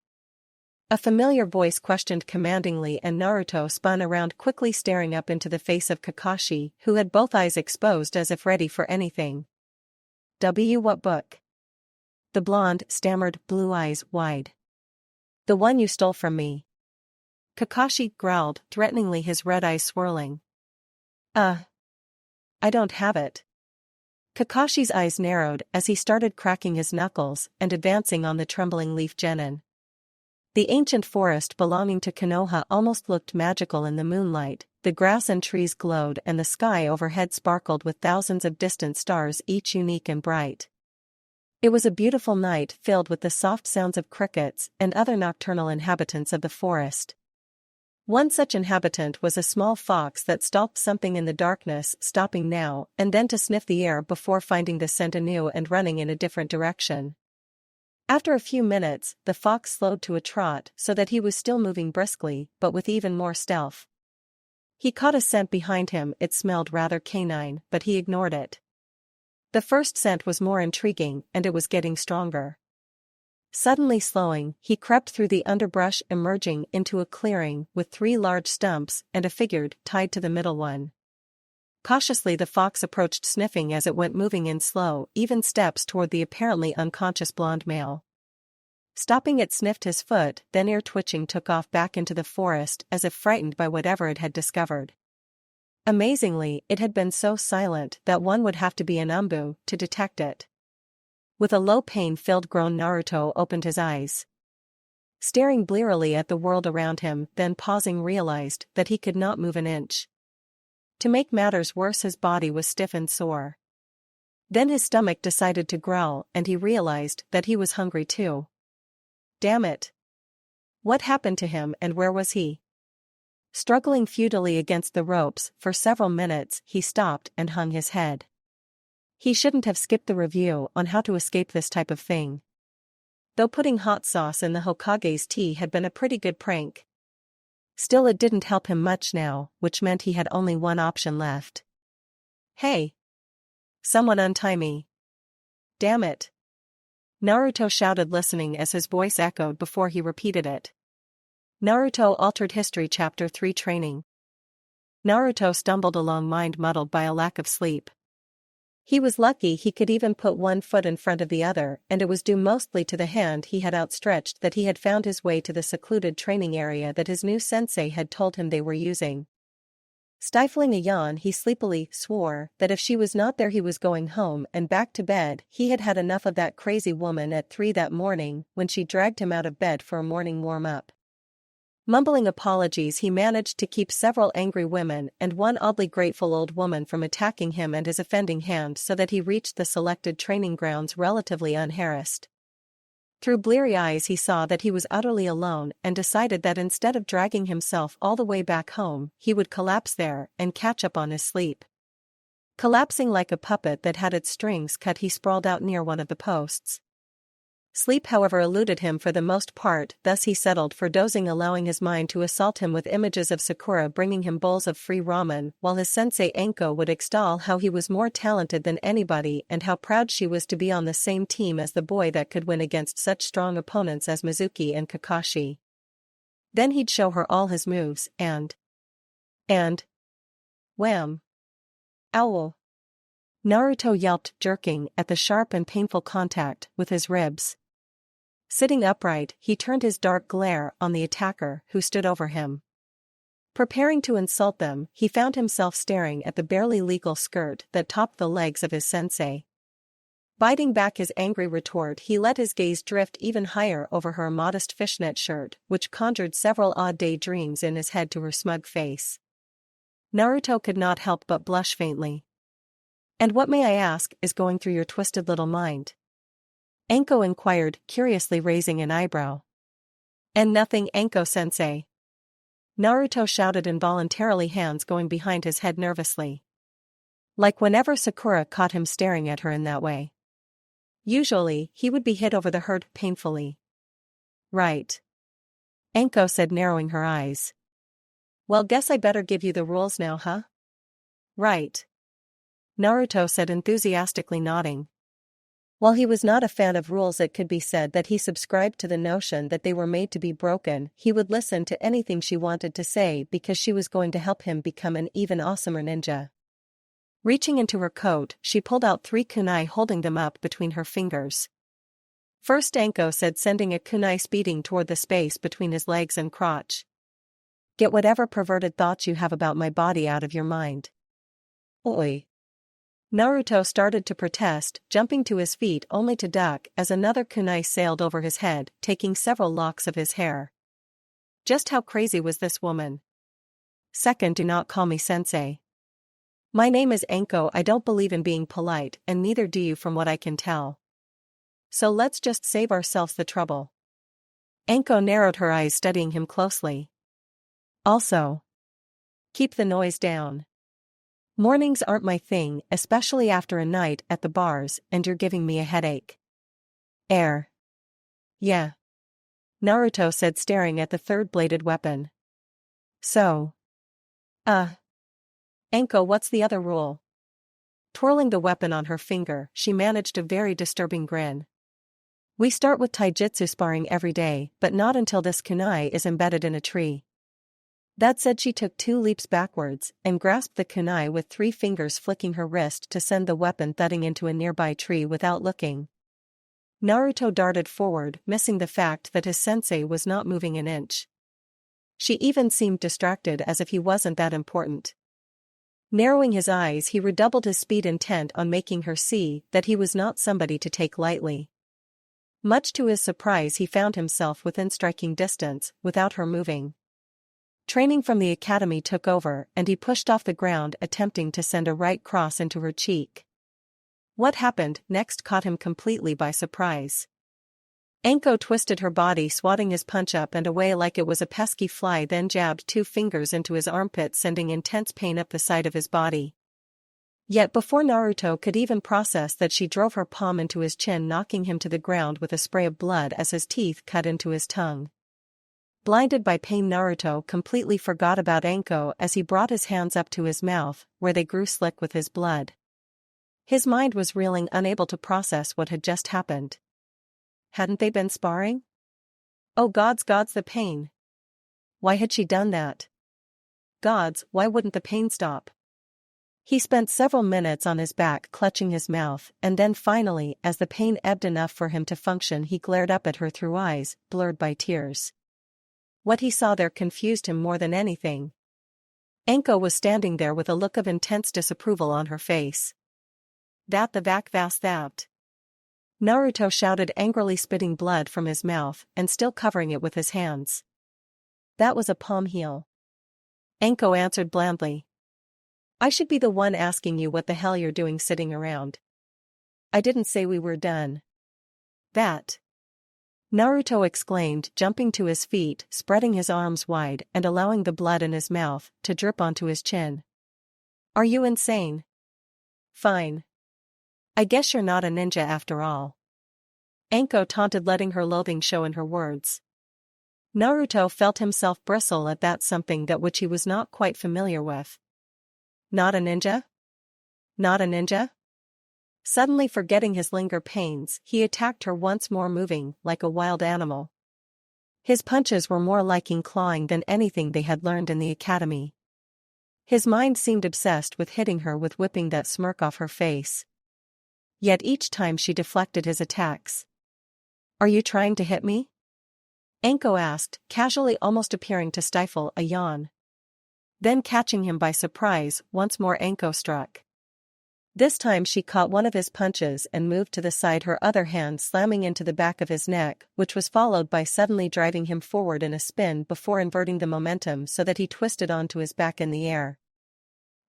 A familiar voice questioned commandingly, and Naruto spun around quickly, staring up into the face of Kakashi, who had both eyes exposed as if ready for anything. What book?" The blonde stammered, blue eyes wide. "The one you stole from me." Kakashi growled threateningly, his red eyes swirling. I don't have it." Kakashi's eyes narrowed as he started cracking his knuckles and advancing on the trembling Leaf Genin. The ancient forest belonging to Konoha almost looked magical in the moonlight. The grass and trees glowed and the sky overhead sparkled with thousands of distant stars, each unique and bright. It was a beautiful night filled with the soft sounds of crickets and other nocturnal inhabitants of the forest. One such inhabitant was a small fox that stalked something in the darkness, stopping now and then to sniff the air before finding the scent anew and running in a different direction. After a few minutes, the fox slowed to a trot so that he was still moving briskly, but with even more stealth. He caught a scent behind him. It smelled rather canine, but he ignored it. The first scent was more intriguing, and it was getting stronger. Suddenly slowing, he crept through the underbrush, emerging into a clearing with 3 large stumps and a figure tied to the middle one. Cautiously the fox approached, sniffing as it went, moving in slow, even steps toward the apparently unconscious blonde male. Stopping, it sniffed his foot, then ear-twitching took off back into the forest as if frightened by whatever it had discovered. Amazingly, it had been so silent that one would have to be an umbu to detect it. With a low pain-filled groan, Naruto opened his eyes. Staring blearily at the world around him, then pausing, realized that he could not move an inch. To make matters worse, his body was stiff and sore. Then his stomach decided to growl, and he realized that he was hungry too. Damn it! What happened to him, and where was he? Struggling futilely against the ropes for several minutes, he stopped and hung his head. He shouldn't have skipped the review on how to escape this type of thing. Though putting hot sauce in the Hokage's tea had been a pretty good prank. Still, it didn't help him much now, which meant he had only one option left. "Hey! Someone untie me! Damn it!" Naruto shouted, listening as his voice echoed before he repeated it. Naruto Altered History Chapter 3 Training. Naruto stumbled along, mind muddled by a lack of sleep. He was lucky he could even put one foot in front of the other, and it was due mostly to the hand he had outstretched that he had found his way to the secluded training area that his new sensei had told him they were using. Stifling a yawn, he sleepily swore that if she was not there he was going home and back to bed. He had had enough of that crazy woman at 3 that morning when she dragged him out of bed for a morning warm-up. Mumbling apologies, he managed to keep several angry women and one oddly grateful old woman from attacking him and his offending hand, so that he reached the selected training grounds relatively unharassed. Through bleary eyes he saw that he was utterly alone and decided that instead of dragging himself all the way back home, he would collapse there and catch up on his sleep. Collapsing like a puppet that had its strings cut, he sprawled out near one of the posts. Sleep, however, eluded him for the most part, thus he settled for dozing, allowing his mind to assault him with images of Sakura bringing him bowls of free ramen, while his sensei Anko would extol how he was more talented than anybody and how proud she was to be on the same team as the boy that could win against such strong opponents as Mizuki and Kakashi. Then he'd show her all his moves, and wham! Ow! Naruto yelped, jerking at the sharp and painful contact with his ribs. Sitting upright, he turned his dark glare on the attacker who stood over him. Preparing to insult them, he found himself staring at the barely legal skirt that topped the legs of his sensei. Biting back his angry retort, he let his gaze drift even higher over her immodest fishnet shirt, which conjured several odd daydreams in his head to her smug face. Naruto could not help but blush faintly. "And what, may I ask, is going through your twisted little mind?" Anko inquired, curiously raising an eyebrow. "And nothing, Anko-sensei." Naruto shouted involuntarily, hands going behind his head nervously. Like whenever Sakura caught him staring at her in that way. Usually, he would be hit over the head painfully. "Right," Anko said, narrowing her eyes. Well, guess I better give you the rules now, huh? Right. Naruto said, enthusiastically nodding. While he was not a fan of rules, it could be said that he subscribed to the notion that they were made to be broken. He would listen to anything she wanted to say because she was going to help him become an even awesomer ninja. Reaching into her coat, she pulled out 3 kunai, holding them up between her fingers. First, Anko said, sending a kunai speeding toward the space between his legs and crotch. Get whatever perverted thoughts you have about my body out of your mind. Oi. Naruto started to protest, jumping to his feet only to duck as another kunai sailed over his head, taking several locks of his hair. Just how crazy was this woman? Second, do not call me sensei. My name is Anko. I don't believe in being polite, and neither do you from what I can tell. So let's just save ourselves the trouble. Anko narrowed her eyes, studying him closely. Also, keep the noise down. Mornings aren't my thing, especially after a night at the bars, and you're giving me a headache. Yeah. Naruto said, staring at the third-bladed weapon. So. Anko, what's the other rule? Twirling the weapon on her finger, she managed a very disturbing grin. We start with taijutsu sparring every day, but not until this kunai is embedded in a tree. That said, she took 2 leaps backwards and grasped the kunai with 3 fingers, flicking her wrist to send the weapon thudding into a nearby tree without looking. Naruto darted forward, missing the fact that his sensei was not moving an inch. She even seemed distracted, as if he wasn't that important. Narrowing his eyes, he redoubled his speed, intent on making her see that he was not somebody to take lightly. Much to his surprise, he found himself within striking distance, without her moving. Training from the academy took over, and he pushed off the ground, attempting to send a right cross into her cheek. What happened next caught him completely by surprise. Anko twisted her body, swatting his punch up and away like it was a pesky fly, then jabbed 2 fingers into his armpit, sending intense pain up the side of his body. Yet before Naruto could even process that, she drove her palm into his chin, knocking him to the ground with a spray of blood as his teeth cut into his tongue. Blinded by pain, Naruto completely forgot about Anko as he brought his hands up to his mouth, where they grew slick with his blood. His mind was reeling, unable to process what had just happened. Hadn't they been sparring? Oh gods, the pain! Why had she done that? Gods, why wouldn't the pain stop? He spent several minutes on his back, clutching his mouth, and then finally, as the pain ebbed enough for him to function, he glared up at her through eyes blurred by tears. What he saw there confused him more than anything. Anko was standing there with a look of intense disapproval on her face. That the vac vas that. Naruto shouted angrily, spitting blood from his mouth and still covering it with his hands. That was a palm heel. Anko answered blandly. I should be the one asking you what the hell you're doing sitting around. I didn't say we were done. That. Naruto exclaimed, jumping to his feet, spreading his arms wide and allowing the blood in his mouth to drip onto his chin. Are you insane? Fine. I guess you're not a ninja after all. Anko taunted, letting her loathing show in her words. Naruto felt himself bristle at that something that which he was not quite familiar with. Not a ninja? Not a ninja? Suddenly forgetting his lingering pains, he attacked her once more, moving like a wild animal. His punches were more like clawing than anything they had learned in the academy. His mind seemed obsessed with hitting her, with whipping that smirk off her face. Yet each time she deflected his attacks. Are you trying to hit me? Anko asked, casually, almost appearing to stifle a yawn. Then, catching him by surprise, once more Anko struck. This time she caught one of his punches and moved to the side, her other hand slamming into the back of his neck, which was followed by suddenly driving him forward in a spin before inverting the momentum so that he twisted onto his back in the air.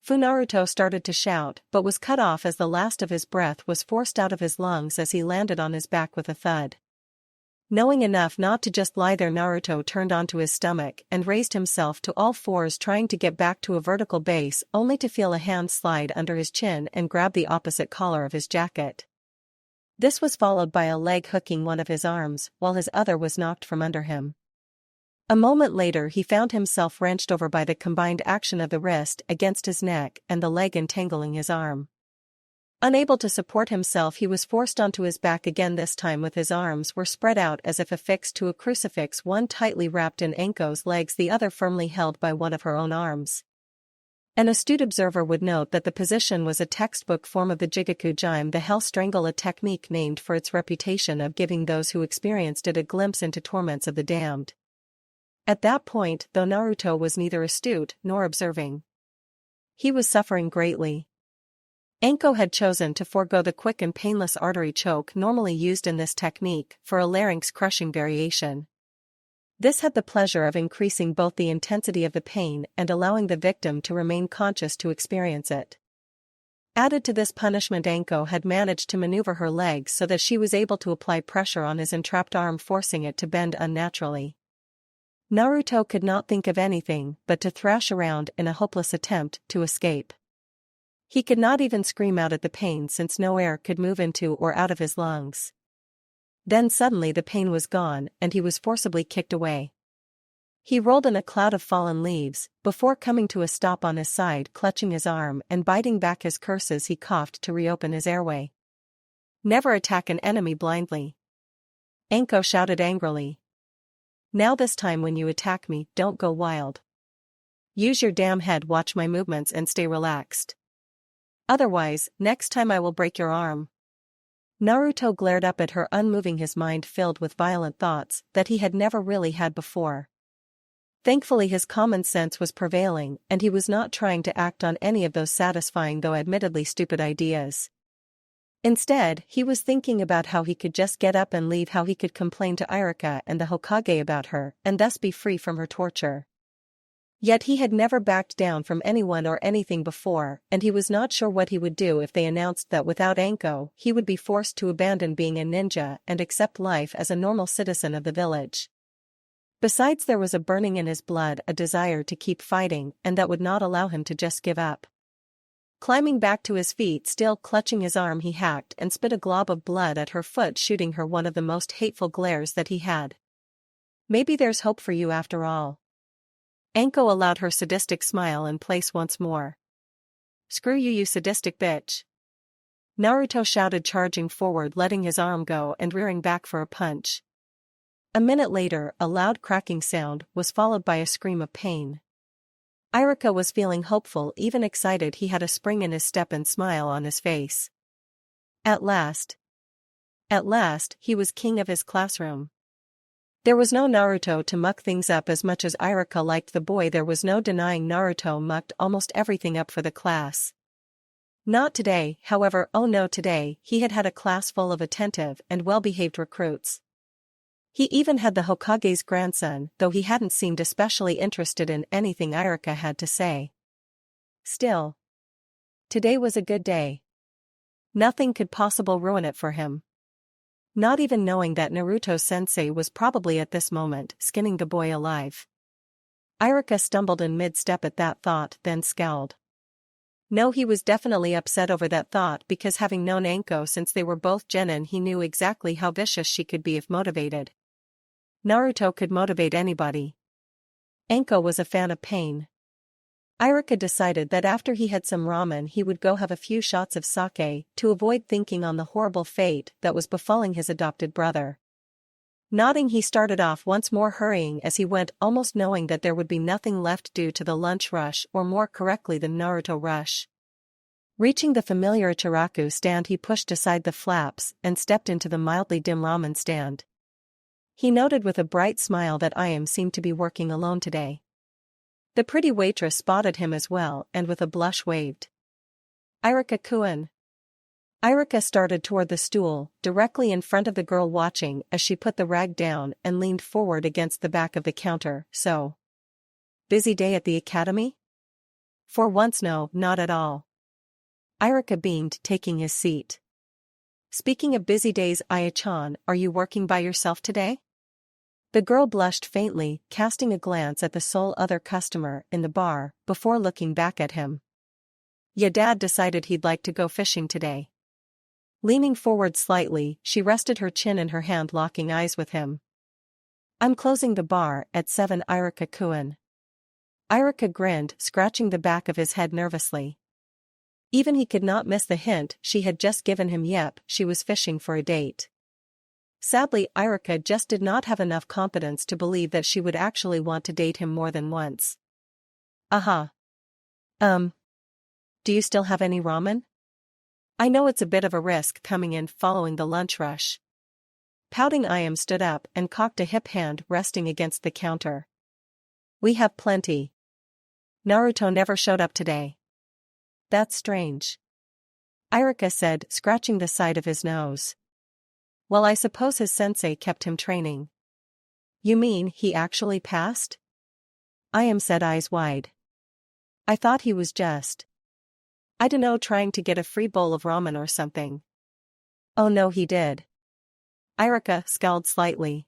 Naruto started to shout, but was cut off as the last of his breath was forced out of his lungs as he landed on his back with a thud. Knowing enough not to just lie there, Naruto turned onto his stomach and raised himself to all fours, trying to get back to a vertical base, only to feel a hand slide under his chin and grab the opposite collar of his jacket. This was followed by a leg hooking one of his arms, while his other was knocked from under him. A moment later he found himself wrenched over by the combined action of the wrist against his neck and the leg entangling his arm. Unable to support himself, he was forced onto his back again, this time with his arms were spread out as if affixed to a crucifix, one tightly wrapped in Enko's legs, the other firmly held by one of her own arms. An astute observer would note that the position was a textbook form of the Jigaku-jime, the hell strangle, a technique named for its reputation of giving those who experienced it a glimpse into torments of the damned. At that point, though Naruto was neither astute nor observing, he was suffering greatly. Enko had chosen to forego the quick and painless artery choke normally used in this technique for a larynx-crushing variation. This had the pleasure of increasing both the intensity of the pain and allowing the victim to remain conscious to experience it. Added to this punishment, Enko had managed to maneuver her legs so that she was able to apply pressure on his entrapped arm, forcing it to bend unnaturally. Naruto could not think of anything but to thrash around in a hopeless attempt to escape. He could not even scream out at the pain since no air could move into or out of his lungs. Then suddenly the pain was gone and he was forcibly kicked away. He rolled in a cloud of fallen leaves, before coming to a stop on his side, clutching his arm and biting back his curses. He coughed to reopen his airway. "Never attack an enemy blindly," Enko shouted angrily. "Now this time when you attack me, don't go wild. Use your damn head, watch my movements and stay relaxed. Otherwise, next time I will break your arm." Naruto glared up at her, unmoving, his mind filled with violent thoughts that he had never really had before. Thankfully his common sense was prevailing and he was not trying to act on any of those satisfying though admittedly stupid ideas. Instead, he was thinking about how he could just get up and leave, how he could complain to Irika and the Hokage about her and thus be free from her torture. Yet he had never backed down from anyone or anything before, and he was not sure what he would do if they announced that without Enko he would be forced to abandon being a ninja and accept life as a normal citizen of the village. Besides, there was a burning in his blood, a desire to keep fighting, and that would not allow him to just give up. Climbing back to his feet, still clutching his arm, he hacked and spit a glob of blood at her foot, shooting her one of the most hateful glares that he had. "Maybe there's hope for you after all." Enko allowed her sadistic smile in place once more. "Screw you, you sadistic bitch," Naruto shouted, charging forward, letting his arm go and rearing back for a punch. A minute later, a loud cracking sound was followed by a scream of pain. Irika was feeling hopeful, even excited. He had a spring in his step and smile on his face. At last, he was king of his classroom. There was no Naruto to muck things up. As much as Irika liked the boy, there was no denying Naruto mucked almost everything up for the class. Not today, however. Oh no, today he had had a class full of attentive and well-behaved recruits. He even had the Hokage's grandson, though he hadn't seemed especially interested in anything Irika had to say. Still, today was a good day. Nothing could possibly ruin it for him. Not even knowing that Naruto-sensei was probably at this moment skinning the boy alive. Irika stumbled in mid-step at that thought, then scowled. No, he was definitely upset over that thought, because having known Enko since they were both genin, he knew exactly how vicious she could be if motivated. Naruto could motivate anybody. Enko was a fan of pain. Irika decided that after he had some ramen he would go have a few shots of sake to avoid thinking on the horrible fate that was befalling his adopted brother. Nodding, he started off once more, hurrying as he went, almost knowing that there would be nothing left due to the lunch rush, or more correctly the Naruto rush. Reaching the familiar Ichiraku stand, he pushed aside the flaps and stepped into the mildly dim ramen stand. He noted with a bright smile that Im seemed to be working alone today. The pretty waitress spotted him as well and with a blush waved. "Irika-kun." Irika started toward the stool, directly in front of the girl, watching as she put the rag down and leaned forward against the back of the counter. "So, busy day at the academy?" "For once, no, not at all." Irika beamed, taking his seat. "Speaking of busy days, Aya-chan, are you working by yourself today?" The girl blushed faintly, casting a glance at the sole other customer in the bar, before looking back at him. "Yeah, Dad decided he'd like to go fishing today." Leaning forward slightly, she rested her chin in her hand, locking eyes with him. I'm closing the bar at 7 Irika-kun. Irika grinned, scratching the back of his head nervously. Even he could not miss the hint she had just given him. Yep, she was fishing for a date. Sadly, Irika just did not have enough confidence to believe that she would actually want to date him more than once. Do you still have any ramen? I know it's a bit of a risk coming in following the lunch rush. Pouting Ayam stood up and cocked a hip hand resting against the counter. We have plenty. Naruto never showed up today. That's strange. Irika said, scratching the side of his nose. Well, I suppose his sensei kept him training. You mean he actually passed? Ayam said, eyes wide. I thought he was just, I dunno, trying to get a free bowl of ramen or something. Oh no, he did. Irika scowled slightly.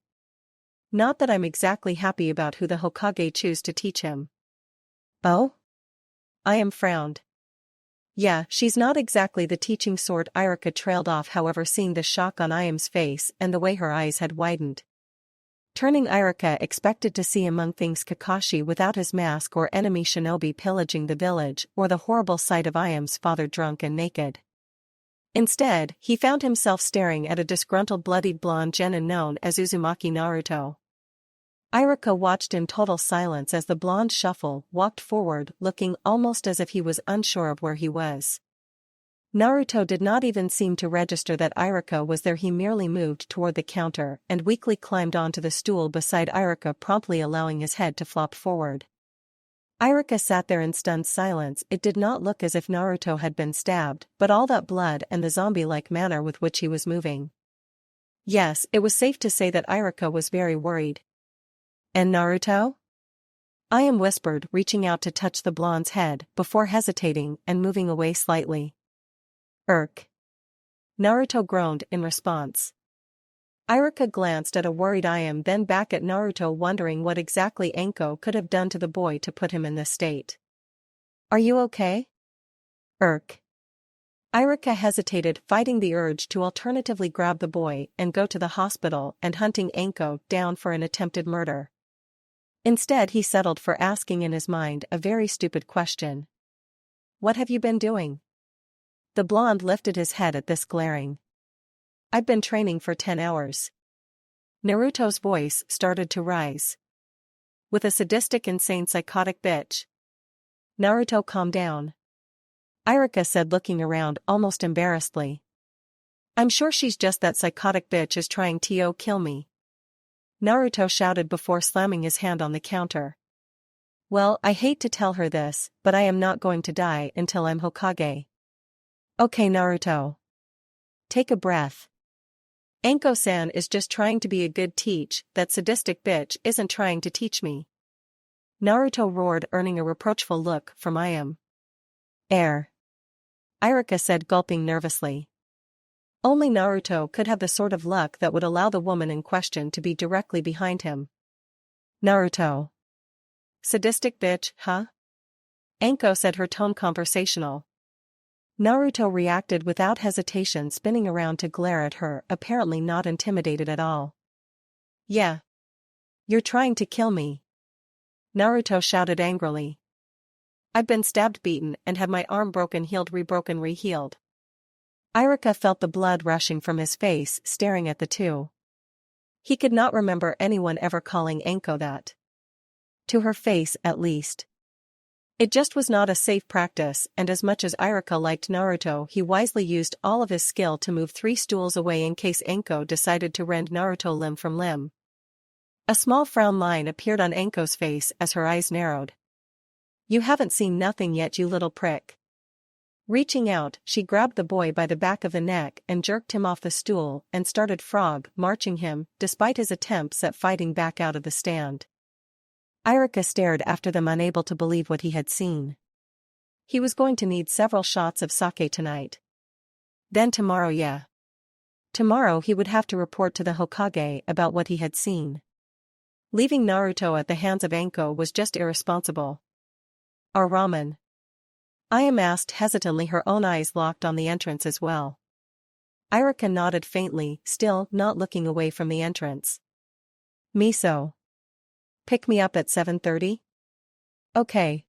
Not that I'm exactly happy about who the Hokage choose to teach him. Oh? Ayam frowned. Yeah, she's not exactly the teaching sort. Irika trailed off, however, seeing the shock on Ayam's face and the way her eyes had widened. Turning, Irika expected to see among things Kakashi without his mask, or enemy shinobi pillaging the village, or the horrible sight of Ayam's father drunk and naked. Instead, he found himself staring at a disgruntled, bloodied blonde genin known as Uzumaki Naruto. Irika watched in total silence as the blonde shuffle walked forward, looking almost as if he was unsure of where he was. Naruto did not even seem to register that Irika was there. He merely moved toward the counter and weakly climbed onto the stool beside Irika, promptly allowing his head to flop forward. Irika sat there in stunned silence. It did not look as if Naruto had been stabbed, but all that blood and the zombie-like manner with which he was moving. Yes, it was safe to say that Irika was very worried. And Naruto? Ayam whispered, reaching out to touch the blonde's head before hesitating and moving away slightly. Naruto groaned in response. Irika glanced at a worried Ayam, then back at Naruto, wondering what exactly Anko could have done to the boy to put him in this state. Are you okay? Irika hesitated, fighting the urge to alternatively grab the boy and go to the hospital and hunting Anko down for an attempted murder. Instead, he settled for asking in his mind a very stupid question. What have you been doing? The blonde lifted his head at this, glaring. I've been training for 10 hours. Naruto's voice started to rise. With a sadistic, insane, psychotic bitch. Naruto, calm down. Irika said, looking around almost embarrassedly. I'm sure she's just that psychotic bitch is trying to kill me. Naruto shouted before slamming his hand on the counter. Well, I hate to tell her this, but I am not going to die until I'm Hokage. Okay, Naruto. Take a breath. Anko-san is just trying to be a good teach, that sadistic bitch isn't trying to teach me. Naruto roared, earning a reproachful look from Ayam. Irika said, gulping nervously. Only Naruto could have the sort of luck that would allow the woman in question to be directly behind him. Naruto. Sadistic bitch, huh? Anko said, her tone conversational. Naruto reacted without hesitation, spinning around to glare at her, apparently not intimidated at all. Yeah. You're trying to kill me. Naruto shouted angrily. I've been stabbed, beaten, and have my arm broken, healed, rebroken, rehealed. Irika felt the blood rushing from his face, staring at the two. He could not remember anyone ever calling Anko that. To her face, at least. It just was not a safe practice, and as much as Irika liked Naruto, he wisely used all of his skill to move 3 stools away in case Anko decided to rend Naruto limb from limb. A small frown line appeared on Anko's face as her eyes narrowed. You haven't seen nothing yet, you little prick. Reaching out, she grabbed the boy by the back of the neck and jerked him off the stool and started frog marching him, despite his attempts at fighting back out of the stand. Irika stared after them, unable to believe what he had seen. He was going to need several shots of sake tonight. Then tomorrow, yeah. Tomorrow he would have to report to the Hokage about what he had seen. Leaving Naruto at the hands of Anko was just irresponsible. Our ramen? Ayam asked hesitantly, her own eyes locked on the entrance as well. Irika nodded faintly, still not looking away from the entrance. Miso. Pick me up at 7:30? Okay.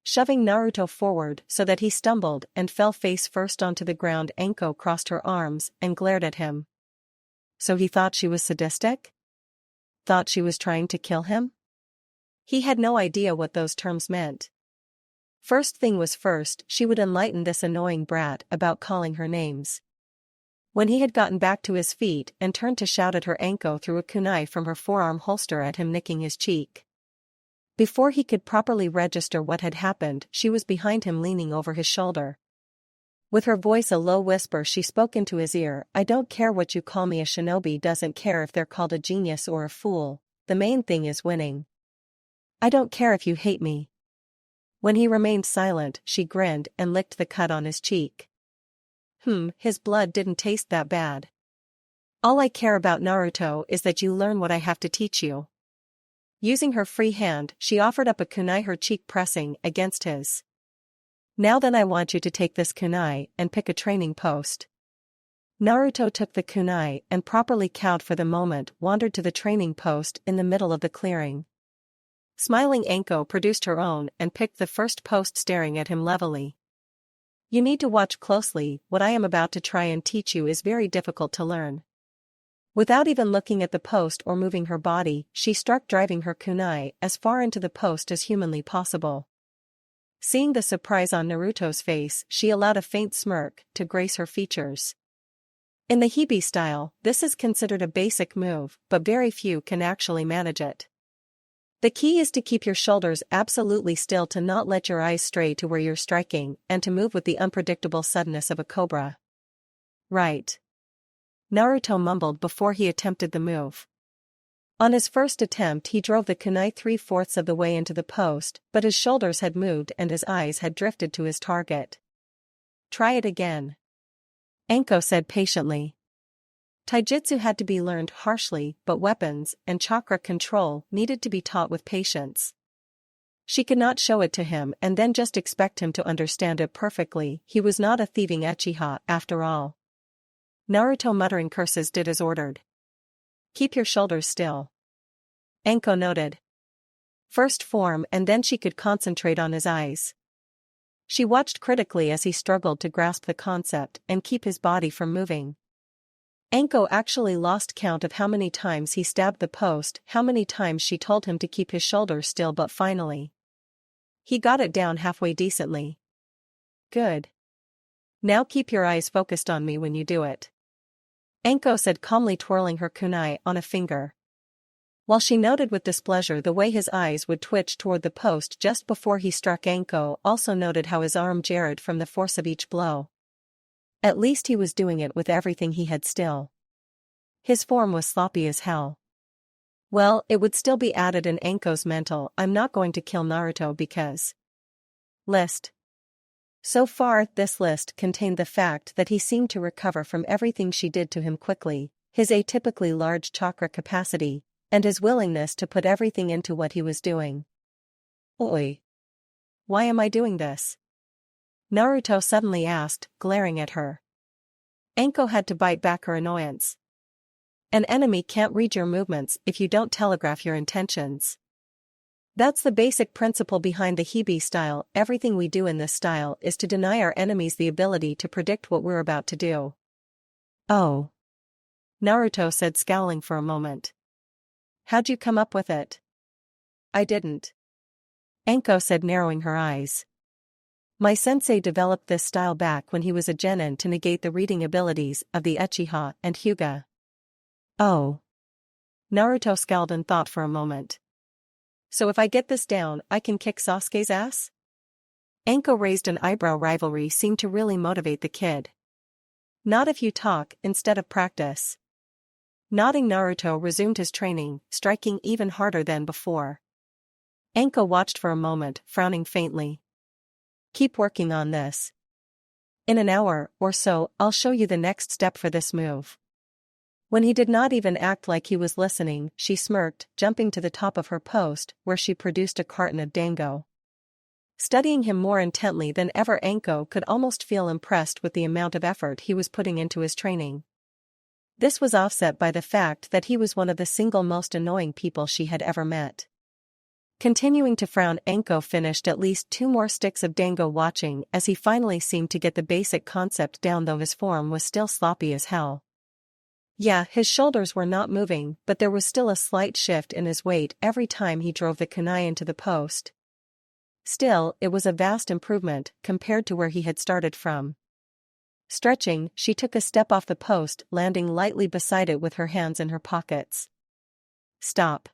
Shoving Naruto forward so that he stumbled and fell face first onto the ground, Anko crossed her arms and glared at him. So he thought she was sadistic? Thought she was trying to kill him? He had no idea what those terms meant. First thing was first, she would enlighten this annoying brat about calling her names. When he had gotten back to his feet and turned to shout at her, Anko threw a kunai from her forearm holster at him, nicking his cheek. Before he could properly register what had happened, she was behind him, leaning over his shoulder. With her voice a low whisper, she spoke into his ear. I don't care what you call me, a shinobi doesn't care if they're called a genius or a fool, the main thing is winning. I don't care if you hate me. When he remained silent, she grinned and licked the cut on his cheek. His blood didn't taste that bad. All I care about, Naruto, is that you learn what I have to teach you. Using her free hand, she offered up a kunai, her cheek pressing against his. Now then, I want you to take this kunai and pick a training post. Naruto took the kunai and, properly cowed for the moment, wandered to the training post in the middle of the clearing. Smiling, Anko produced her own and picked the first post, staring at him levelly. You need to watch closely, what I am about to try and teach you is very difficult to learn. Without even looking at the post or moving her body, she struck, driving her kunai as far into the post as humanly possible. Seeing the surprise on Naruto's face, she allowed a faint smirk to grace her features. In the Hibi style, this is considered a basic move, but very few can actually manage it. The key is to keep your shoulders absolutely still, to not let your eyes stray to where you're striking, and to move with the unpredictable suddenness of a cobra. Right. Naruto mumbled before he attempted the move. On his first attempt, he drove the kunai 3/4 of the way into the post, but his shoulders had moved and his eyes had drifted to his target. Try it again, Anko said patiently. Taijutsu had to be learned harshly, but weapons and chakra control needed to be taught with patience. She could not show it to him and then just expect him to understand it perfectly. He was not a thieving Uchiha, after all. Naruto, muttering curses, did as ordered. Keep your shoulders still, Anko noted. First form, and then she could concentrate on his eyes. She watched critically as he struggled to grasp the concept and keep his body from moving. Anko actually lost count of how many times he stabbed the post, how many times she told him to keep his shoulders still, but finally he got it down halfway decently. Good. Now keep your eyes focused on me when you do it, Anko said calmly, twirling her kunai on a finger. While she noted with displeasure the way his eyes would twitch toward the post just before he struck, Anko also noted how his arm jarred from the force of each blow. At least he was doing it with everything he had still. His form was sloppy as hell. Well, it would still be added in Anko's mental, I'm not going to kill Naruto because. List. So far, this list contained the fact that he seemed to recover from everything she did to him quickly, his atypically large chakra capacity, and his willingness to put everything into what he was doing. Oi! Why am I doing this? Naruto suddenly asked, glaring at her. Anko had to bite back her annoyance. An enemy can't read your movements if you don't telegraph your intentions. That's the basic principle behind the Hibi style. Everything we do in this style is to deny our enemies the ability to predict what we're about to do. Oh. Naruto said, scowling for a moment. How'd you come up with it? I didn't, Anko said, narrowing her eyes. My sensei developed this style back when he was a genin to negate the reading abilities of the Uchiha and Hyuga. Oh. Naruto scowled and thought for a moment. So if I get this down, I can kick Sasuke's ass? Anko raised an eyebrow. Rivalry seemed to really motivate the kid. Not if you talk instead of practice. Nodding, Naruto resumed his training, striking even harder than before. Anko watched for a moment, frowning faintly. Keep working on this. In an hour or so, I'll show you the next step for this move. When he did not even act like he was listening, she smirked, jumping to the top of her post, where she produced a carton of dango. Studying him more intently than ever, Anko could almost feel impressed with the amount of effort he was putting into his training. This was offset by the fact that he was one of the single most annoying people she had ever met. Continuing to frown, Anko finished at least 2 more sticks of dango watching as he finally seemed to get the basic concept down, though his form was still sloppy as hell. Yeah, his shoulders were not moving, but there was still a slight shift in his weight every time he drove the kunai into the post. Still, it was a vast improvement compared to where he had started from. Stretching, she took a step off the post, landing lightly beside it with her hands in her pockets. Stop.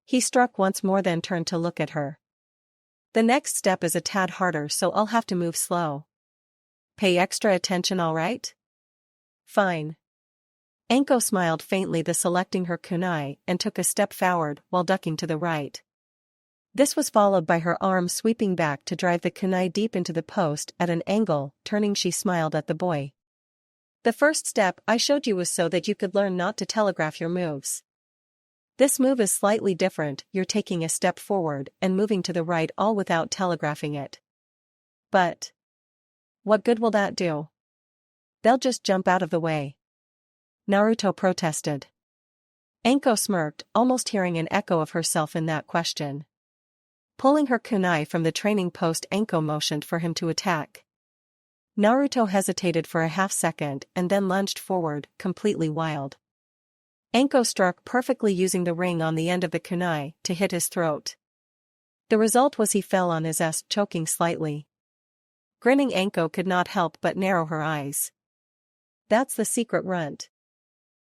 He struck once more, then turned to look at her. The next step is a tad harder, so I'll have to move slow. Pay extra attention, all right? Fine. Anko smiled faintly, selecting her kunai, and took a step forward while ducking to the right. This was followed by her arm sweeping back to drive the kunai deep into the post at an angle. Turning, she smiled at the boy. The first step I showed you was so that you could learn not to telegraph your moves. This move is slightly different. You're taking a step forward and moving to the right, all without telegraphing it. But what good will that do? They'll just jump out of the way. Naruto protested. Anko smirked, almost hearing an echo of herself in that question. Pulling her kunai from the training post, Anko motioned for him to attack. Naruto hesitated for a half second and then lunged forward, completely wild. Anko struck perfectly, using the ring on the end of the kunai to hit his throat. The result was he fell on his ass, choking slightly. Grinning, Anko could not help but narrow her eyes. That's the secret, runt.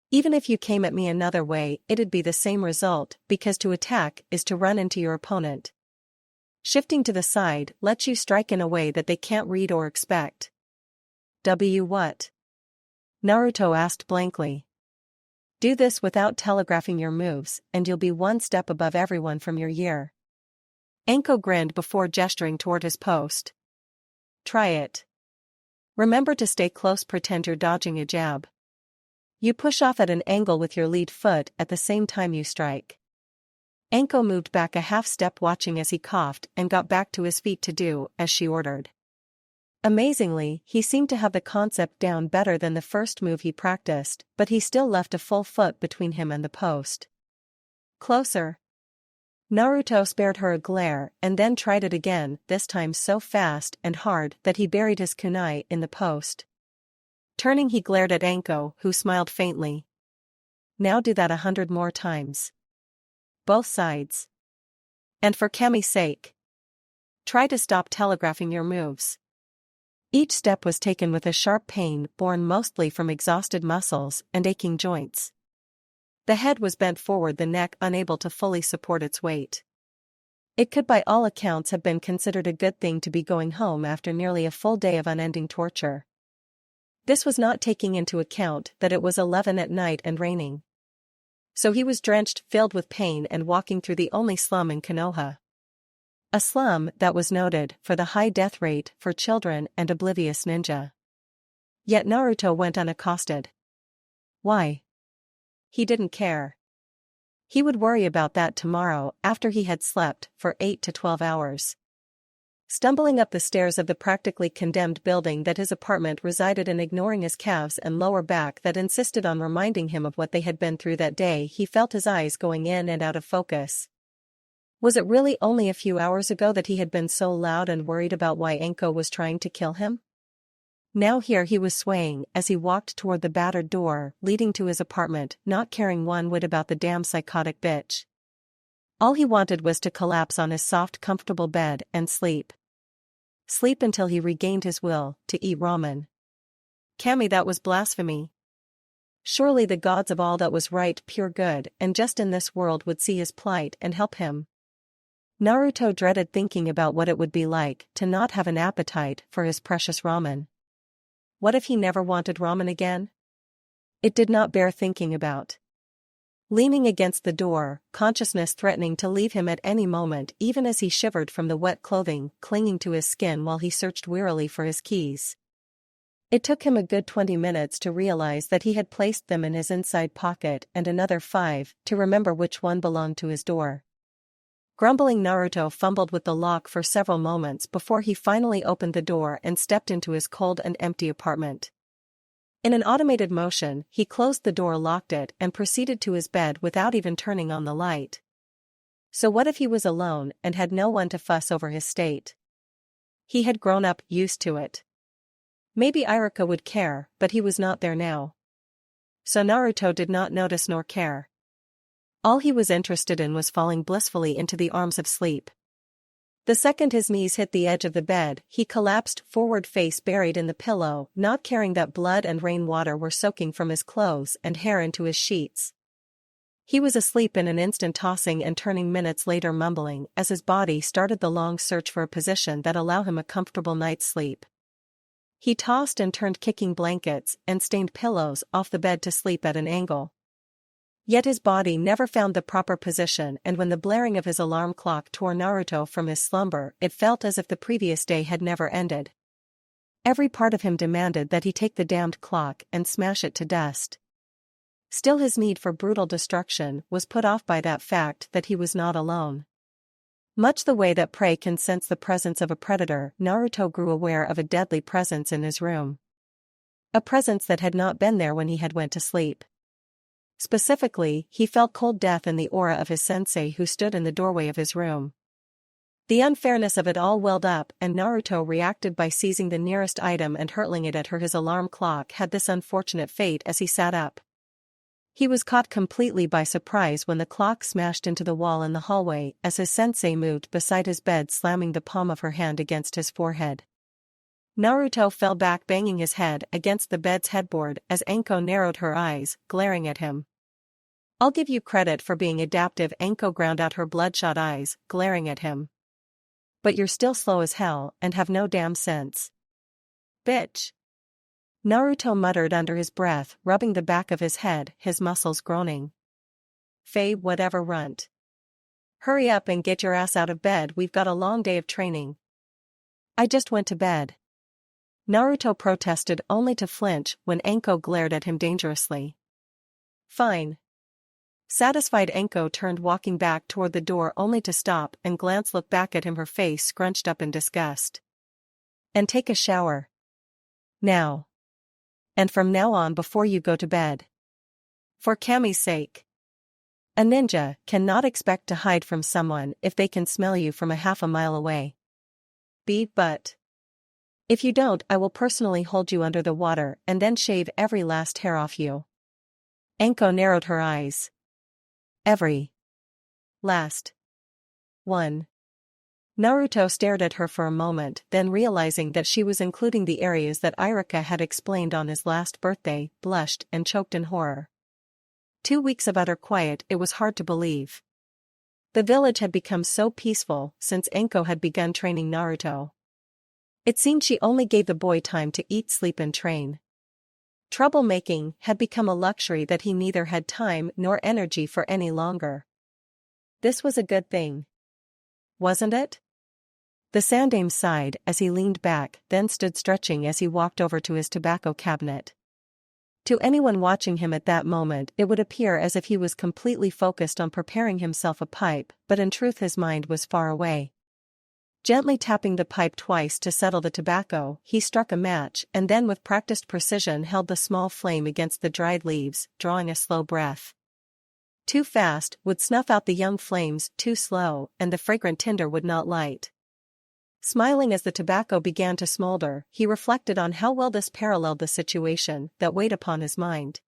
Even if you came at me another way, it'd be the same result, because to attack is to run into your opponent. Shifting to the side lets you strike in a way that they can't read or expect. What? Naruto asked blankly. Do this without telegraphing your moves, and you'll be 1 step above everyone from your year. Anko grinned before gesturing toward his post. Try it. Remember to stay close, pretend you're dodging a jab. You push off at an angle with your lead foot at the same time you strike. Anko moved back a half step, watching as he coughed, and got back to his feet to do as she ordered. Amazingly, he seemed to have the concept down better than the first move he practiced, but he still left a full foot between him and the post. Closer. Naruto spared her a glare and then tried it again, this time so fast and hard that he buried his kunai in the post. Turning, he glared at Anko, who smiled faintly. Now do that 100 more times. Both sides. And for Kami's sake, try to stop telegraphing your moves. Each step was taken with a sharp pain born mostly from exhausted muscles and aching joints. The head was bent forward, the neck unable to fully support its weight. It could by all accounts have been considered a good thing to be going home after nearly a full day of unending torture. This was not taking into account that it was 11 at night and raining. So he was drenched, filled with pain, and walking through the only slum in Konoha. A slum that was noted for the high death rate for children and oblivious ninja. Yet Naruto went unaccosted. Why? He didn't care. He would worry about that tomorrow after he had slept for 8 to 12 hours. Stumbling up the stairs of the practically condemned building that his apartment resided in, ignoring his calves and lower back that insisted on reminding him of what they had been through that day, he felt his eyes going in and out of focus. Was it really only a few hours ago that he had been so loud and worried about why Anko was trying to kill him? Now here he was swaying as he walked toward the battered door leading to his apartment, not caring one whit about the damn psychotic bitch. All he wanted was to collapse on his soft, comfortable bed and sleep. Sleep until he regained his will to eat ramen. Kami, that was blasphemy. Surely the gods of all that was right, pure good, and just in this world would see his plight and help him. Naruto dreaded thinking about what it would be like to not have an appetite for his precious ramen. What if he never wanted ramen again? It did not bear thinking about. Leaning against the door, consciousness threatening to leave him at any moment, even as he shivered from the wet clothing clinging to his skin while he searched wearily for his keys. It took him a good 20 minutes to realize that he had placed them in his inside pocket, and another 5 to remember which one belonged to his door. Grumbling, Naruto fumbled with the lock for several moments before he finally opened the door and stepped into his cold and empty apartment. In an automated motion, he closed the door, locked it, and proceeded to his bed without even turning on the light. So what if he was alone and had no one to fuss over his state? He had grown up, used to it. Maybe Iruka would care, but he was not there now. So Naruto did not notice nor care. All he was interested in was falling blissfully into the arms of sleep. The second his knees hit the edge of the bed, he collapsed forward, face buried in the pillow, not caring that blood and rainwater were soaking from his clothes and hair into his sheets. He was asleep in an instant, tossing and turning, minutes later mumbling as his body started the long search for a position that allow him a comfortable night's sleep. He tossed and turned, kicking blankets and stained pillows off the bed to sleep at an angle. Yet his body never found the proper position, and when the blaring of his alarm clock tore Naruto from his slumber, it felt as if the previous day had never ended. Every part of him demanded that he take the damned clock and smash it to dust. Still, his need for brutal destruction was put off by that fact that he was not alone. Much the way that prey can sense the presence of a predator, Naruto grew aware of a deadly presence in his room. A presence that had not been there when he had went to sleep. Specifically, he felt cold death in the aura of his sensei, who stood in the doorway of his room. The unfairness of it all welled up, and Naruto reacted by seizing the nearest item and hurling it at her. His alarm clock had this unfortunate fate as he sat up. He was caught completely by surprise when the clock smashed into the wall in the hallway as his sensei moved beside his bed, slamming the palm of her hand against his forehead. Naruto fell back, banging his head against the bed's headboard as Anko narrowed her eyes, glaring at him. "I'll give you credit for being adaptive," Anko ground out her bloodshot eyes, glaring at him. "But you're still slow as hell and have no damn sense." "Bitch," Naruto muttered under his breath, rubbing the back of his head, his muscles groaning. "Faye, whatever, runt. Hurry up and get your ass out of bed, we've got a long day of training." "I just went to bed," Naruto protested, only to flinch when Anko glared at him dangerously. "Fine." Satisfied, Anko turned, walking back toward the door, only to stop and look back at him, her face scrunched up in disgust. "And take a shower. Now. And from now on, before you go to bed. For Kami's sake. A ninja cannot expect to hide from someone if they can smell you from a half a mile away. But if you don't, I will personally hold you under the water and then shave every last hair off you." Anko narrowed her eyes. "Every last one." Naruto stared at her for a moment, then realizing that she was including the areas that Iruka had explained on his last birthday, blushed and choked in horror. 2 weeks of utter quiet, it was hard to believe. The village had become so peaceful since Anko had begun training Naruto. It seemed she only gave the boy time to eat, sleep and train. Troublemaking had become a luxury that he neither had time nor energy for any longer. This was a good thing. Wasn't it? The Sandaime sighed as he leaned back, then stood stretching as he walked over to his tobacco cabinet. To anyone watching him at that moment, it would appear as if he was completely focused on preparing himself a pipe, but in truth his mind was far away. Gently tapping the pipe twice to settle the tobacco, he struck a match and then with practiced precision held the small flame against the dried leaves, drawing a slow breath. Too fast would snuff out the young flames, too slow, and the fragrant tinder would not light. Smiling as the tobacco began to smolder, he reflected on how well this paralleled the situation that weighed upon his mind.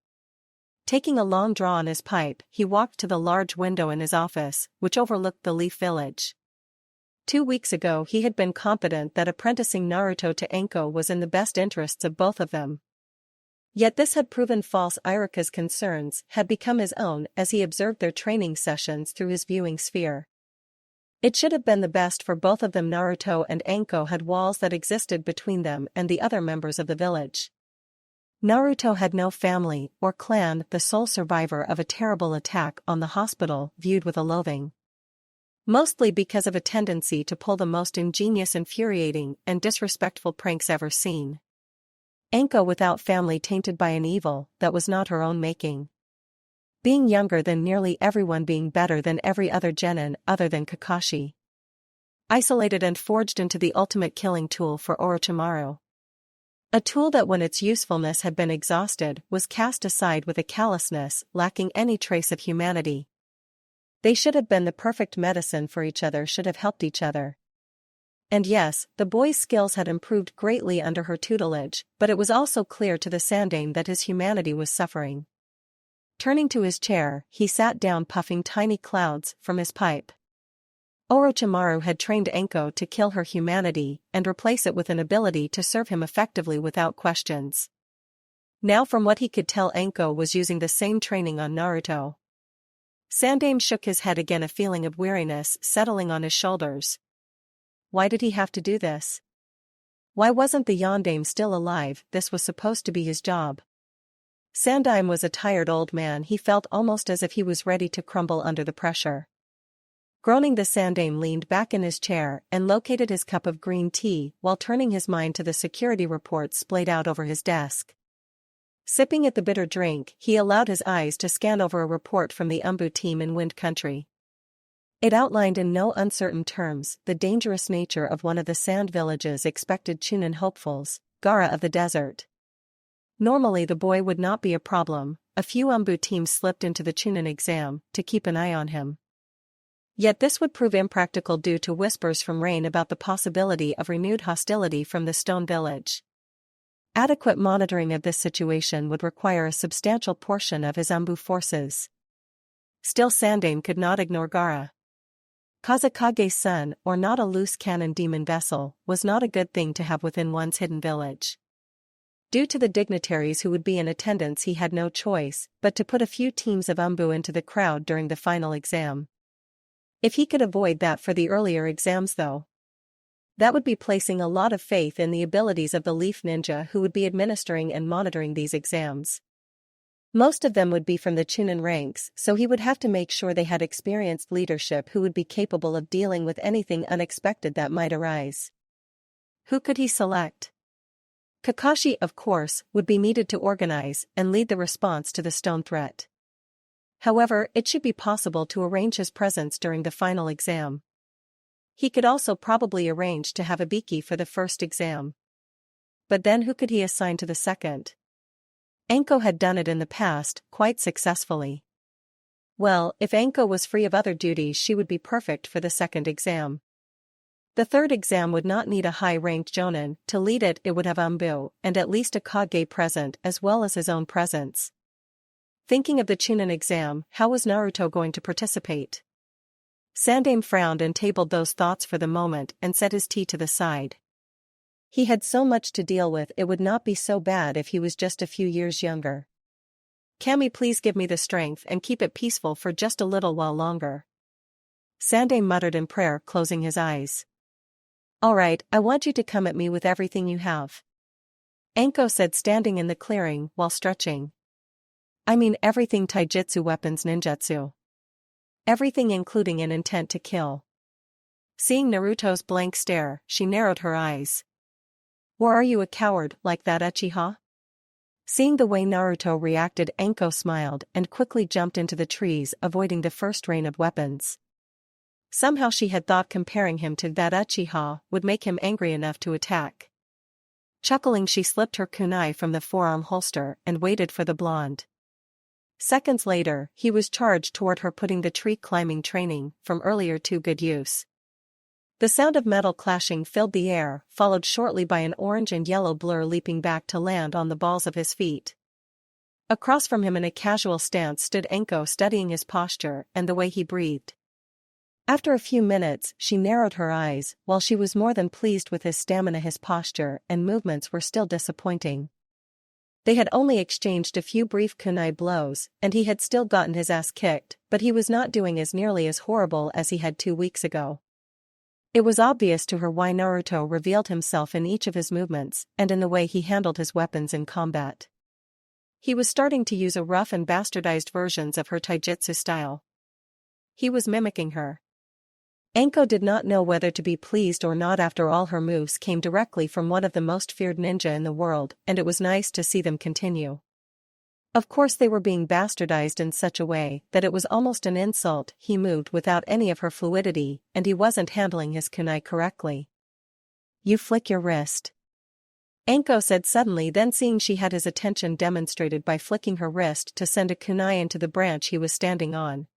Taking a long draw on his pipe, he walked to the large window in his office, which overlooked the Leaf Village. 2 weeks ago he had been confident that apprenticing Naruto to Anko was in the best interests of both of them. Yet this had proven false. Iruka's concerns had become his own as he observed their training sessions through his viewing sphere. It should have been the best for both of them. Naruto and Anko had walls that existed between them and the other members of the village. Naruto had no family or clan, the sole survivor of a terrible attack on the hospital, viewed with a loathing. Mostly because of a tendency to pull the most ingenious, infuriating, and disrespectful pranks ever seen. Anko without family, tainted by an evil that was not her own making. Being younger than nearly everyone, being better than every other genin other than Kakashi. Isolated and forged into the ultimate killing tool for Orochimaru. A tool that when its usefulness had been exhausted was cast aside with a callousness lacking any trace of humanity. They should have been the perfect medicine for each other, should have helped each other. And yes, the boy's skills had improved greatly under her tutelage, but it was also clear to the Sandaime that his humanity was suffering. Turning to his chair, he sat down puffing tiny clouds from his pipe. Orochimaru had trained Enko to kill her humanity and replace it with an ability to serve him effectively without questions. Now from what he could tell, Enko was using the same training on Naruto. Sandaime shook his head again, a feeling of weariness settling on his shoulders. Why did he have to do this? Why wasn't the Yondaime still alive? This was supposed to be his job. Sandaime was a tired old man. He felt almost as if he was ready to crumble under the pressure. Groaning, the Sandaime leaned back in his chair and located his cup of green tea while turning his mind to the security reports splayed out over his desk. Sipping at the bitter drink, he allowed his eyes to scan over a report from the Umbu team in Wind Country. It outlined in no uncertain terms the dangerous nature of one of the sand village's expected Chunin hopefuls, Gaara of the Desert. Normally the boy would not be a problem. A few Umbu teams slipped into the Chunin exam to keep an eye on him. Yet this would prove impractical due to whispers from Rain about the possibility of renewed hostility from the Stone Village. Adequate monitoring of this situation would require a substantial portion of his Umbu forces. Still, Sandaime could not ignore Gaara. Kazekage's son, or not a loose cannon demon vessel, was not a good thing to have within one's hidden village. Due to the dignitaries who would be in attendance, he had no choice but to put a few teams of Umbu into the crowd during the final exam. If he could avoid that for the earlier exams though, that would be placing a lot of faith in the abilities of the Leaf Ninja who would be administering and monitoring these exams. Most of them would be from the Chunin ranks, so he would have to make sure they had experienced leadership who would be capable of dealing with anything unexpected that might arise. Who could he select? Kakashi, of course, would be needed to organize and lead the response to the stone threat. However, it should be possible to arrange his presence during the final exam. He could also probably arrange to have Ibiki for the first exam. But then who could he assign to the second? Enko had done it in the past, quite successfully. Well, if Enko was free of other duties, she would be perfect for the second exam. The third exam would not need a high-ranked Jonin to lead it. It would have Umbu and at least a Kage present as well as his own presence. Thinking of the Chunin exam, how was Naruto going to participate? Sandaime frowned and tabled those thoughts for the moment and set his tea to the side. He had so much to deal with, it would not be so bad if he was just a few years younger. Kami, please give me the strength and keep it peaceful for just a little while longer. Sandaime muttered in prayer, closing his eyes. All right, I want you to come at me with everything you have. Enko said, standing in the clearing while stretching. I mean everything: taijutsu, weapons, ninjutsu. Everything, including an intent to kill. Seeing Naruto's blank stare, she narrowed her eyes. Or are you a coward like that, Uchiha? Seeing the way Naruto reacted, Enko smiled and quickly jumped into the trees, avoiding the first rain of weapons. Somehow she had thought comparing him to that Uchiha would make him angry enough to attack. Chuckling, she slipped her kunai from the forearm holster and waited for the blonde. Seconds later, he was charged toward her, putting the tree climbing training from earlier to good use. The sound of metal clashing filled the air, followed shortly by an orange and yellow blur leaping back to land on the balls of his feet. Across from him in a casual stance stood Enko, studying his posture and the way he breathed. After a few minutes, she narrowed her eyes. While she was more than pleased with his stamina, his posture and movements were still disappointing. They had only exchanged a few brief kunai blows, and he had still gotten his ass kicked, but he was not doing as nearly as horrible as he had 2 weeks ago. It was obvious to her why Naruto revealed himself in each of his movements and in the way he handled his weapons in combat. He was starting to use a rough and bastardized versions of her taijutsu style. He was mimicking her. Enko did not know whether to be pleased or not. After all, her moves came directly from one of the most feared ninja in the world, and it was nice to see them continue. Of course, they were being bastardized in such a way that it was almost an insult. He moved without any of her fluidity, and he wasn't handling his kunai correctly. You flick your wrist. Anko said suddenly, then seeing she had his attention demonstrated by flicking her wrist to send a kunai into the branch he was standing on.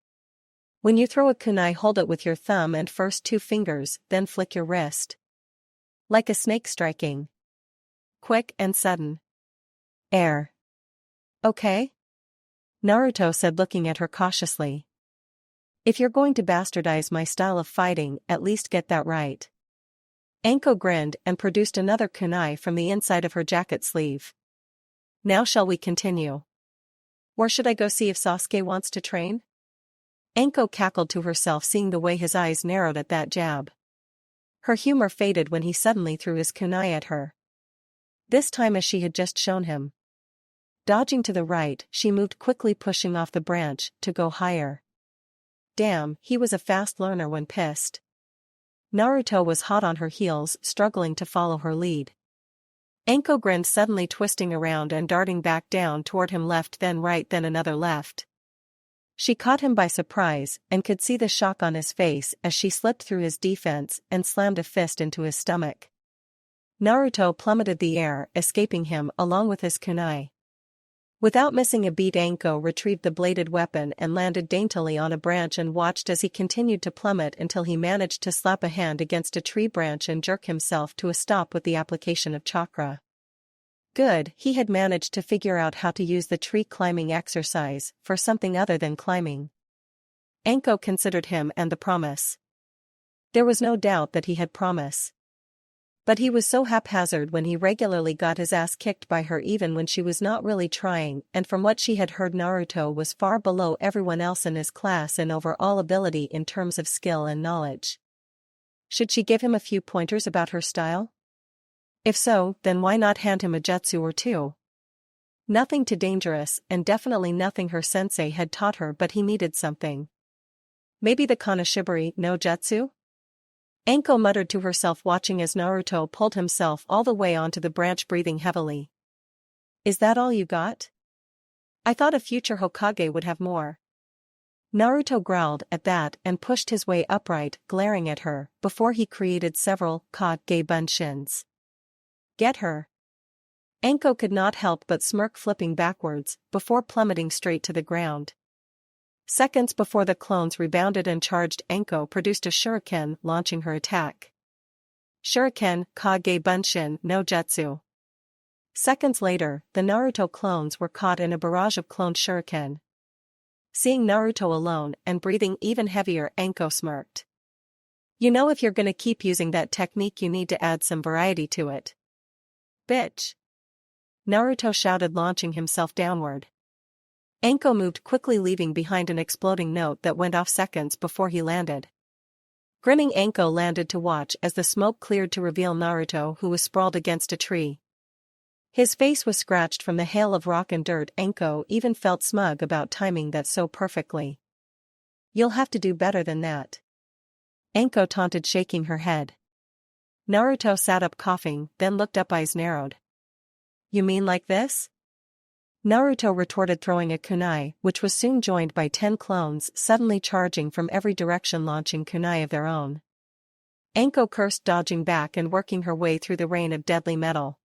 When you throw a kunai, hold it with your thumb and first 2 fingers, then flick your wrist. Like a snake striking. Quick and sudden. Air. Okay? Naruto said, looking at her cautiously. If you're going to bastardize my style of fighting, at least get that right. Anko grinned and produced another kunai from the inside of her jacket sleeve. Now shall we continue? Or should I go see if Sasuke wants to train? Anko cackled to herself, seeing the way his eyes narrowed at that jab. Her humor faded when he suddenly threw his kunai at her. This time as she had just shown him. Dodging to the right, she moved quickly, pushing off the branch to go higher. Damn, he was a fast learner when pissed. Naruto was hot on her heels, struggling to follow her lead. Anko grinned, suddenly twisting around and darting back down toward him, left then right then another left. She caught him by surprise and could see the shock on his face as she slipped through his defense and slammed a fist into his stomach. Naruto plummeted the air, escaping him along with his kunai. Without missing a beat, Anko retrieved the bladed weapon and landed daintily on a branch and watched as he continued to plummet until he managed to slap a hand against a tree branch and jerk himself to a stop with the application of chakra. Good, he had managed to figure out how to use the tree climbing exercise for something other than climbing. Anko considered him and the promise. There was no doubt that he had promise. But he was so haphazard when he regularly got his ass kicked by her, even when she was not really trying, and from what she had heard, Naruto was far below everyone else in his class in overall ability in terms of skill and knowledge. Should she give him a few pointers about her style? If so, then why not hand him a jutsu or 2? Nothing too dangerous, and definitely nothing her sensei had taught her, but he needed something. Maybe the Konoshibari no jutsu? Anko muttered to herself, watching as Naruto pulled himself all the way onto the branch, breathing heavily. Is that all you got? I thought a future Hokage would have more. Naruto growled at that and pushed his way upright, glaring at her, before he created several Kage bunshins. Get her. Anko could not help but smirk, flipping backwards, before plummeting straight to the ground. Seconds before the clones rebounded and charged, Anko produced a shuriken, launching her attack. Shuriken, Kage Bunshin no Jutsu. Seconds later, the Naruto clones were caught in a barrage of cloned shuriken. Seeing Naruto alone and breathing even heavier, Anko smirked. You know, if you're gonna keep using that technique, you need to add some variety to it. Bitch! Naruto shouted, launching himself downward. Anko moved quickly, leaving behind an exploding note that went off seconds before he landed. Grinning, Anko landed to watch as the smoke cleared to reveal Naruto, who was sprawled against a tree. His face was scratched from the hail of rock and dirt. Anko even felt smug about timing that so perfectly. You'll have to do better than that. Anko taunted, shaking her head. Naruto sat up, coughing, then looked up, eyes narrowed. You mean like this? Naruto retorted, throwing a kunai, which was soon joined by 10 clones suddenly charging from every direction, launching kunai of their own. Anko cursed, dodging back and working her way through the rain of deadly metal.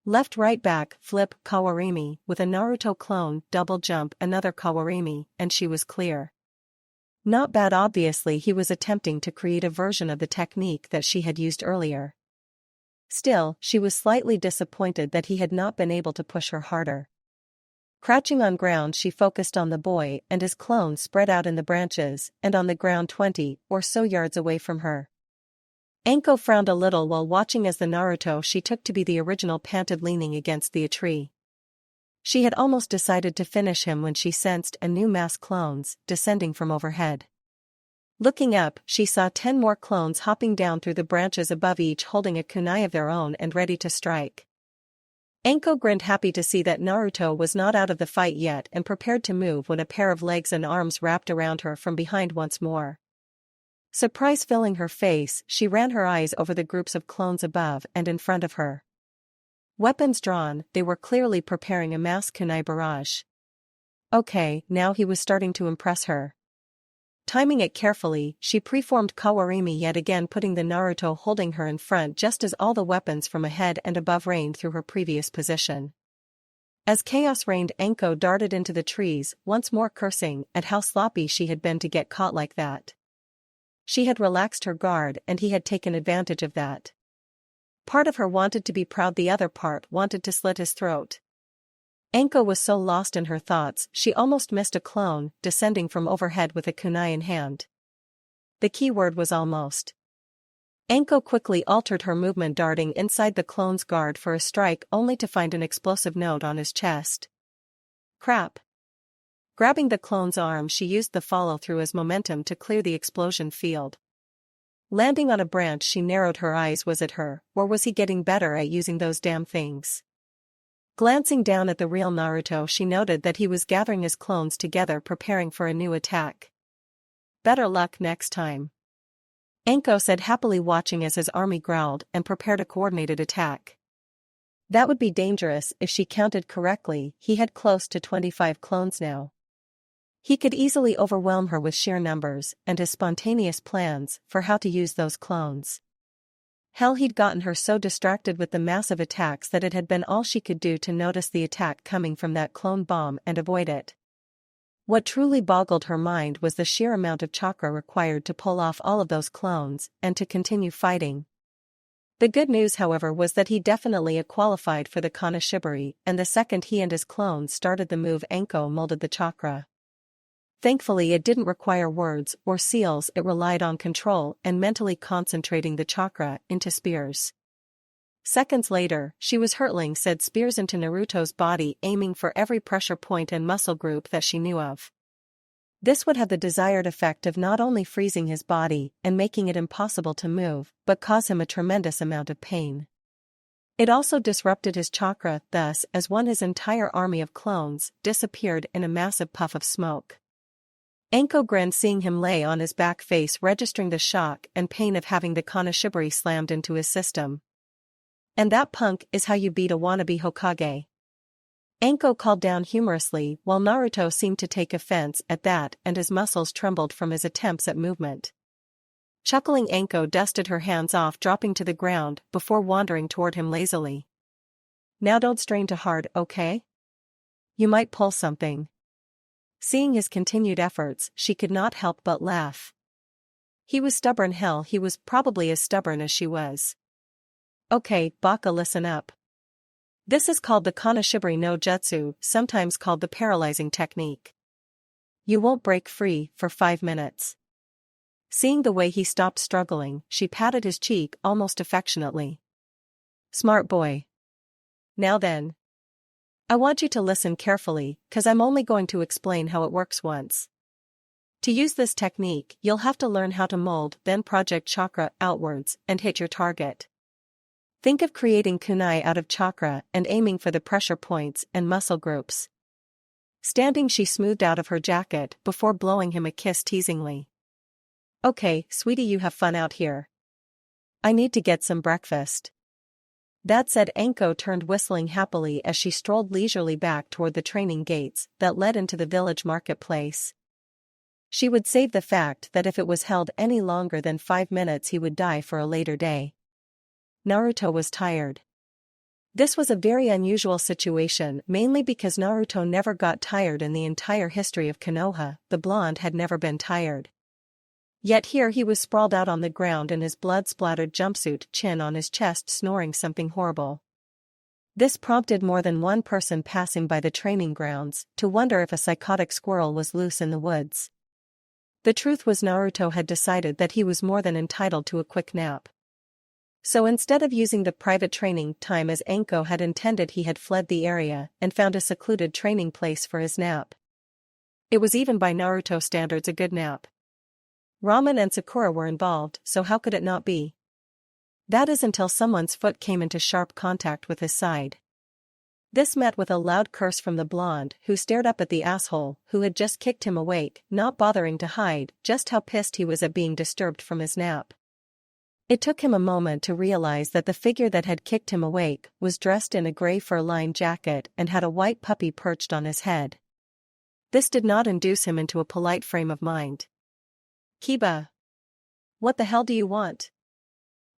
Left, right, back, flip, kawarimi, with a Naruto clone, double jump, another kawarimi, and she was clear. Not bad. Obviously he was attempting to create a version of the technique that she had used earlier. Still, she was slightly disappointed that he had not been able to push her harder. Crouching on ground, she focused on the boy and his clone spread out in the branches and on the ground 20 or so yards away from her. Anko frowned a little while watching as the Naruto she took to be the original panted, leaning against the tree. She had almost decided to finish him when she sensed a new mass clones descending from overhead. Looking up, she saw 10 more clones hopping down through the branches above, each holding a kunai of their own and ready to strike. Anko grinned, happy to see that Naruto was not out of the fight yet and prepared to move when a pair of legs and arms wrapped around her from behind once more. Surprise filling her face, she ran her eyes over the groups of clones above and in front of her. Weapons drawn, they were clearly preparing a mass kunai barrage. Okay, now he was starting to impress her. Timing it carefully, she preformed Kawarimi yet again, putting the Naruto holding her in front just as all the weapons from ahead and above rained through her previous position. As chaos reigned, Anko darted into the trees, once more cursing at how sloppy she had been to get caught like that. She had relaxed her guard and he had taken advantage of that. Part of her wanted to be proud, the other part wanted to slit his throat. Anko was so lost in her thoughts she almost missed a clone descending from overhead with a kunai in hand. The key word was almost. Anko quickly altered her movement, darting inside the clone's guard for a strike only to find an explosive note on his chest. Crap. Grabbing the clone's arm, she used the follow-through as momentum to clear the explosion field. Landing on a branch, she narrowed her eyes. Was it her, or was he getting better at using those damn things? Glancing down at the real Naruto, she noted that he was gathering his clones together, preparing for a new attack. Better luck next time, Anko said, happily watching as his army growled and prepared a coordinated attack. That would be dangerous. If she counted correctly, he had close to 25 clones now. He could easily overwhelm her with sheer numbers and his spontaneous plans for how to use those clones. Hell, he'd gotten her so distracted with the massive attacks that it had been all she could do to notice the attack coming from that clone bomb and avoid it. What truly boggled her mind was the sheer amount of chakra required to pull off all of those clones and to continue fighting. The good news, however, was that he definitely qualified for the Kanashibari, and the second he and his clones started the move, Anko molded the chakra. Thankfully, it didn't require words or seals, it relied on control and mentally concentrating the chakra into spears. Seconds later, she was hurtling said spears into Naruto's body, aiming for every pressure point and muscle group that she knew of. This would have the desired effect of not only freezing his body and making it impossible to move, but cause him a tremendous amount of pain. It also disrupted his chakra, thus, as his entire army of clones disappeared in a massive puff of smoke. Anko grinned seeing him lay on his back, face registering the shock and pain of having the Kanashibari slammed into his system. And that punk is how you beat a wannabe Hokage. Anko called down humorously, while Naruto seemed to take offense at that and his muscles trembled from his attempts at movement. Chuckling, Anko dusted her hands off, dropping to the ground before wandering toward him lazily. Now don't strain too hard, okay? You might pull something. Seeing his continued efforts, she could not help but laugh. He was stubborn. Hell, he was probably as stubborn as she was. Okay, Baka, listen up. This is called the Kanashibari no Jutsu, sometimes called the paralyzing technique. You won't break free for 5 minutes. Seeing the way he stopped struggling, she patted his cheek almost affectionately. Smart boy. Now then. I want you to listen carefully, cause I'm only going to explain how it works once. To use this technique, you'll have to learn how to mold, then project chakra outwards and hit your target. Think of creating kunai out of chakra and aiming for the pressure points and muscle groups. Standing, she smoothed out of her jacket before blowing him a kiss teasingly. Okay, sweetie, you have fun out here. I need to get some breakfast. That said, Anko turned, whistling happily as she strolled leisurely back toward the training gates that led into the village marketplace. She would save the fact that if it was held any longer than 5 minutes he would die for a later day. Naruto was tired. This was a very unusual situation, mainly because Naruto never got tired in the entire history of Konoha. The blonde had never been tired. Yet here he was sprawled out on the ground in his blood-splattered jumpsuit, chin on his chest, snoring something horrible. This prompted more than one person passing by the training grounds to wonder if a psychotic squirrel was loose in the woods. The truth was, Naruto had decided that he was more than entitled to a quick nap. So instead of using the private training time as Anko had intended, he had fled the area and found a secluded training place for his nap. It was, even by Naruto standards, a good nap. Ramen and Sakura were involved, so how could it not be? That is, until someone's foot came into sharp contact with his side. This met with a loud curse from the blonde, who stared up at the asshole who had just kicked him awake, not bothering to hide just how pissed he was at being disturbed from his nap. It took him a moment to realize that the figure that had kicked him awake was dressed in a gray fur-lined jacket and had a white puppy perched on his head. This did not induce him into a polite frame of mind. Kiba. What the hell do you want?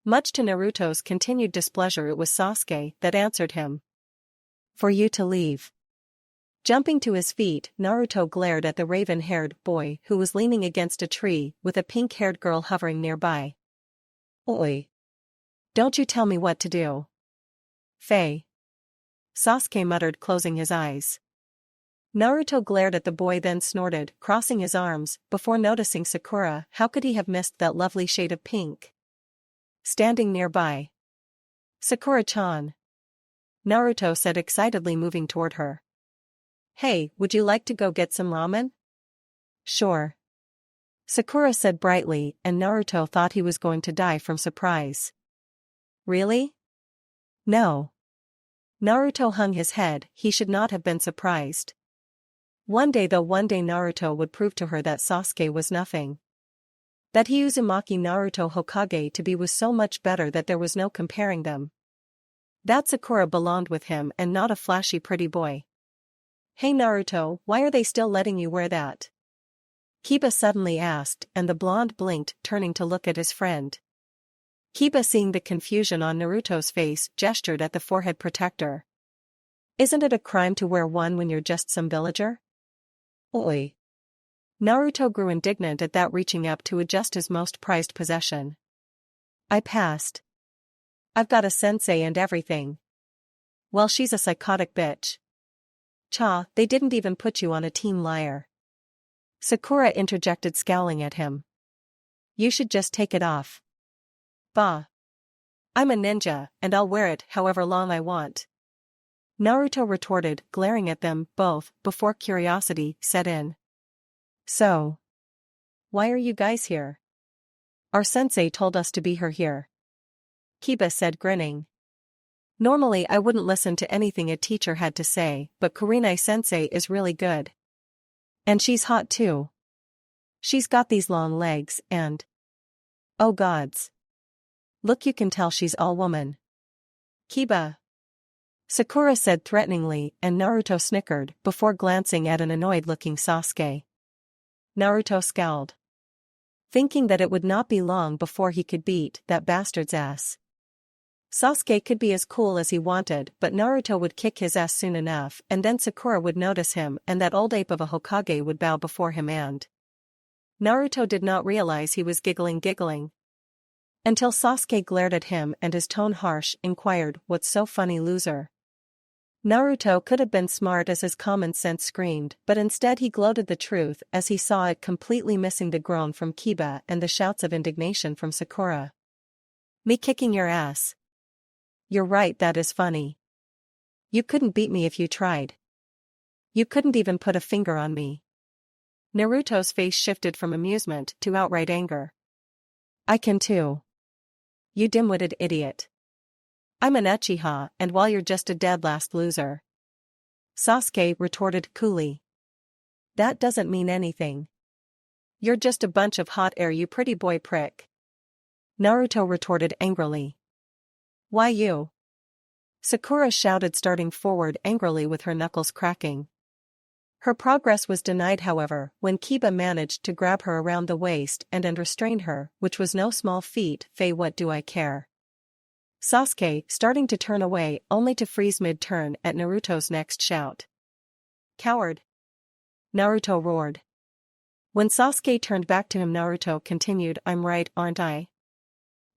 Much to Naruto's continued displeasure, it was Sasuke that answered him. For you to leave. Jumping to his feet, Naruto glared at the raven-haired boy who was leaning against a tree with a pink-haired girl hovering nearby. Oi. Don't you tell me what to do. Faye. Sasuke muttered, closing his eyes. Naruto glared at the boy, then snorted, crossing his arms, before noticing Sakura. How could he have missed that lovely shade of pink? Standing nearby. Sakura-chan. Naruto said excitedly, moving toward her. Hey, would you like to go get some ramen? Sure. Sakura said brightly, and Naruto thought he was going to die from surprise. Really? No. Naruto hung his head. He should not have been surprised. One day Naruto would prove to her that Sasuke was nothing. That he Uzumaki Naruto Hokage to be was so much better that there was no comparing them. That Sakura belonged with him and not a flashy pretty boy. Hey Naruto, why are they still letting you wear that? Kiba suddenly asked, and the blonde blinked, turning to look at his friend. Kiba, seeing the confusion on Naruto's face, gestured at the forehead protector. Isn't it a crime to wear one when you're just some villager? Oi. Naruto grew indignant at that, reaching up to adjust his most prized possession. I passed. I've got a sensei and everything. Well, she's a psychotic bitch. Cha, they didn't even put you on a team, liar. Sakura interjected, scowling at him. You should just take it off. Bah. I'm a ninja, and I'll wear it however long I want. Naruto retorted, glaring at them both, before curiosity set in. So. Why are you guys here? Our sensei told us to be here. Kiba said, grinning. Normally I wouldn't listen to anything a teacher had to say, but Kurenai-sensei is really good. And she's hot too. She's got these long legs and… Oh gods. Look, you can tell she's all woman. Kiba. Sakura said threateningly, and Naruto snickered, before glancing at an annoyed-looking Sasuke. Naruto scowled, thinking that it would not be long before he could beat that bastard's ass. Sasuke could be as cool as he wanted, but Naruto would kick his ass soon enough, and then Sakura would notice him, and that old ape of a Hokage would bow before him, and… Naruto did not realize he was giggling. Until Sasuke glared at him and, his tone harsh, inquired, "What's so funny, loser?" Naruto could have been smart as his common sense screamed, but instead he gloated the truth as he saw it, completely missing the groan from Kiba and the shouts of indignation from Sakura. Me kicking your ass? You're right, that is funny. You couldn't beat me if you tried. You couldn't even put a finger on me. Naruto's face shifted from amusement to outright anger. I can too. You dim-witted idiot. I'm an Uchiha, and while you're just a dead last loser. Sasuke retorted coolly. That doesn't mean anything. You're just a bunch of hot air, you pretty boy prick. Naruto retorted angrily. Why you? Sakura shouted, starting forward angrily with her knuckles cracking. Her progress was denied, however, when Kiba managed to grab her around the waist and restrain her, which was no small feat. Faye, what do I care? Sasuke, starting to turn away, only to freeze mid-turn at Naruto's next shout. Coward! Naruto roared. When Sasuke turned back to him, Naruto continued, I'm right, aren't I?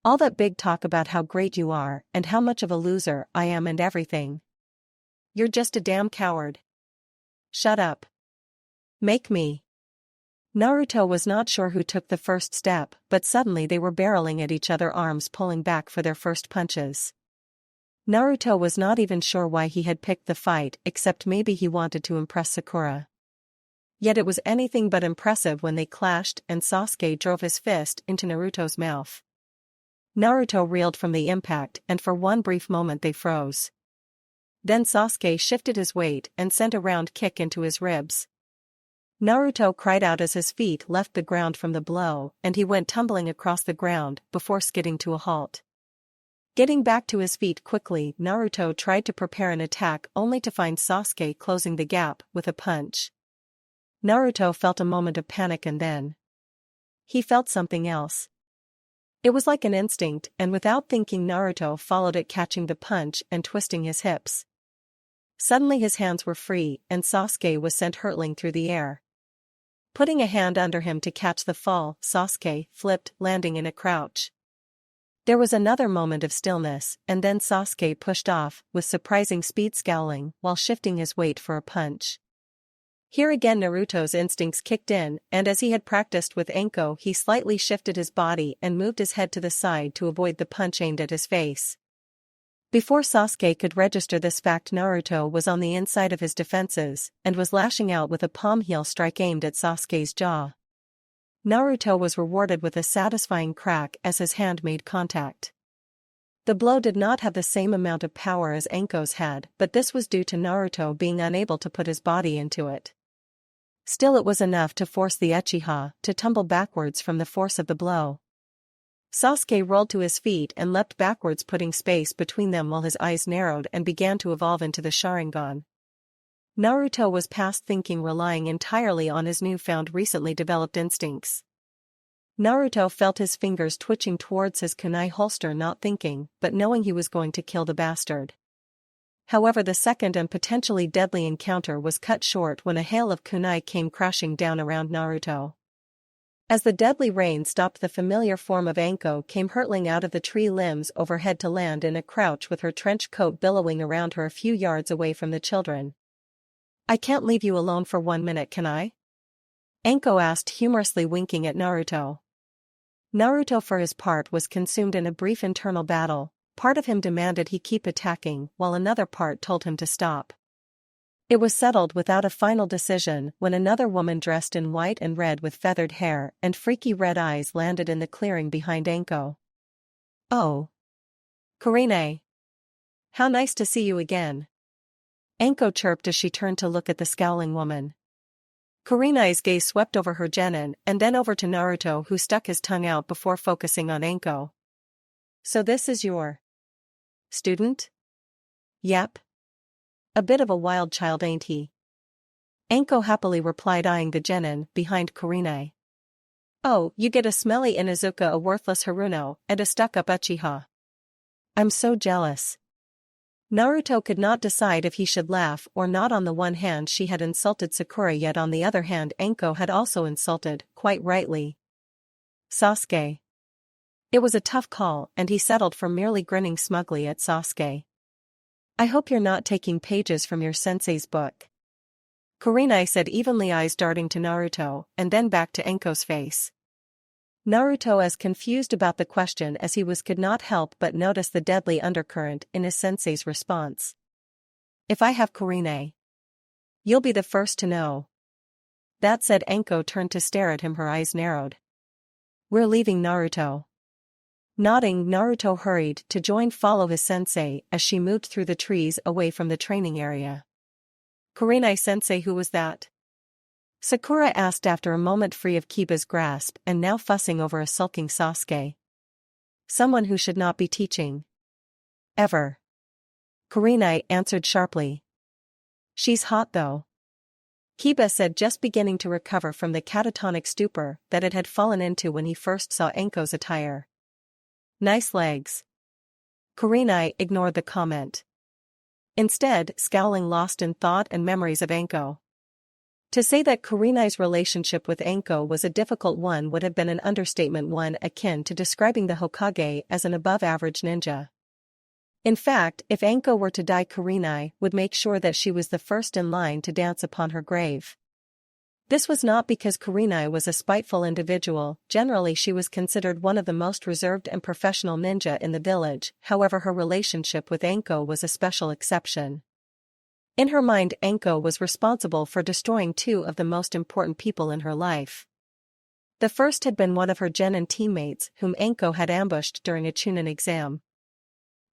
All that big talk about how great you are, and how much of a loser I am and everything. You're just a damn coward. Shut up. Make me. Naruto was not sure who took the first step, but suddenly they were barreling at each other, arms pulling back for their first punches. Naruto was not even sure why he had picked the fight, except maybe he wanted to impress Sakura. Yet it was anything but impressive when they clashed and Sasuke drove his fist into Naruto's mouth. Naruto reeled from the impact, and for one brief moment they froze. Then Sasuke shifted his weight and sent a round kick into his ribs. Naruto cried out as his feet left the ground from the blow, and he went tumbling across the ground before skidding to a halt. Getting back to his feet quickly, Naruto tried to prepare an attack, only to find Sasuke closing the gap with a punch. Naruto felt a moment of panic, and then he felt something else. It was like an instinct, and without thinking Naruto followed it, catching the punch and twisting his hips. Suddenly his hands were free, and Sasuke was sent hurtling through the air. Putting a hand under him to catch the fall, Sasuke flipped, landing in a crouch. There was another moment of stillness, and then Sasuke pushed off, with surprising speed, scowling, while shifting his weight for a punch. Here again Naruto's instincts kicked in, and as he had practiced with Anko, he slightly shifted his body and moved his head to the side to avoid the punch aimed at his face. Before Sasuke could register this fact, Naruto was on the inside of his defenses, and was lashing out with a palm heel strike aimed at Sasuke's jaw. Naruto was rewarded with a satisfying crack as his hand made contact. The blow did not have the same amount of power as Anko's had, but this was due to Naruto being unable to put his body into it. Still, it was enough to force the Uchiha to tumble backwards from the force of the blow. Sasuke rolled to his feet and leapt backwards, putting space between them while his eyes narrowed and began to evolve into the Sharingan. Naruto was past thinking, relying entirely on his newfound, recently developed instincts. Naruto felt his fingers twitching towards his kunai holster, not thinking, but knowing he was going to kill the bastard. However, the second and potentially deadly encounter was cut short when a hail of kunai came crashing down around Naruto. As the deadly rain stopped, the familiar form of Anko came hurtling out of the tree limbs overhead to land in a crouch with her trench coat billowing around her a few yards away from the children. "I can't leave you alone for 1 minute, can I?" Anko asked, humorously winking at Naruto. Naruto for his part was consumed in a brief internal battle. Part of him demanded he keep attacking, while another part told him to stop. It was settled without a final decision when another woman dressed in white and red with feathered hair and freaky red eyes landed in the clearing behind Anko. "Oh. Kurine. How nice to see you again," Anko chirped as she turned to look at the scowling woman. Kurine's gaze swept over her genin and then over to Naruto, who stuck his tongue out before focusing on Anko. "So this is your student?" "Yep. A bit of a wild child, ain't he?" Anko happily replied, eyeing the genin behind Kurine. "Oh, you get a smelly Inuzuka, a worthless Haruno, and a stuck-up Uchiha. I'm so jealous." Naruto could not decide if he should laugh or not. On the one hand, she had insulted Sakura, yet on the other hand Anko had also insulted, quite rightly, Sasuke. It was a tough call, and he settled for merely grinning smugly at Sasuke. "I hope you're not taking pages from your sensei's book," Kurine said evenly, eyes darting to Naruto, and then back to Anko's face. Naruto, as confused about the question as he was, could not help but notice the deadly undercurrent in his sensei's response. "If I have Kurine, you'll be the first to know." That said, Anko turned to stare at him, her eyes narrowed. "We're leaving, Naruto." Nodding, Naruto hurried to follow his sensei as she moved through the trees away from the training area. "Kurine-sensei, who was that?" Sakura asked after a moment, free of Kiba's grasp and now fussing over a sulking Sasuke. "Someone who should not be teaching. Ever." Kurine answered sharply. "She's hot though," Kiba said, just beginning to recover from the catatonic stupor that it had fallen into when he first saw Anko's attire. "Nice legs." Kurine ignored the comment, instead scowling, lost in thought and memories of Anko. To say that Kurine's relationship with Anko was a difficult one would have been an understatement, one akin to describing the Hokage as an above-average ninja. In fact, if Anko were to die, Kurine would make sure that she was the first in line to dance upon her grave. This was not because Kurine was a spiteful individual. Generally, she was considered one of the most reserved and professional ninja in the village. However, her relationship with Anko was a special exception. In her mind, Anko was responsible for destroying two of the most important people in her life. The first had been one of her genin teammates, whom Anko had ambushed during a Chunin exam.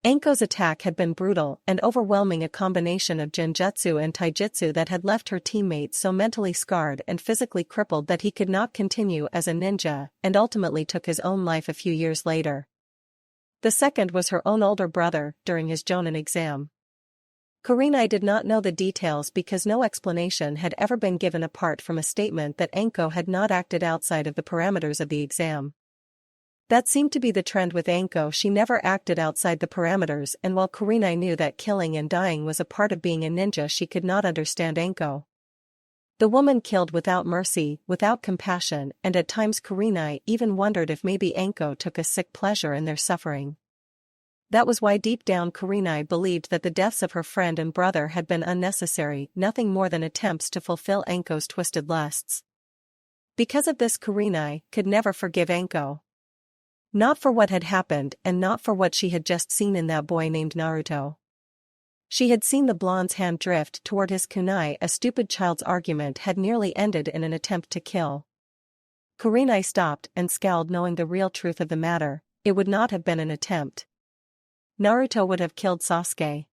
Anko's attack had been brutal and overwhelming, a combination of genjutsu and taijutsu that had left her teammate so mentally scarred and physically crippled that he could not continue as a ninja, and ultimately took his own life a few years later. The second was her own older brother during his Jonin exam. Kurenai did not know the details because no explanation had ever been given apart from a statement that Anko had not acted outside of the parameters of the exam. That seemed to be the trend with Anko. She never acted outside the parameters, and while Kurenai knew that killing and dying was a part of being a ninja, she could not understand Anko. The woman killed without mercy, without compassion, and at times Kurenai even wondered if maybe Anko took a sick pleasure in their suffering. That was why deep down Kurenai believed that the deaths of her friend and brother had been unnecessary, nothing more than attempts to fulfill Anko's twisted lusts. Because of this, Kurenai could never forgive Anko. Not for what had happened and not for what she had just seen in that boy named Naruto. She had seen the blonde's hand drift toward his kunai. A stupid child's argument had nearly ended in an attempt to kill. Kurenai stopped and scowled, knowing the real truth of the matter. It would not have been an attempt. Naruto would have killed Sasuke.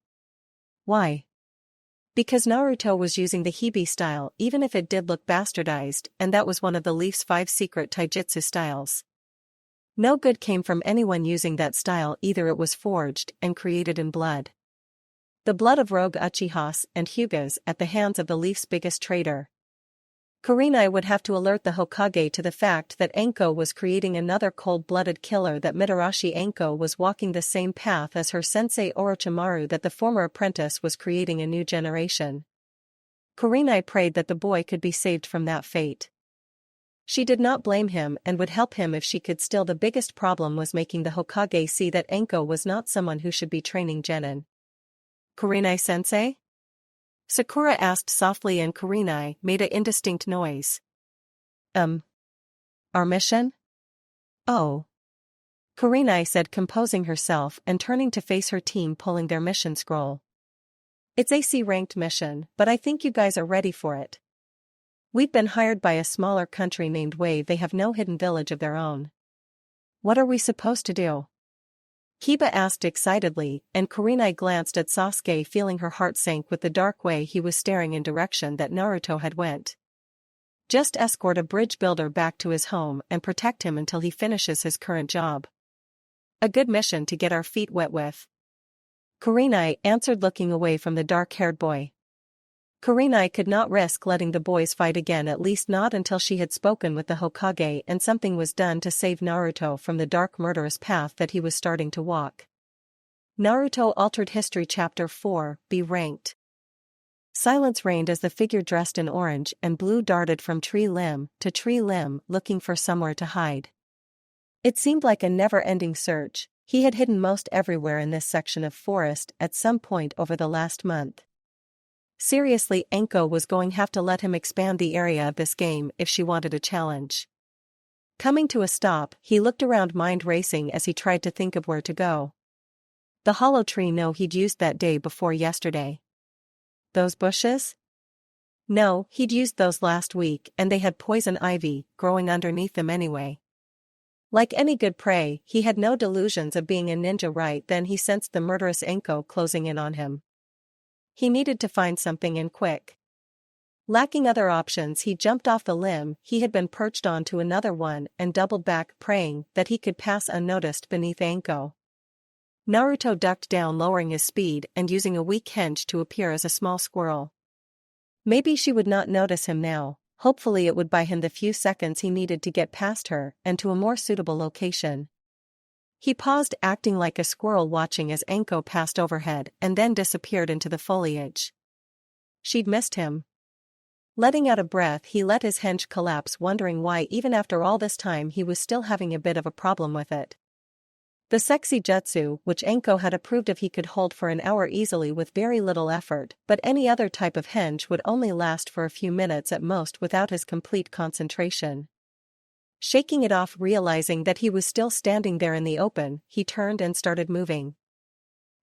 Why? Because Naruto was using the Hibi style, even if it did look bastardized, and that was one of the Leaf's 5 secret taijutsu styles. No good came from anyone using that style. Either it was forged and created in blood. The blood of rogue Uchihas and Hyugas at the hands of the Leaf's biggest traitor. Kurenai would have to alert the Hokage to the fact that Anko was creating another cold-blooded killer, that Mitarashi Anko was walking the same path as her sensei Orochimaru, that the former apprentice was creating a new generation. Kurenai prayed that the boy could be saved from that fate. She did not blame him and would help him if she could. Still, the biggest problem was making the Hokage see that Anko was not someone who should be training genin. Kurenai-sensei? Sakura asked softly, and Kurenai made an indistinct noise. Our mission? Oh. Kurenai said, composing herself and turning to face her team, pulling their mission scroll. It's a C-ranked mission, but I think you guys are ready for it. We've been hired by a smaller country named Wave. They have no hidden village of their own. What are we supposed to do? Kiba asked excitedly, and Kurenai glanced at Sasuke, feeling her heart sank with the dark way he was staring in direction that Naruto had went. Just escort a bridge builder back to his home and protect him until he finishes his current job. A good mission to get our feet wet with. Kurenai answered, looking away from the dark-haired boy. Kurenai could not risk letting the boys fight again, at least not until she had spoken with the Hokage and something was done to save Naruto from the dark, murderous path that he was starting to walk. Naruto Altered History Chapter 4, B ranked. Silence reigned as the figure dressed in orange and blue darted from tree limb to tree limb, looking for somewhere to hide. It seemed like a never-ending search. He had hidden most everywhere in this section of forest at some point over the last month. Seriously, Anko was going to have to let him expand the area of this game if she wanted a challenge. Coming to a stop, he looked around, mind racing as he tried to think of where to go. The hollow tree no he'd used that day before yesterday. Those bushes? No, he'd used those last week and they had poison ivy growing underneath them anyway. Like any good prey, he had no delusions of being a ninja. Right then he sensed the murderous Anko closing in on him. He needed to find something, and quick. Lacking other options, he jumped off the limb he had been perched on to another one and doubled back, praying that he could pass unnoticed beneath Anko. Naruto ducked down, lowering his speed and using a weak hinge to appear as a small squirrel. Maybe she would not notice him now. Hopefully it would buy him the few seconds he needed to get past her and to a more suitable location. He paused, acting like a squirrel, watching as Anko passed overhead and then disappeared into the foliage. She'd missed him. Letting out a breath, he let his hinge collapse, wondering why even after all this time he was still having a bit of a problem with it. The sexy jutsu, which Anko had approved of, he could hold for an hour easily with very little effort, but any other type of hinge would only last for a few minutes at most without his complete concentration. Shaking it off, realizing that he was still standing there in the open, he turned and started moving.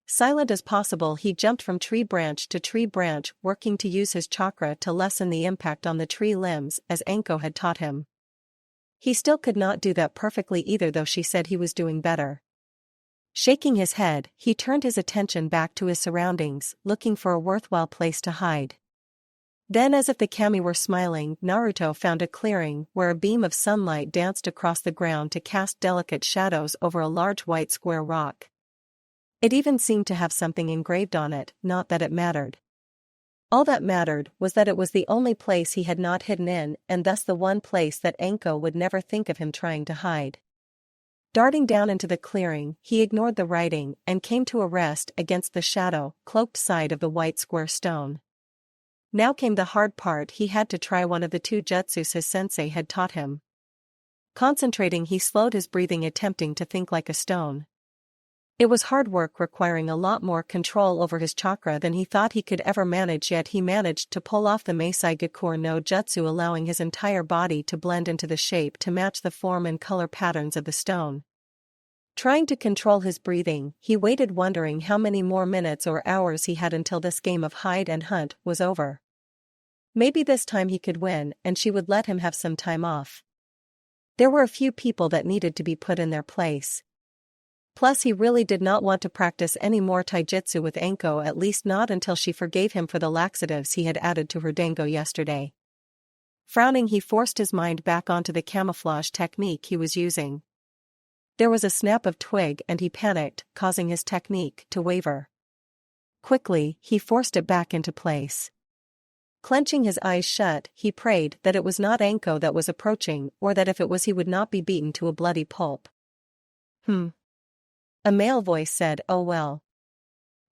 Silent as possible, he jumped from tree branch to tree branch, working to use his chakra to lessen the impact on the tree limbs as Anko had taught him. He still could not do that perfectly either, though she said he was doing better. Shaking his head, he turned his attention back to his surroundings, looking for a worthwhile place to hide. Then, as if the kami were smiling, Naruto found a clearing where a beam of sunlight danced across the ground to cast delicate shadows over a large white square rock. It even seemed to have something engraved on it, not that it mattered. All that mattered was that it was the only place he had not hidden in, and thus the one place that Anko would never think of him trying to hide. Darting down into the clearing, he ignored the writing and came to a rest against the shadow, cloaked side of the white square stone. Now came the hard part. He had to try one of the two jutsus his sensei had taught him. Concentrating, he slowed his breathing, attempting to think like a stone. It was hard work, requiring a lot more control over his chakra than he thought he could ever manage, yet he managed to pull off the Meisai Gakure no Jutsu, allowing his entire body to blend into the shape to match the form and color patterns of the stone. Trying to control his breathing, he waited, wondering how many more minutes or hours he had until this game of hide and hunt was over. Maybe this time he could win, and she would let him have some time off. There were a few people that needed to be put in their place. Plus, he really did not want to practice any more taijutsu with Anko, at least not until she forgave him for the laxatives he had added to her dango yesterday. Frowning, he forced his mind back onto the camouflage technique he was using. There was a snap of twig and he panicked, causing his technique to waver. Quickly, he forced it back into place. Clenching his eyes shut, he prayed that it was not Anko that was approaching, or that if it was he would not be beaten to a bloody pulp. A male voice said, "Oh well."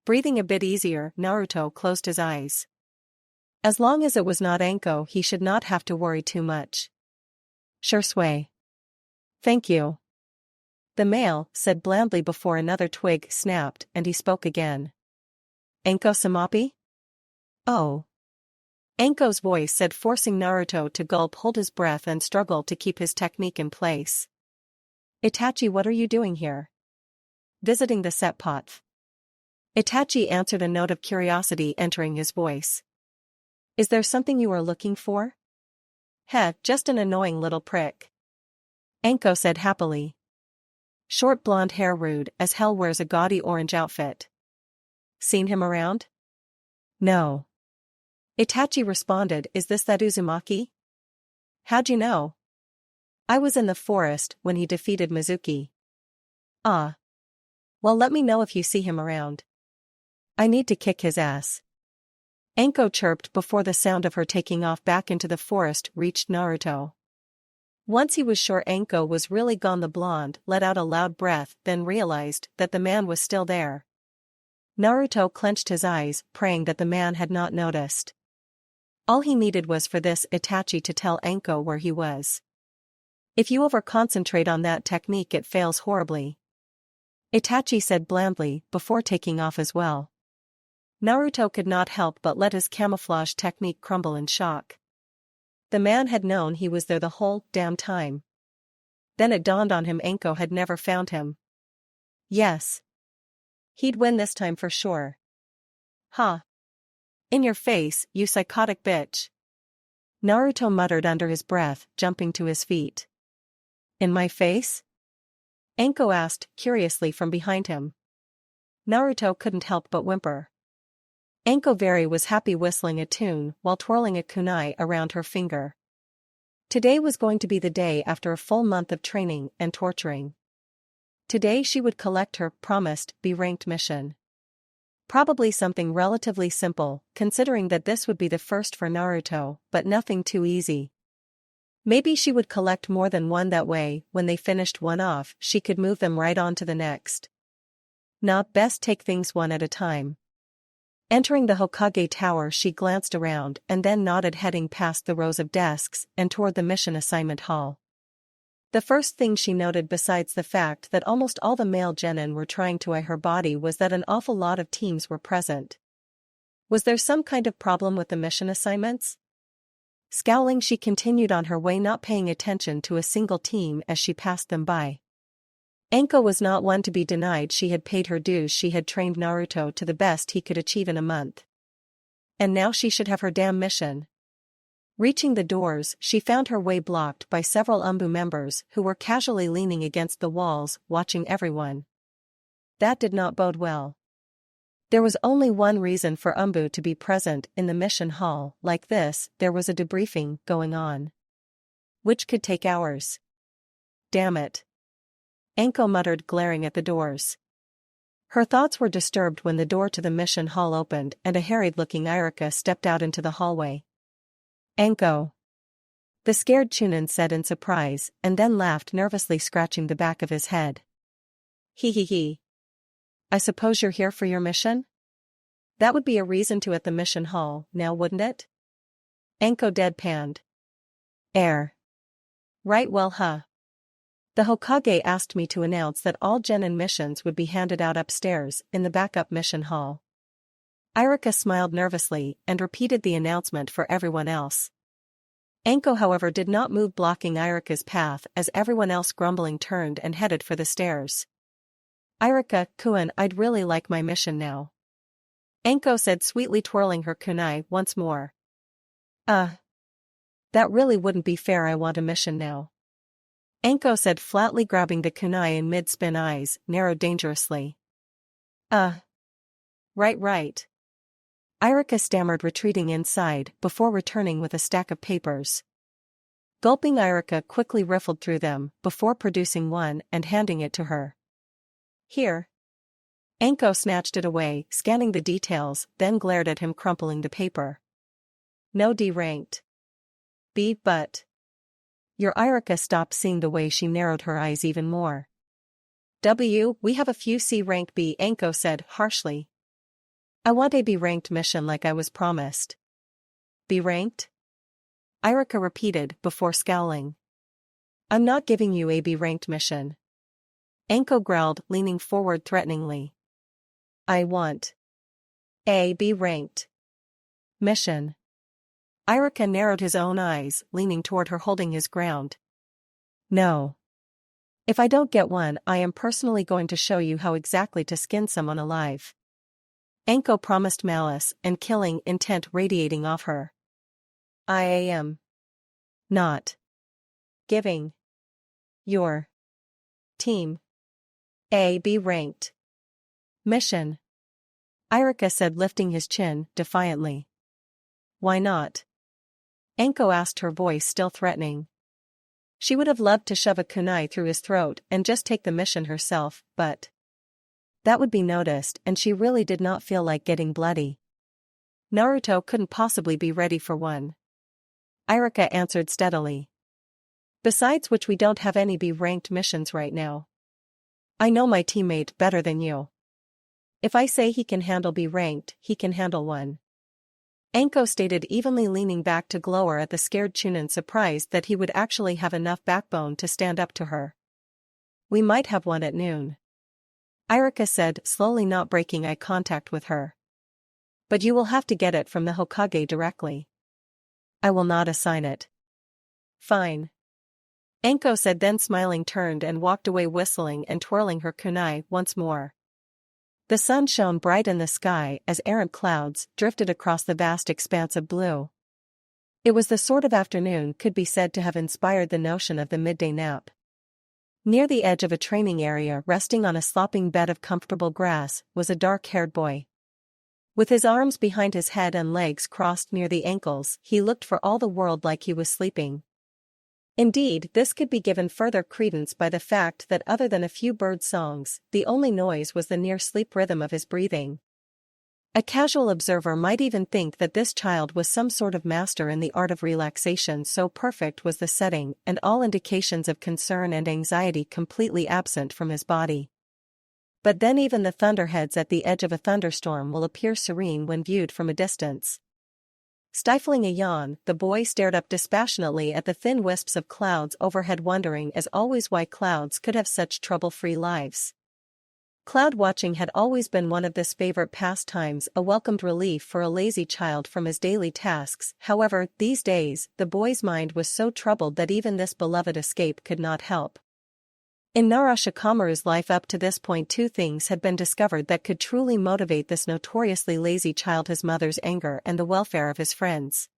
Breathing a bit easier, Naruto closed his eyes. As long as it was not Anko, he should not have to worry too much. "Sure, sway. Thank you," the male said blandly before another twig snapped and he spoke again. "Anko Samapi?" "Oh." Anko's voice said, forcing Naruto to gulp, hold his breath and struggle to keep his technique in place. "Itachi, what are you doing here?" "Visiting the set pot." Itachi answered, a note of curiosity entering his voice. "Is there something you are looking for?" "Heh, just an annoying little prick," Anko said happily. "Short blonde hair, rude as hell, wears a gaudy orange outfit." "Seen him around?" "No." Itachi responded, "Is this that Uzumaki?" "How'd you know?" "I was in the forest when he defeated Mizuki." "Ah. Well, let me know if you see him around. I need to kick his ass," Anko chirped before the sound of her taking off back into the forest reached Naruto. Once he was sure Anko was really gone, the blonde let out a loud breath, then realized that the man was still there. Naruto clenched his eyes, praying that the man had not noticed. All he needed was for this Itachi to tell Anko where he was. If you over-concentrate on that technique, it fails horribly, Itachi said blandly, before taking off as well. Naruto could not help but let his camouflage technique crumble in shock. The man had known he was there the whole damn time. Then it dawned on him Anko had never found him. Yes. He'd win this time for sure. "Huh. In your face, you psychotic bitch," Naruto muttered under his breath, jumping to his feet. "In my face?" Anko asked, curiously from behind him. Naruto couldn't help but whimper. Anko very was happy, whistling a tune while twirling a kunai around her finger. Today was going to be the day after a full month of training and torturing. Today she would collect her promised B-ranked mission. Probably something relatively simple, considering that this would be the first for Naruto, but nothing too easy. Maybe she would collect more than one, that way, when they finished one off, she could move them right on to the next. Nah, best take things one at a time. Entering the Hokage Tower, she glanced around and then nodded, heading past the rows of desks and toward the mission assignment hall. The first thing she noted, besides the fact that almost all the male genin were trying to eye her body, was that an awful lot of teams were present. Was there some kind of problem with the mission assignments? Scowling, she continued on her way, not paying attention to a single team as she passed them by. Anko was not one to be denied. She had paid her dues. She had trained Naruto to the best he could achieve in a month. And now she should have her damn mission. Reaching the doors, she found her way blocked by several UMBU members who were casually leaning against the walls, watching everyone. That did not bode well. There was only one reason for UMBU to be present in the mission hall like this: there was a debriefing going on, which could take hours. Damn it, Anko muttered, glaring at the doors. Her thoughts were disturbed when the door to the mission hall opened and a harried-looking Irika stepped out into the hallway. "Anko," the scared Chunin said in surprise, and then laughed nervously, scratching the back of his head. "Hee hee hee. I suppose you're here for your mission? That would be a reason to at the mission hall, now wouldn't it?" Anko deadpanned. Right, well The Hokage asked me to announce that all genin missions would be handed out upstairs, in the backup mission hall." Irika smiled nervously and repeated the announcement for everyone else. Anko however did not move, blocking Irika's path as everyone else grumbling turned and headed for the stairs. "Irika-kun, I'd really like my mission now," Anko said sweetly, twirling her kunai once more. That really wouldn't be fair, I want a mission now," Anko said flatly, grabbing the kunai in mid-spin. Eyes narrowed dangerously. Right. Irika stammered, retreating inside before returning with a stack of papers. Gulping, Irika quickly riffled through them before producing one and handing it to her. "Here." Anko snatched it away, scanning the details, then glared at him, crumpling the paper. "No D-ranked. B, but your Irika." Stopped, seeing the way she narrowed her eyes even more. We have a few C-ranked B," Anko said harshly. "I want a B-ranked mission like I was promised." "B-ranked?" Irika repeated before scowling. "I'm not giving you a B-ranked mission," Anko growled, leaning forward threateningly. "I want a B-ranked mission." Irika narrowed his own eyes, leaning toward her, holding his ground. "No. If I don't get one, I am personally going to show you how exactly to skin someone alive," Anko promised, malice and killing intent radiating off her. "I am not giving your team a B-ranked mission," Irika said, lifting his chin defiantly. "Why not?" Anko asked, her voice still threatening. She would have loved to shove a kunai through his throat and just take the mission herself, but that would be noticed, and she really did not feel like getting bloody. "Naruto couldn't possibly be ready for one," Irika answered steadily. "Besides which, we don't have any B-ranked missions right now. I know my teammate better than you. If I say he can handle B-ranked, he can handle one," Anko stated evenly, leaning back to glower at the scared Chunin, surprised that he would actually have enough backbone to stand up to her. "We might have one at noon," Irika said, slowly, not breaking eye contact with her. "But you will have to get it from the Hokage directly. I will not assign it." "Fine," Anko said, then smiling turned and walked away, whistling and twirling her kunai once more. The sun shone bright in the sky as errant clouds drifted across the vast expanse of blue. It was the sort of afternoon could be said to have inspired the notion of the midday nap. Near the edge of a training area, resting on a slopping bed of comfortable grass, was a dark-haired boy. With his arms behind his head and legs crossed near the ankles, he looked for all the world like he was sleeping. Indeed, this could be given further credence by the fact that other than a few bird songs, the only noise was the near-sleep rhythm of his breathing. A casual observer might even think that this child was some sort of master in the art of relaxation, so perfect was the setting, and all indications of concern and anxiety completely absent from his body. But then even the thunderheads at the edge of a thunderstorm will appear serene when viewed from a distance. Stifling a yawn, the boy stared up dispassionately at the thin wisps of clouds overhead, wondering as always why clouds could have such trouble-free lives. Cloud watching had always been one of his favorite pastimes, a welcomed relief for a lazy child from his daily tasks. However, these days, the boy's mind was so troubled that even this beloved escape could not help. In Narashikamaru's life up to this point, two things had been discovered that could truly motivate this notoriously lazy child: his mother's anger and the welfare of his friends.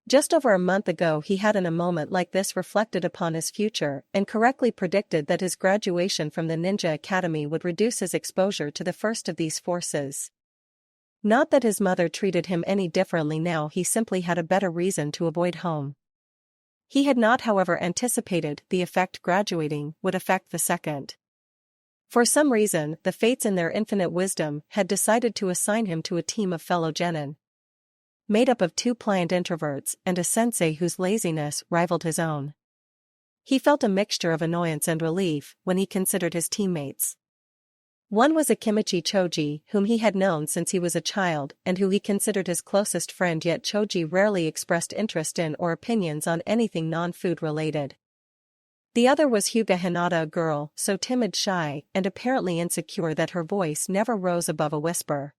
Just over a month ago he had in a moment like this reflected upon his future and correctly predicted that his graduation from the Ninja Academy would reduce his exposure to the first of these forces. Not that his mother treated him any differently now, he simply had a better reason to avoid home. He had not, however, anticipated the effect graduating would affect the second. For some reason, the fates in their infinite wisdom had decided to assign him to a team of fellow genin, made up of 2 pliant introverts and a sensei whose laziness rivaled his own. He felt a mixture of annoyance and relief when he considered his teammates. One was Akimichi Choji, whom he had known since he was a child and who he considered his closest friend, yet Choji rarely expressed interest in or opinions on anything non-food related. The other was Hyuga Hinata, a girl so timid, shy, and apparently insecure that her voice never rose above a whisper.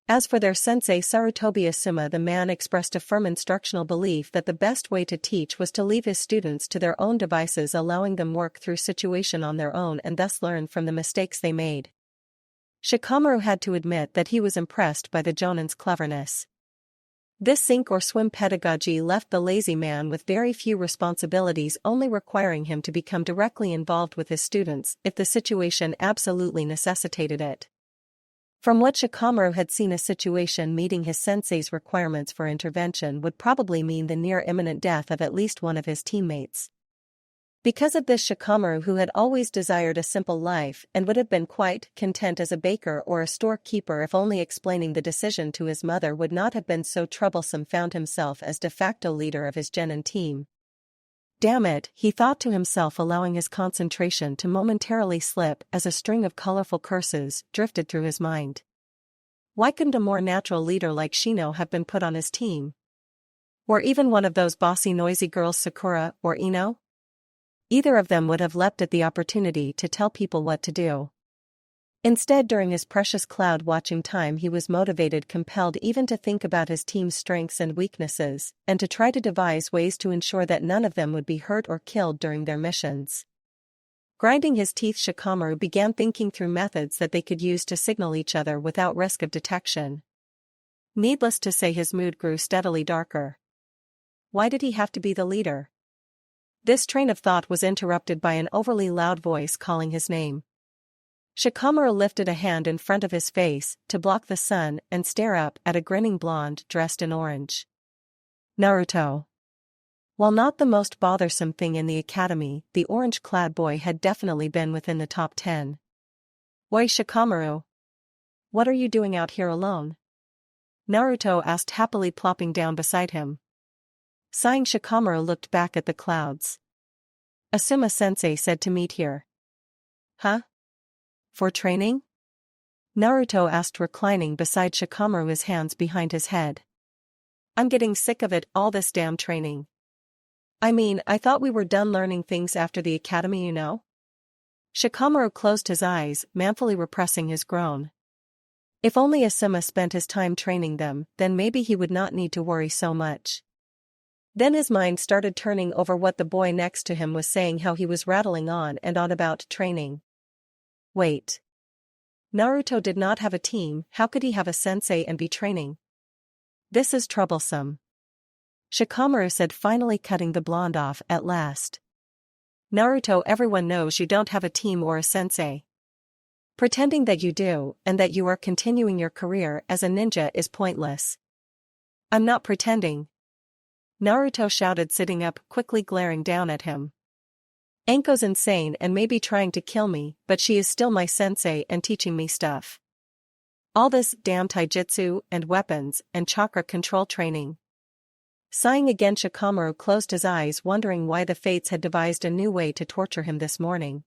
As for their sensei Sarutobi Asuma, the man expressed a firm instructional belief that the best way to teach was to leave his students to their own devices, allowing them work through situation on their own and thus learn from the mistakes they made. Shikamaru had to admit that he was impressed by the jonin's cleverness. This sink or swim pedagogy left the lazy man with very few responsibilities, only requiring him to become directly involved with his students if the situation absolutely necessitated it. From what Shikamaru had seen, a situation meeting his sensei's requirements for intervention would probably mean the near imminent death of at least one of his teammates. Because of this, Shikamaru, who had always desired a simple life and would have been quite content as a baker or a storekeeper if only explaining the decision to his mother would not have been so troublesome, found himself as de facto leader of his genin team. Damn it, he thought to himself, allowing his concentration to momentarily slip as a string of colorful curses drifted through his mind. Why couldn't a more natural leader like Shino have been put on his team? Or even one of those bossy, noisy girls, Sakura or Ino? Either of them would have leapt at the opportunity to tell people what to do. Instead, during his precious cloud-watching time, he was motivated, compelled even to think about his team's strengths and weaknesses, and to try to devise ways to ensure that none of them would be hurt or killed during their missions. Grinding his teeth, Shikamaru began thinking through methods that they could use to signal each other without risk of detection. Needless to say, his mood grew steadily darker. Why did he have to be the leader? This train of thought was interrupted by an overly loud voice calling his name. Shikamaru lifted a hand in front of his face to block the sun and stare up at a grinning blonde dressed in orange. Naruto. While not the most bothersome thing in the academy, the orange-clad boy had definitely been within the top 10. Why, Shikamaru? What are you doing out here alone? Naruto asked, happily plopping down beside him. Sighing, Shikamaru looked back at the clouds. Asuma-sensei said to meet here. Huh? For training? Naruto asked, reclining beside Shikamaru, his hands behind his head. I'm getting sick of it, all this damn training. I mean, I thought we were done learning things after the academy, you know? Shikamaru closed his eyes, manfully repressing his groan. If only Asuma spent his time training them, then maybe he would not need to worry so much. Then his mind started turning over what the boy next to him was saying, how he was rattling on and on about training. Wait. Naruto did not have a team, how could he have a sensei and be training? This is troublesome. Shikamaru said, finally cutting the blonde off at last. Naruto, everyone knows you don't have a team or a sensei. Pretending that you do, and that you are continuing your career as a ninja, is pointless. I'm not pretending. Naruto shouted, sitting up, quickly glaring down at him. Anko's insane and may be trying to kill me, but she is still my sensei and teaching me stuff. All this damn taijutsu and weapons and chakra control training. Sighing again, Shikamaru closed his eyes, wondering why the fates had devised a new way to torture him this morning.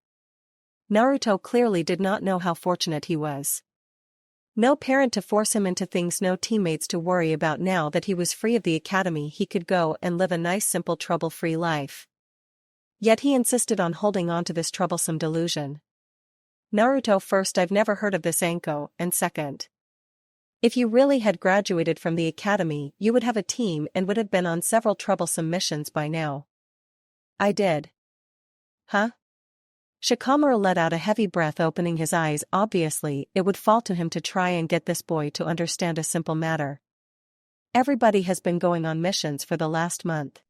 Naruto clearly did not know how fortunate he was. No parent to force him into things, no teammates to worry about. Now that he was free of the academy, he could go and live a nice, simple, trouble-free life. Yet he insisted on holding on to this troublesome delusion. Naruto, first, I've never heard of this Anko, and second, if you really had graduated from the academy, you would have a team and would have been on several troublesome missions by now. I did. Huh? Shikamaru let out a heavy breath, opening his eyes. Obviously, it would fall to him to try and get this boy to understand a simple matter. Everybody has been going on missions for the last month.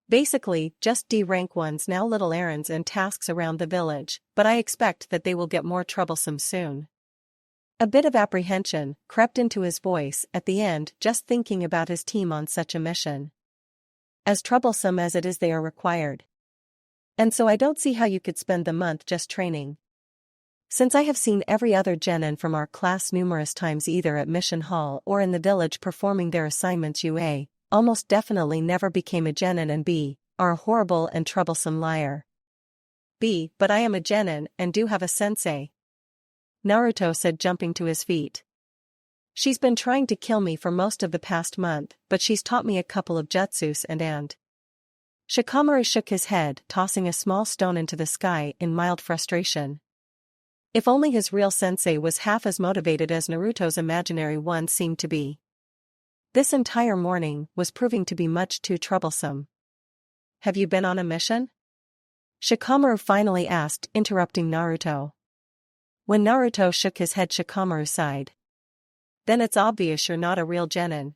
Basically, just D-rank ones now, little errands and tasks around the village, but I expect that they will get more troublesome soon. A bit of apprehension crept into his voice at the end, just thinking about his team on such a mission. As troublesome as it is, they are required. And so I don't see how you could spend the month just training. Since I have seen every other genin from our class numerous times either at mission hall or in the village performing their assignments, you A, almost definitely never became a genin, and B, are a horrible and troublesome liar. B, but I am a genin and do have a sensei, Naruto said, jumping to his feet. She's been trying to kill me for most of the past month, but she's taught me a couple of jutsus and. Shikamaru shook his head, tossing a small stone into the sky in mild frustration. If only his real sensei was half as motivated as Naruto's imaginary one seemed to be. This entire morning was proving to be much too troublesome. Have you been on a mission? Shikamaru finally asked, interrupting Naruto. When Naruto shook his head, Shikamaru sighed. Then it's obvious you're not a real genin.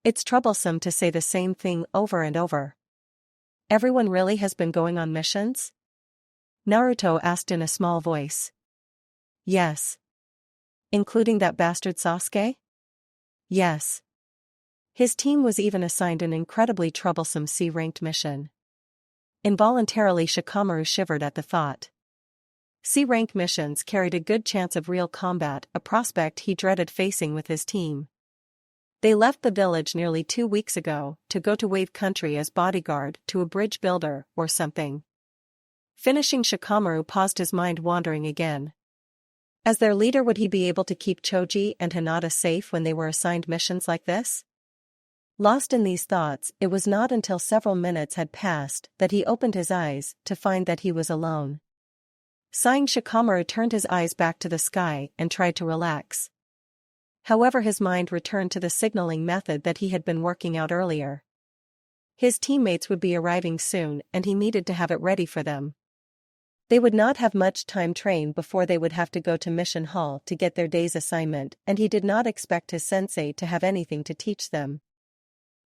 It's troublesome to say the same thing over and over. Everyone really has been going on missions? Naruto asked in a small voice. Yes. Including that bastard Sasuke? Yes. His team was even assigned an incredibly troublesome C-ranked mission. Involuntarily Shikamaru shivered at the thought. C-rank missions carried a good chance of real combat, a prospect he dreaded facing with his team. They left the village nearly 2 weeks ago to go to Wave Country as bodyguard to a bridge builder or something. Finishing, Shikamaru paused, his mind wandering again. As their leader, would he be able to keep Choji and Hinata safe when they were assigned missions like this? Lost in these thoughts, it was not until several minutes had passed that he opened his eyes to find that he was alone. Sighing, Shikamaru turned his eyes back to the sky and tried to relax. However, his mind returned to the signaling method that he had been working out earlier. His teammates would be arriving soon and he needed to have it ready for them. They would not have much time trained before they would have to go to Mission Hall to get their day's assignment, and he did not expect his sensei to have anything to teach them.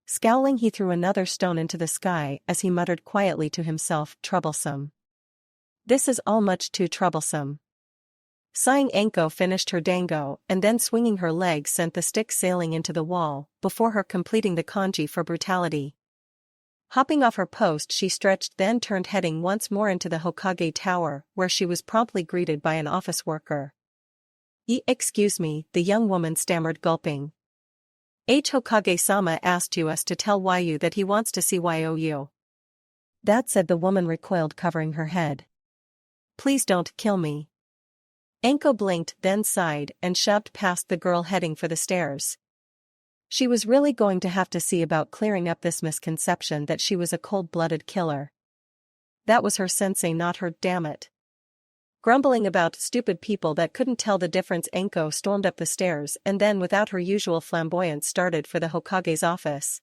Scowling, he threw another stone into the sky as he muttered quietly to himself, troublesome. This is all much too troublesome. Sighing, Anko finished her dango and then swinging her leg sent the stick sailing into the wall, before her completing the kanji for brutality. Hopping off her post, she stretched, then turned, heading once more into the Hokage Tower, where she was promptly greeted by an office worker. Excuse me, the young woman stammered, gulping. Hokage-sama asked us to tell Yu that he wants to see You. That said, the woman recoiled, covering her head. Please don't kill me. Anko blinked, then sighed and shoved past the girl, heading for the stairs. She was really going to have to see about clearing up this misconception that she was a cold-blooded killer. That was her sensei, not her, damn it. Grumbling about stupid people that couldn't tell the difference, Anko stormed up the stairs and then, without her usual flamboyance, started for the Hokage's office.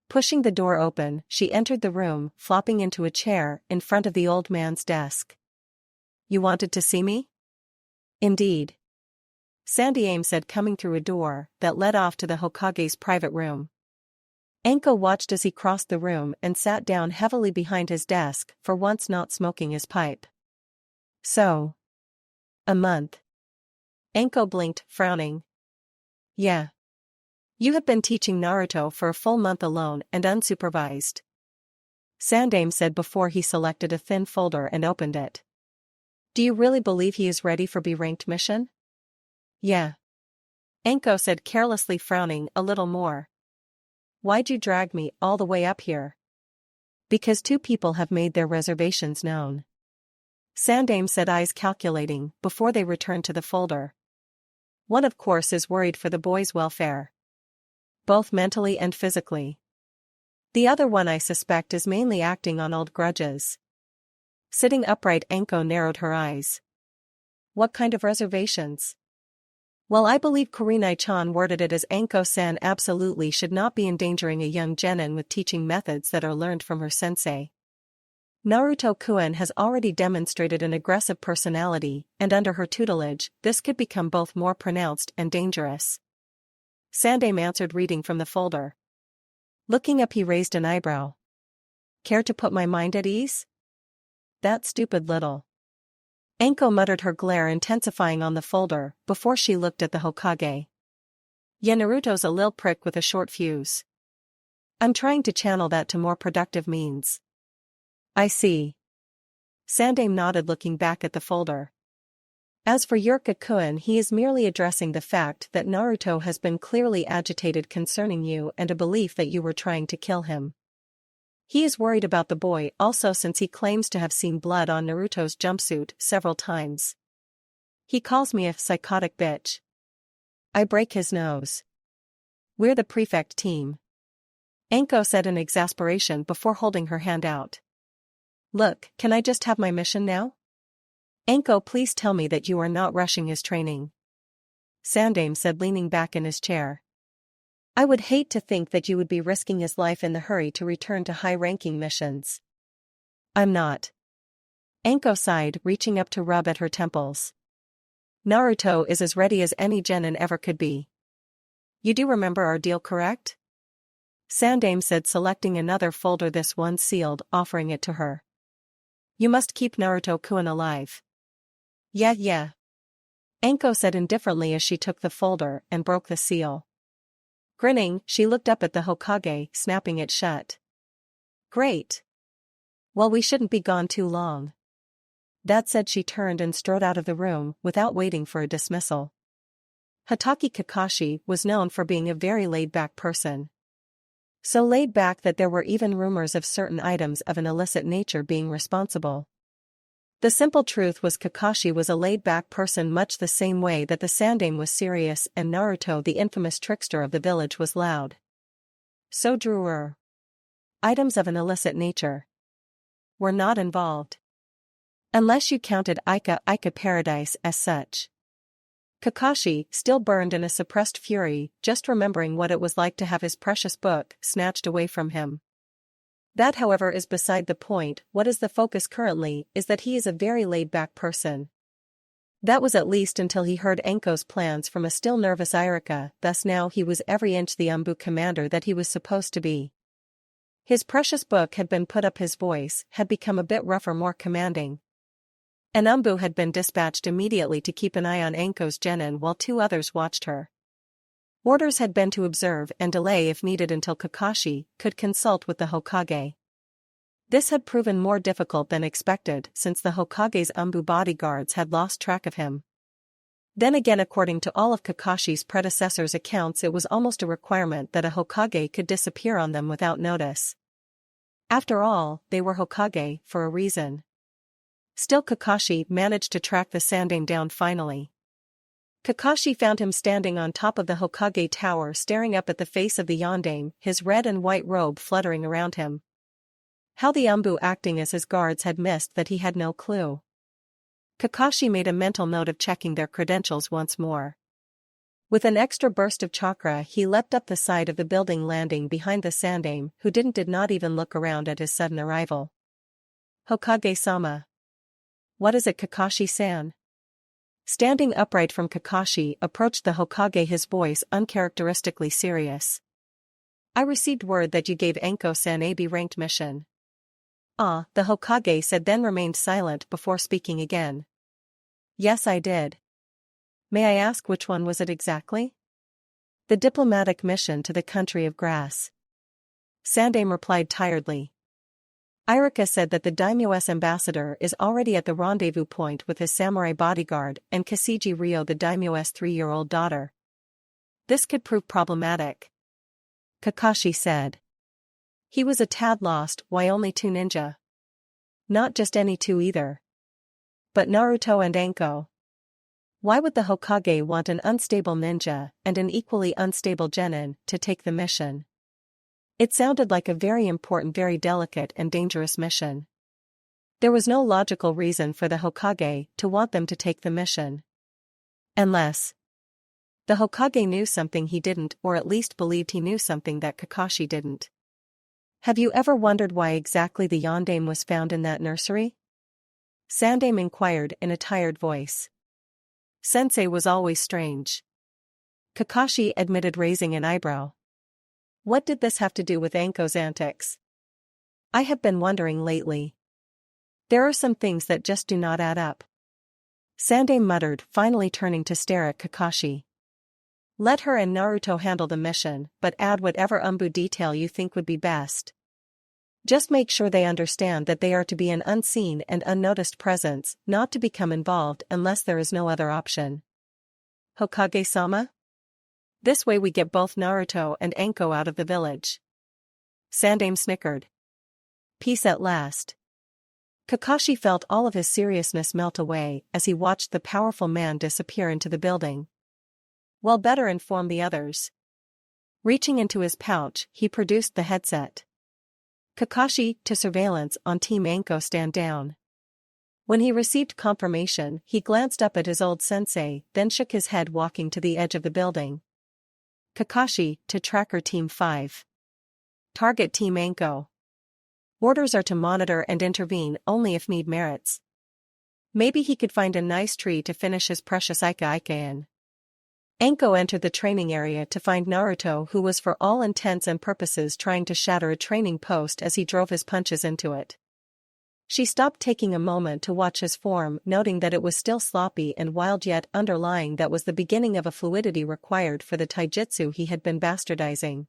Pushing the door open, she entered the room, flopping into a chair in front of the old man's desk. You wanted to see me? Indeed. Sandiame said, coming through a door that led off to the Hokage's private room. Anko watched as he crossed the room and sat down heavily behind his desk, for once not smoking his pipe. So. A month. Anko blinked, frowning. Yeah. You have been teaching Naruto for a full month alone and unsupervised. Sandiame said before he selected a thin folder and opened it. Do you really believe he is ready for B-ranked mission? Yeah. Anko said, carelessly, frowning a little more. Why'd you drag me all the way up here? Because 2 people have made their reservations known. Sandiame said, eyes calculating, before they returned to the folder. One, of course, is worried for the boy's welfare. Both mentally and physically. The other one, I suspect, is mainly acting on old grudges. Sitting upright, Anko narrowed her eyes. What kind of reservations? Well, I believe Kurenai-chan worded it as Anko-san absolutely should not be endangering a young genin with teaching methods that are learned from her sensei. Naruto-kun has already demonstrated an aggressive personality, and under her tutelage, this could become both more pronounced and dangerous. Sandiame answered, reading from the folder. Looking up, he raised an eyebrow. Care to put my mind at ease? That stupid little. Anko muttered, her glare intensifying on the folder, before she looked at the Hokage. Yeah, Naruto's a lil prick with a short fuse. I'm trying to channel that to more productive means. I see. Sandiame nodded, looking back at the folder. As for Yurika-kun, he is merely addressing the fact that Naruto has been clearly agitated concerning you and a belief that you were trying to kill him. He is worried about the boy also since he claims to have seen blood on Naruto's jumpsuit several times. He calls me a psychotic bitch. I break his nose. We're the prefect team. Anko said in exasperation before holding her hand out. Look, can I just have my mission now? Anko, please tell me that you are not rushing his training. Sandaime said, leaning back in his chair. I would hate to think that you would be risking his life in the hurry to return to high-ranking missions. I'm not. Anko sighed, reaching up to rub at her temples. Naruto is as ready as any genin ever could be. You do remember our deal, correct? Sandaime said, selecting another folder, this one sealed, offering it to her. You must keep Naruto-kun alive. Yeah. Anko said indifferently as she took the folder and broke the seal. Grinning, she looked up at the Hokage, snapping it shut. Great. Well, we shouldn't be gone too long. That said, she turned and strode out of the room without waiting for a dismissal. Hatake Kakashi was known for being a very laid-back person. So laid back that there were even rumors of certain items of an illicit nature being responsible. The simple truth was Kakashi was a laid-back person, much the same way that the Sandaime was serious and Naruto, the infamous trickster of the village, was loud. So items of an illicit nature were not involved. Unless you counted Ika Paradise as such. Kakashi, still burned in a suppressed fury, just remembering what it was like to have his precious book snatched away from him. That, however, is beside the point. What is the focus currently is that he is a very laid-back person. That was at least until he heard Anko's plans from a still nervous Irika, thus now he was every inch the Umbu commander that he was supposed to be. His precious book had been put up, his voice had become a bit rougher, more commanding. An Umbu had been dispatched immediately to keep an eye on Anko's genin while two others watched her. Orders had been to observe and delay if needed until Kakashi could consult with the Hokage. This had proven more difficult than expected since the Hokage's Umbu bodyguards had lost track of him. Then again, according to all of Kakashi's predecessors' accounts, it was almost a requirement that a Hokage could disappear on them without notice. After all, they were Hokage for a reason. Still, Kakashi managed to track the Sandaime down finally. Kakashi found him standing on top of the Hokage tower, staring up at the face of the Yondaime, his red and white robe fluttering around him. How the Umbu acting as his guards had missed that he had no clue. Kakashi made a mental note of checking their credentials once more. With an extra burst of chakra, he leapt up the side of the building, landing behind the Sandaime, who did not even look around at his sudden arrival. Hokage-sama. What is it, Kakashi-san? Standing upright from Kakashi approached the Hokage, his voice uncharacteristically serious. I received word that you gave Anko-san a B-ranked mission. Ah, the Hokage said, then remained silent before speaking again. Yes, I did. May I ask which one was it exactly? The diplomatic mission to the country of grass. Sandaime replied tiredly. Irika said that the daimyo's ambassador is already at the rendezvous point with his samurai bodyguard and Kasiji Ryo, the daimyo's 3-year-old daughter. This could prove problematic. Kakashi said. He was a tad lost. Why only 2 ninja? Not just any 2 either. But Naruto and Anko. Why would the Hokage want an unstable ninja and an equally unstable genin to take the mission? It sounded like a very important, very delicate and dangerous mission. There was no logical reason for the Hokage to want them to take the mission. Unless the Hokage knew something he didn't, or at least believed he knew something that Kakashi didn't. Have you ever wondered why exactly the Yondaime was found in that nursery? Sandaime inquired in a tired voice. Sensei was always strange. Kakashi admitted, raising an eyebrow. What did this have to do with Anko's antics? I have been wondering lately. There are some things that just do not add up. Sandaime muttered, finally turning to stare at Kakashi. Let her and Naruto handle the mission, but add whatever Umbu detail you think would be best. Just make sure they understand that they are to be an unseen and unnoticed presence, not to become involved unless there is no other option. Hokage-sama? This way we get both Naruto and Anko out of the village. Sandaime snickered. Peace at last. Kakashi felt all of his seriousness melt away as he watched the powerful man disappear into the building. Well, better inform the others. Reaching into his pouch, he produced the headset. Kakashi, to surveillance on Team Anko, stand down. When he received confirmation, he glanced up at his old sensei, then shook his head, walking to the edge of the building. Kakashi, to tracker Team 5. Target Team Anko. Orders are to monitor and intervene only if need merits. Maybe he could find a nice tree to finish his precious Ika in. Anko entered the training area to find Naruto, who was for all intents and purposes trying to shatter a training post as he drove his punches into it. She stopped, taking a moment to watch his form, noting that it was still sloppy and wild, yet underlying that was the beginning of a fluidity required for the taijutsu he had been bastardizing.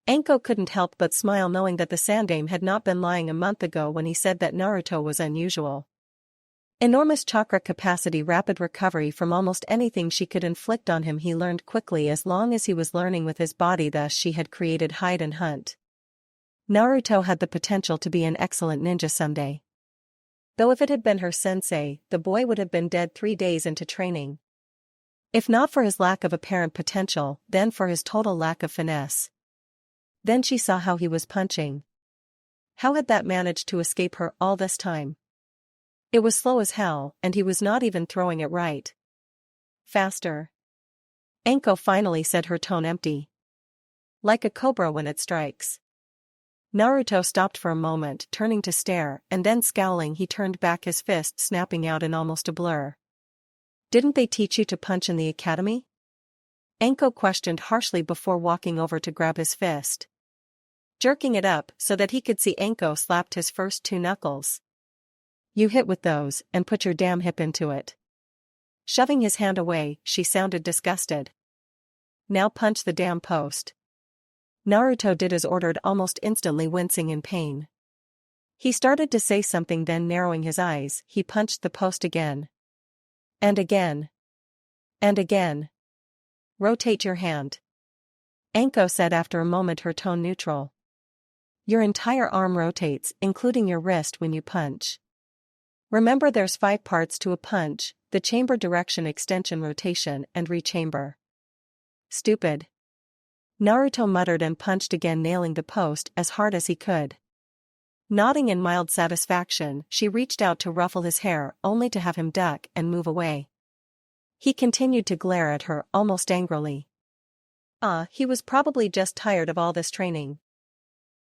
Anko couldn't help but smile, knowing that the Sandaime had not been lying a month ago when he said that Naruto was unusual. Enormous chakra capacity, rapid recovery from almost anything she could inflict on him. He learned quickly as long as he was learning with his body, thus she had created hide and hunt. Naruto had the potential to be an excellent ninja someday. Though if it had been her sensei, the boy would have been dead 3 days into training. If not for his lack of apparent potential, then for his total lack of finesse. Then she saw how he was punching. How had that managed to escape her all this time? It was slow as hell, and he was not even throwing it right. Faster. Anko finally said, her tone empty. Like a cobra when it strikes. Naruto stopped for a moment, turning to stare, and then scowling he turned back, his fist snapping out in almost a blur. Didn't they teach you to punch in the academy? Anko questioned harshly before walking over to grab his fist. Jerking it up so that he could see, Anko slapped his first 2 knuckles. You hit with those, and put your damn hip into it. Shoving his hand away, she sounded disgusted. Now punch the damn post. Naruto did as ordered, almost instantly wincing in pain. He started to say something, then narrowing his eyes, he punched the post again. And again. And again. Rotate your hand. Anko said after a moment, her tone neutral. Your entire arm rotates, including your wrist, when you punch. Remember, there's 5 parts to a punch: the chamber, direction, extension, rotation, and rechamber. Stupid. Naruto muttered and punched again, nailing the post as hard as he could. Nodding in mild satisfaction, she reached out to ruffle his hair, only to have him duck and move away. He continued to glare at her, almost angrily. He was probably just tired of all this training.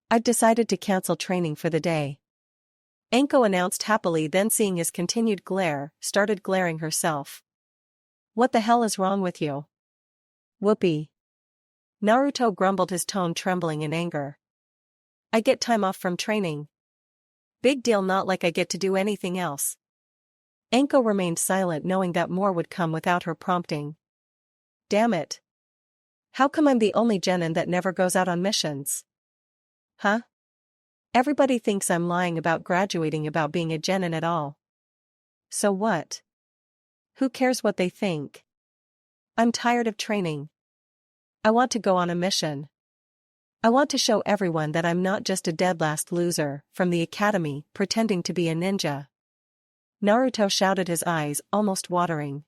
I've decided to cancel training for the day. Anko announced happily, then seeing his continued glare, started glaring herself. What the hell is wrong with you? Whoopee. Naruto grumbled, his tone trembling in anger. I get time off from training. Big deal, not like I get to do anything else. Anko remained silent, knowing that more would come without her prompting. Damn it. How come I'm the only genin that never goes out on missions? Huh? Everybody thinks I'm lying about graduating, about being a genin at all. So what? Who cares what they think? I'm tired of training. I want to go on a mission. I want to show everyone that I'm not just a dead last loser from the academy pretending to be a ninja. Naruto shouted, his eyes almost watering.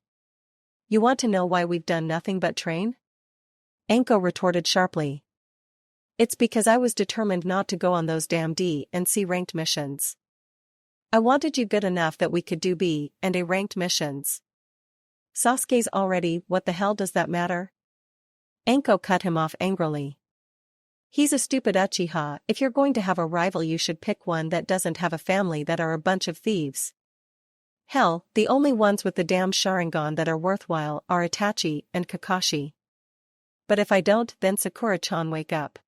You want to know why we've done nothing but train? Anko retorted sharply. It's because I was determined not to go on those damn D and C ranked missions. I wanted you good enough that we could do B and A ranked missions. Sasuke's already, what the hell does that matter? Anko cut him off angrily. He's a stupid Uchiha. If you're going to have a rival, you should pick one that doesn't have a family that are a bunch of thieves. Hell, the only ones with the damn Sharingan that are worthwhile are Itachi and Kakashi. But if I don't, then Sakura-chan, wake up.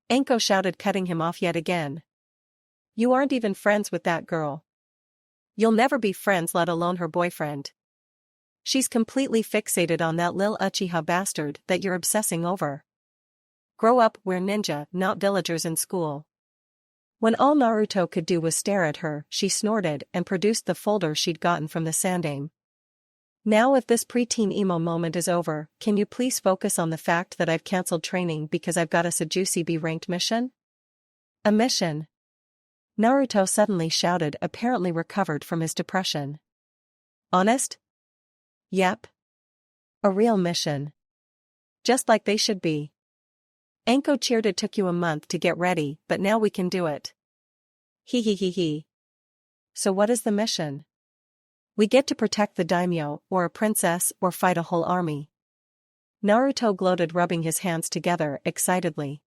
Anko shouted, cutting him off yet again. You aren't even friends with that girl. You'll never be friends, let alone her boyfriend. She's completely fixated on that lil Uchiha bastard that you're obsessing over. Grow up, we're ninja, not villagers in school. When all Naruto could do was stare at her, she snorted and produced the folder she'd gotten from the sandame. Now if this preteen emo moment is over, can you please focus on the fact that I've cancelled training because I've got a Sajusi B ranked mission? A mission? Naruto suddenly shouted, apparently recovered from his depression. Honest? Yep. A real mission. Just like they should be. Anko cheered. It took you a month to get ready, but now we can do it. Hee hee hee hee. So what is the mission? We get to protect the daimyo, or a princess, or fight a whole army. Naruto gloated, rubbing his hands together excitedly.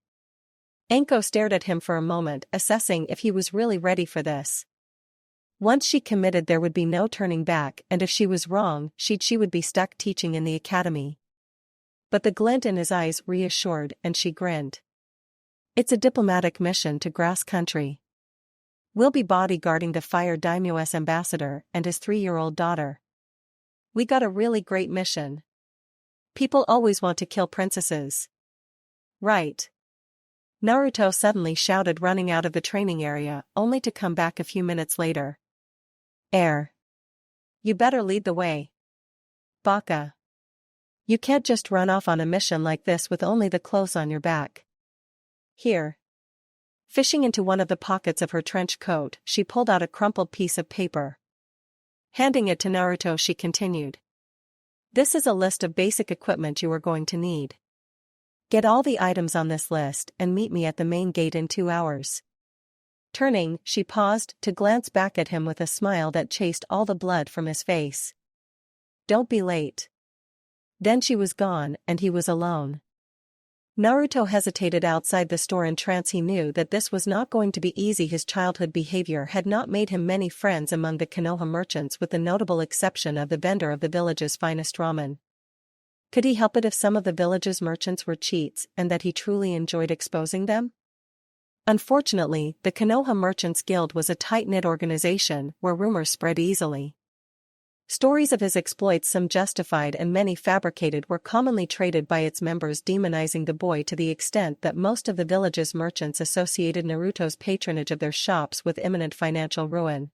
Anko stared at him for a moment, assessing if he was really ready for this. Once she committed, there would be no turning back, and if she was wrong, she would be stuck teaching in the academy. But the glint in his eyes reassured, and she grinned. It's a diplomatic mission to Grass Country. We'll be bodyguarding the Fire Daimyo's ambassador and his 3-year-old daughter. We got a really great mission. People always want to kill princesses. Right. Naruto suddenly shouted, running out of the training area, only to come back a few minutes later. You better lead the way. Baka. You can't just run off on a mission like this with only the clothes on your back. Here. Fishing into one of the pockets of her trench coat, she pulled out a crumpled piece of paper. Handing it to Naruto, she continued. This is a list of basic equipment you are going to need. Get all the items on this list and meet me at the main gate in 2 hours. Turning, she paused to glance back at him with a smile that chased all the blood from his face. Don't be late. Then she was gone, and he was alone. Naruto hesitated outside the store in trance. He knew that this was not going to be easy. His childhood behavior had not made him many friends among the Konoha merchants, with the notable exception of the vendor of the village's finest ramen. Could he help it if some of the village's merchants were cheats, and that he truly enjoyed exposing them? Unfortunately, the Konoha Merchants Guild was a tight-knit organization where rumors spread easily. Stories of his exploits, some justified and many fabricated, were commonly traded by its members, demonizing the boy to the extent that most of the village's merchants associated Naruto's patronage of their shops with imminent financial ruin.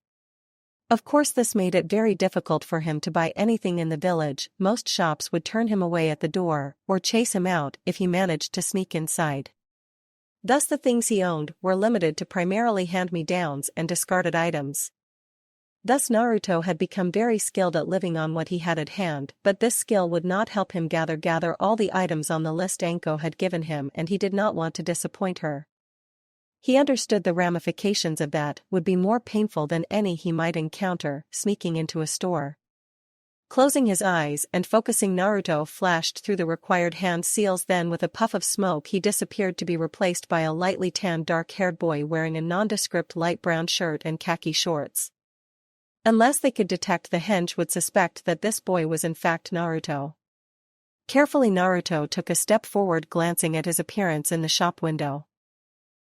Of course, this made it very difficult for him to buy anything in the village. Most shops would turn him away at the door, or chase him out if he managed to sneak inside. Thus the things he owned were limited to primarily hand-me-downs and discarded items. Thus Naruto had become very skilled at living on what he had at hand, but this skill would not help him gather all the items on the list Anko had given him, and he did not want to disappoint her. He understood the ramifications of that would be more painful than any he might encounter sneaking into a store. Closing his eyes and focusing, Naruto flashed through the required hand seals. Then with a puff of smoke he disappeared, to be replaced by a lightly tanned dark-haired boy wearing a nondescript light brown shirt and khaki shorts. Unless they could detect, the henge would suspect that this boy was in fact Naruto. Carefully Naruto took a step forward, glancing at his appearance in the shop window.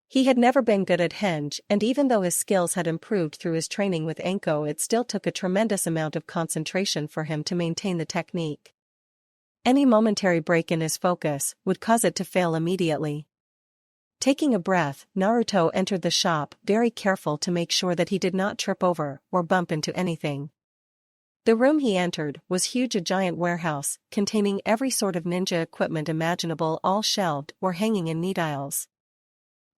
He had never been good at henge, and even though his skills had improved through his training with Anko, it still took a tremendous amount of concentration for him to maintain the technique. Any momentary break in his focus would cause it to fail immediately. Taking a breath, Naruto entered the shop, very careful to make sure that he did not trip over or bump into anything. The room he entered was huge, a giant warehouse, containing every sort of ninja equipment imaginable, all shelved or hanging in neat aisles.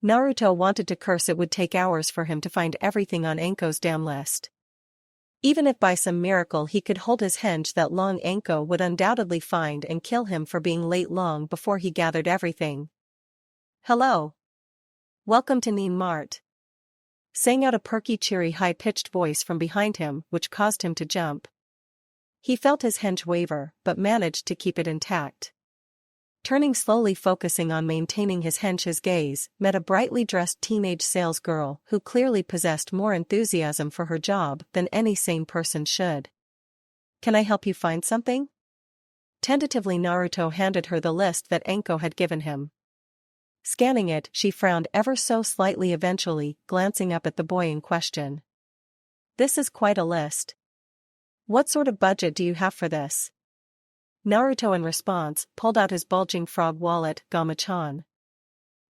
Naruto wanted to curse. It would take hours for him to find everything on Anko's damn list. Even if by some miracle he could hold his henge that long, Anko would undoubtedly find and kill him for being late long before he gathered everything. Hello. Welcome to Neen Mart. Sang out a perky, cheery, high-pitched voice from behind him, which caused him to jump. He felt his henge waver, but managed to keep it intact. Turning slowly, focusing on maintaining his henge, his gaze met a brightly dressed teenage sales girl who clearly possessed more enthusiasm for her job than any sane person should. Can I help you find something? Tentatively Naruto handed her the list that Anko had given him. Scanning it, she frowned ever so slightly, eventually glancing up at the boy in question. This is quite a list. What sort of budget do you have for this? Naruto in response pulled out his bulging frog wallet. Gama-chan.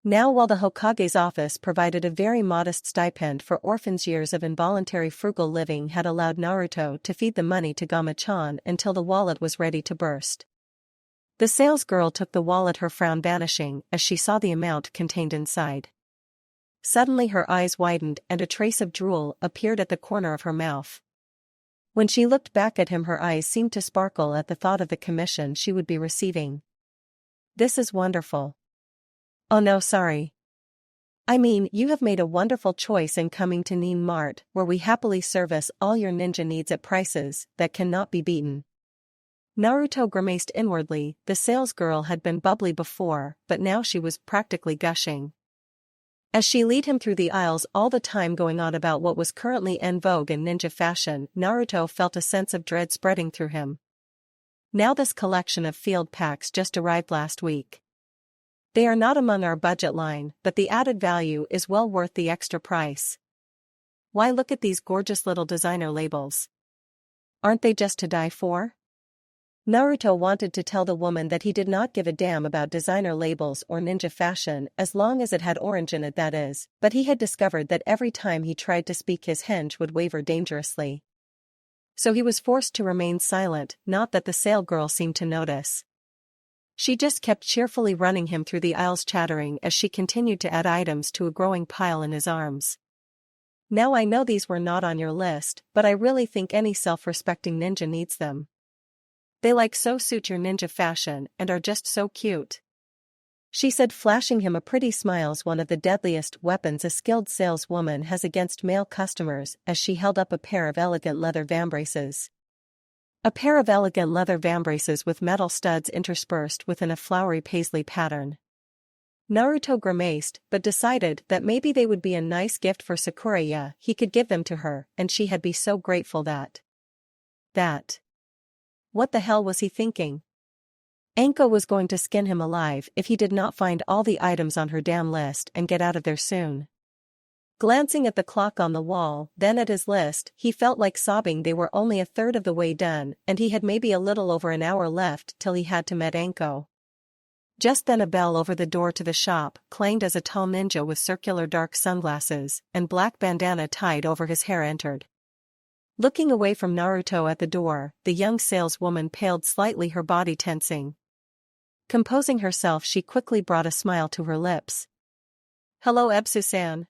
Now while the Hokage's office provided a very modest stipend for orphans, years of involuntary frugal living had allowed Naruto to feed the money to Gama-chan until the wallet was ready to burst. The salesgirl took the wallet, her frown vanishing as she saw the amount contained inside. Suddenly her eyes widened and a trace of drool appeared at the corner of her mouth. When she looked back at him, her eyes seemed to sparkle at the thought of the commission she would be receiving. This is wonderful. Oh no, sorry. I mean, you have made a wonderful choice in coming to Nin Mart, where we happily service all your ninja needs at prices that cannot be beaten. Naruto grimaced inwardly. The salesgirl had been bubbly before, but now she was practically gushing. As she led him through the aisles, all the time going on about what was currently en vogue in ninja fashion, Naruto felt a sense of dread spreading through him. Now this collection of field packs just arrived last week. They are not among our budget line, but the added value is well worth the extra price. Why, look at these gorgeous little designer labels. Aren't they just to die for? Naruto wanted to tell the woman that he did not give a damn about designer labels or ninja fashion as long as it had orange in it, that is, but he had discovered that every time he tried to speak his henge would waver dangerously. So he was forced to remain silent, not that the salesgirl seemed to notice. She just kept cheerfully running him through the aisles, chattering as she continued to add items to a growing pile in his arms. Now I know these were not on your list, but I really think any self-respecting ninja needs them. They so suit your ninja fashion and are just so cute. She said, flashing him a pretty smile. One of the deadliest weapons a skilled saleswoman has against male customers, as she held up a pair of elegant leather vambraces. A pair of elegant leather vambraces with metal studs interspersed within a flowery paisley pattern. Naruto grimaced, but decided that maybe they would be a nice gift for Sakuya. He could give them to her, and she had be so grateful that. What the hell was he thinking? Anko was going to skin him alive if he did not find all the items on her damn list and get out of there soon. Glancing at the clock on the wall, then at his list, he felt like sobbing. They were only a third of the way done, and he had maybe a little over an hour left till he had to meet Anko. Just then a bell over the door to the shop clanged as a tall ninja with circular dark sunglasses and black bandana tied over his hair entered. Looking away from Naruto at the door, the young saleswoman paled slightly, her body tensing. Composing herself, she quickly brought a smile to her lips. "Hello, Ebsu-san.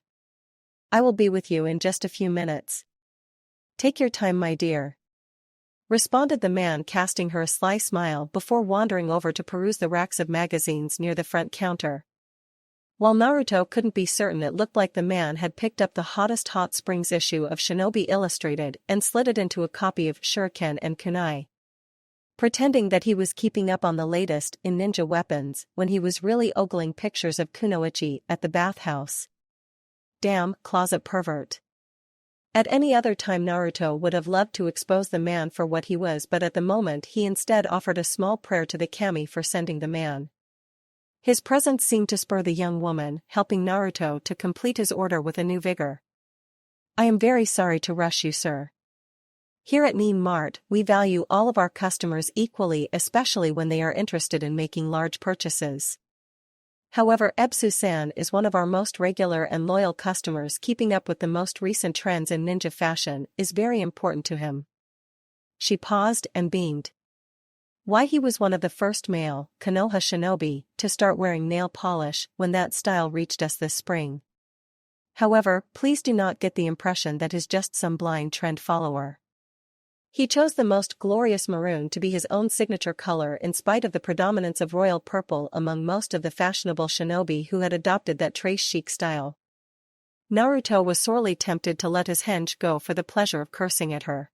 I will be with you in just a few minutes." "Take your time, my dear," responded the man, casting her a sly smile before wandering over to peruse the racks of magazines near the front counter. While Naruto couldn't be certain, it looked like the man had picked up the hottest Hot Springs issue of Shinobi Illustrated and slid it into a copy of Shuriken and Kunai. Pretending that he was keeping up on the latest in ninja weapons when he was really ogling pictures of Kunoichi at the bathhouse. Damn closet pervert. At any other time Naruto would have loved to expose the man for what he was, but at the moment he instead offered a small prayer to the kami for sending the man. His presence seemed to spur the young woman, helping Naruto to complete his order with a new vigor. "I am very sorry to rush you, sir. Here at Nin Mart, we value all of our customers equally, especially when they are interested in making large purchases. However, Ebsu-san is one of our most regular and loyal customers. Keeping up with the most recent trends in ninja fashion is very important to him." She paused and beamed. Why, he was one of the first male Konoha shinobi to start wearing nail polish when that style reached us this spring. However, please do not get the impression that he's just some blind trend follower. He chose the most glorious maroon to be his own signature color in spite of the predominance of royal purple among most of the fashionable shinobi who had adopted that trace chic style. Naruto was sorely tempted to let his henge go for the pleasure of cursing at her.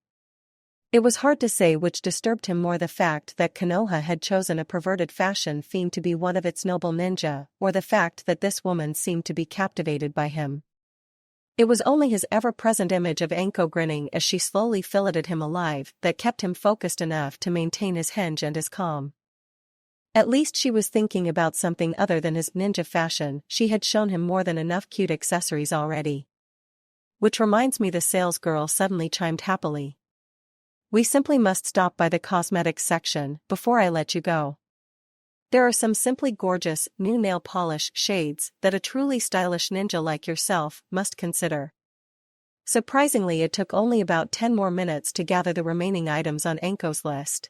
It was hard to say which disturbed him more, the fact that Konoha had chosen a perverted fashion fiend to be one of its noble ninja, or the fact that this woman seemed to be captivated by him. It was only his ever-present image of Anko grinning as she slowly filleted him alive that kept him focused enough to maintain his henge and his calm. At least she was thinking about something other than his ninja fashion. She had shown him more than enough cute accessories already. "Which reminds me," the salesgirl suddenly chimed happily. "We simply must stop by the cosmetics section before I let you go." There are some simply gorgeous, new nail polish shades that a truly stylish ninja like yourself must consider. Surprisingly, it took only about 10 more minutes to gather the remaining items on Enko's list.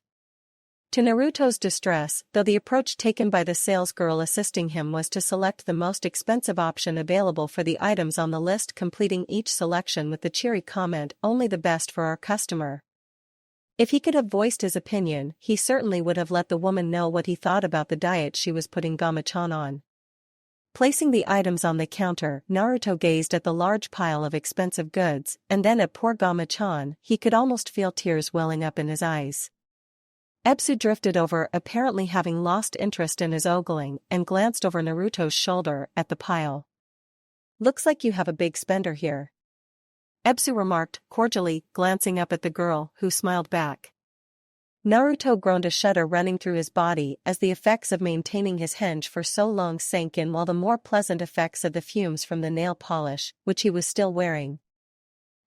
To Naruto's distress, though, the approach taken by the salesgirl assisting him was to select the most expensive option available for the items on the list, completing each selection with the cheery comment, "Only the best for our customer." If he could have voiced his opinion, he certainly would have let the woman know what he thought about the diet she was putting Gama-chan on. Placing the items on the counter, Naruto gazed at the large pile of expensive goods, and then at poor Gama-chan. He could almost feel tears welling up in his eyes. Ebisu drifted over, apparently having lost interest in his ogling, and glanced over Naruto's shoulder at the pile. "Looks like you have a big spender here," Ebisu remarked, cordially, glancing up at the girl, who smiled back. Naruto groaned, a shudder running through his body as the effects of maintaining his henge for so long sank in, while the more pleasant effects of the fumes from the nail polish, which he was still wearing,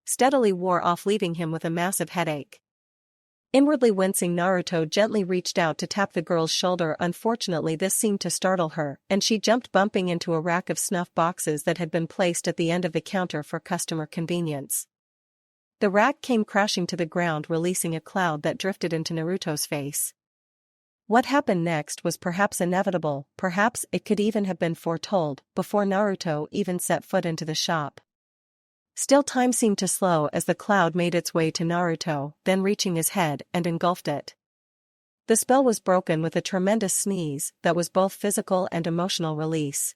steadily wore off, leaving him with a massive headache. Inwardly wincing, Naruto gently reached out to tap the girl's shoulder. Unfortunately, this seemed to startle her, and she jumped, bumping into a rack of snuff boxes that had been placed at the end of the counter for customer convenience. The rack came crashing to the ground, releasing a cloud that drifted into Naruto's face. What happened next was perhaps inevitable, perhaps it could even have been foretold, before Naruto even set foot into the shop. Still, time seemed to slow as the cloud made its way to Naruto, then reaching his head and engulfed it. The spell was broken with a tremendous sneeze that was both physical and emotional release.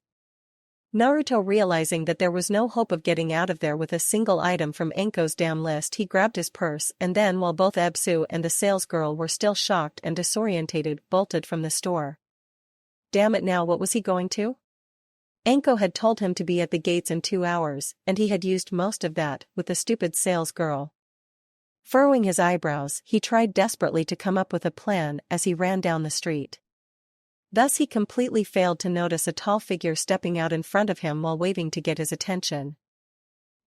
Naruto, realizing that there was no hope of getting out of there with a single item from Enko's damn list, he grabbed his purse and then, while both Ebisu and the salesgirl were still shocked and disorientated, bolted from the store. Damn it, now what was he going to? Enko had told him to be at the gates in 2 hours, and he had used most of that with the stupid salesgirl. Furrowing his eyebrows, he tried desperately to come up with a plan as he ran down the street. Thus he completely failed to notice a tall figure stepping out in front of him while waving to get his attention.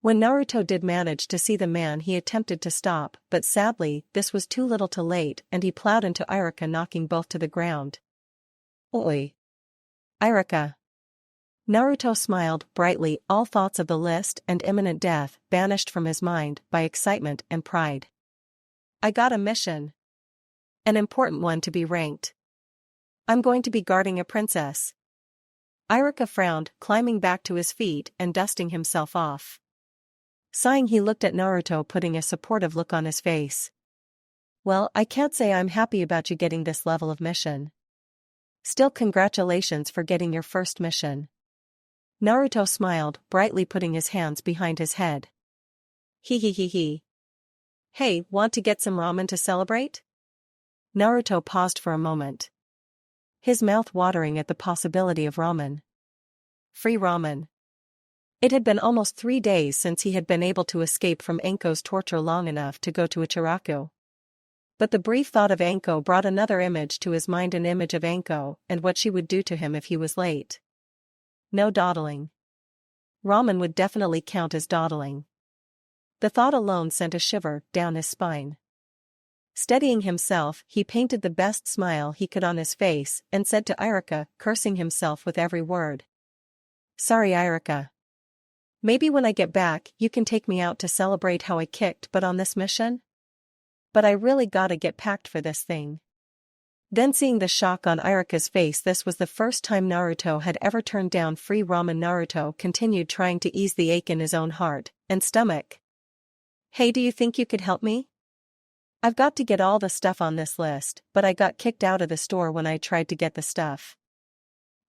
When Naruto did manage to see the man, he attempted to stop, but sadly, this was too little too late, and he plowed into Irika, knocking both to the ground. "Oi! Irika!" Naruto smiled brightly, all thoughts of the list and imminent death banished from his mind by excitement and pride. "I got a mission. An important one, to be ranked. I'm going to be guarding a princess." Irika frowned, climbing back to his feet and dusting himself off. Sighing, he looked at Naruto, putting a supportive look on his face. "Well, I can't say I'm happy about you getting this level of mission. Still, congratulations for getting your first mission." Naruto smiled brightly, putting his hands behind his head. He. "Hey, want to get some ramen to celebrate?" Naruto paused for a moment, his mouth watering at the possibility of ramen. Free ramen. It had been almost 3 days since he had been able to escape from Enko's torture long enough to go to Ichiraku. But the brief thought of Enko brought another image to his mind, an image of Enko and what she would do to him if he was late. No dawdling. Ramen would definitely count as dawdling. The thought alone sent a shiver down his spine. Steadying himself, he painted the best smile he could on his face and said to Irika, cursing himself with every word. "Sorry, Irika. Maybe when I get back you can take me out to celebrate how I kicked butt on this mission? But I really gotta get packed for this thing." Then, seeing the shock on Irika's face, this was the first time Naruto had ever turned down free ramen. Naruto continued, trying to ease the ache in his own heart and stomach. "Hey, do you think you could help me? I've got to get all the stuff on this list, but I got kicked out of the store when I tried to get the stuff."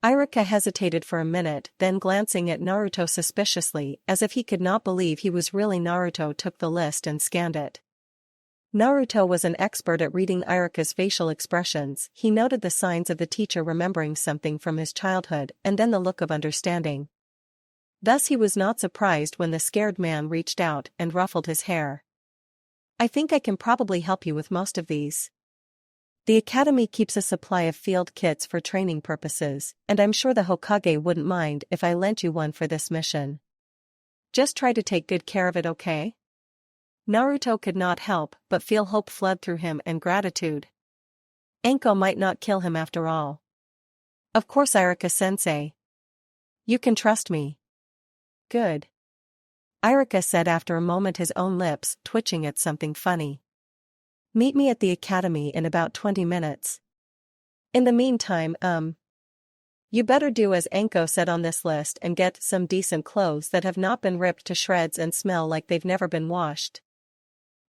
Irika hesitated for a minute, then glancing at Naruto suspiciously as if he could not believe he was really Naruto, took the list and scanned it. Naruto was an expert at reading Irika's facial expressions. He noted the signs of the teacher remembering something from his childhood and then the look of understanding. Thus he was not surprised when the scared man reached out and ruffled his hair. "I think I can probably help you with most of these. The academy keeps a supply of field kits for training purposes, and I'm sure the Hokage wouldn't mind if I lent you one for this mission. Just try to take good care of it, okay?" Naruto could not help but feel hope flood through him and gratitude. Enko might not kill him after all. Of course, Irika-sensei. You can trust me. Good. Irika said after a moment, his own lips twitching at something funny. Meet me at the academy in about 20 minutes. In the meantime, you better do as Anko said on this list and get some decent clothes that have not been ripped to shreds and smell like they've never been washed.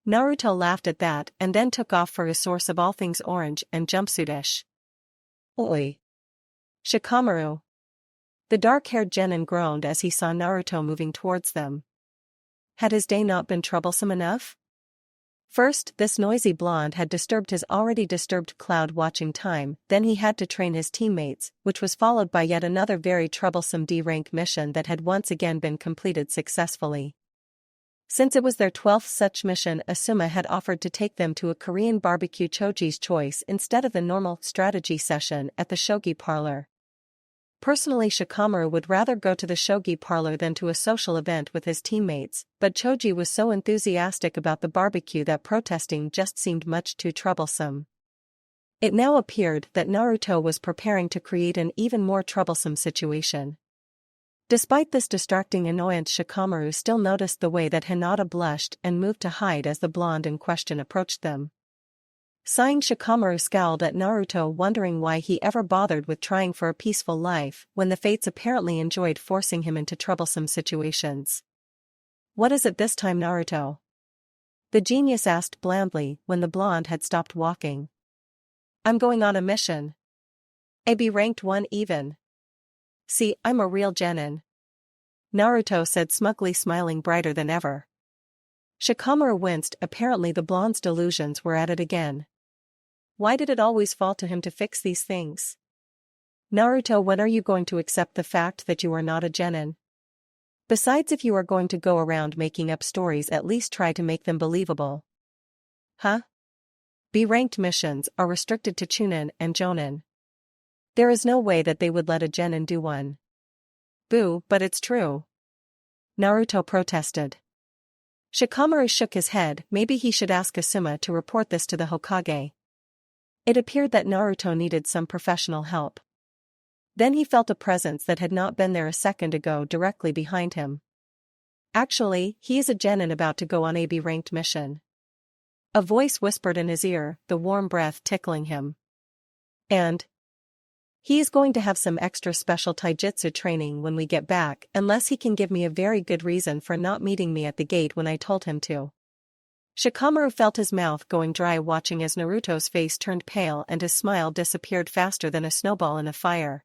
Naruto laughed at that and then took off for his source of all things orange and jumpsuitish. Oi. Shikamaru. The dark-haired genin groaned as he saw Naruto moving towards them. Had his day not been troublesome enough? First, this noisy blonde had disturbed his already disturbed cloud-watching time, then he had to train his teammates, which was followed by yet another very troublesome D-rank mission that had once again been completed successfully. Since it was their 12th such mission, Asuma had offered to take them to a Korean barbecue Choji's choice instead of the normal strategy session at the shogi parlor. Personally, Shikamaru would rather go to the shogi parlor than to a social event with his teammates, but Choji was so enthusiastic about the barbecue that protesting just seemed much too troublesome. It now appeared that Naruto was preparing to create an even more troublesome situation. Despite this distracting annoyance, Shikamaru still noticed the way that Hinata blushed and moved to hide as the blonde in question approached them. Sighing, Shikamaru scowled at Naruto, wondering why he ever bothered with trying for a peaceful life when the fates apparently enjoyed forcing him into troublesome situations. What is it this time, Naruto? The genius asked blandly when the blonde had stopped walking. I'm going on a mission. AB ranked 1 even. See, I'm a real genin. Naruto said smugly, smiling brighter than ever. Shikamaru winced. Apparently the blonde's delusions were at it again. Why did it always fall to him to fix these things? Naruto, when are you going to accept the fact that you are not a genin? Besides, if you are going to go around making up stories, at least try to make them believable. Huh? B-ranked missions are restricted to Chunin and Jonin. There is no way that they would let a genin do one. Boo, but it's true. Naruto protested. Shikamaru shook his head. Maybe he should ask Asuma to report this to the Hokage. It appeared that Naruto needed some professional help. Then he felt a presence that had not been there a second ago directly behind him. Actually, he is a genin about to go on a B-ranked mission. A voice whispered in his ear, the warm breath tickling him. And he is going to have some extra special taijutsu training when we get back, unless he can give me a very good reason for not meeting me at the gate when I told him to. Shikamaru felt his mouth going dry, watching as Naruto's face turned pale and his smile disappeared faster than a snowball in a fire.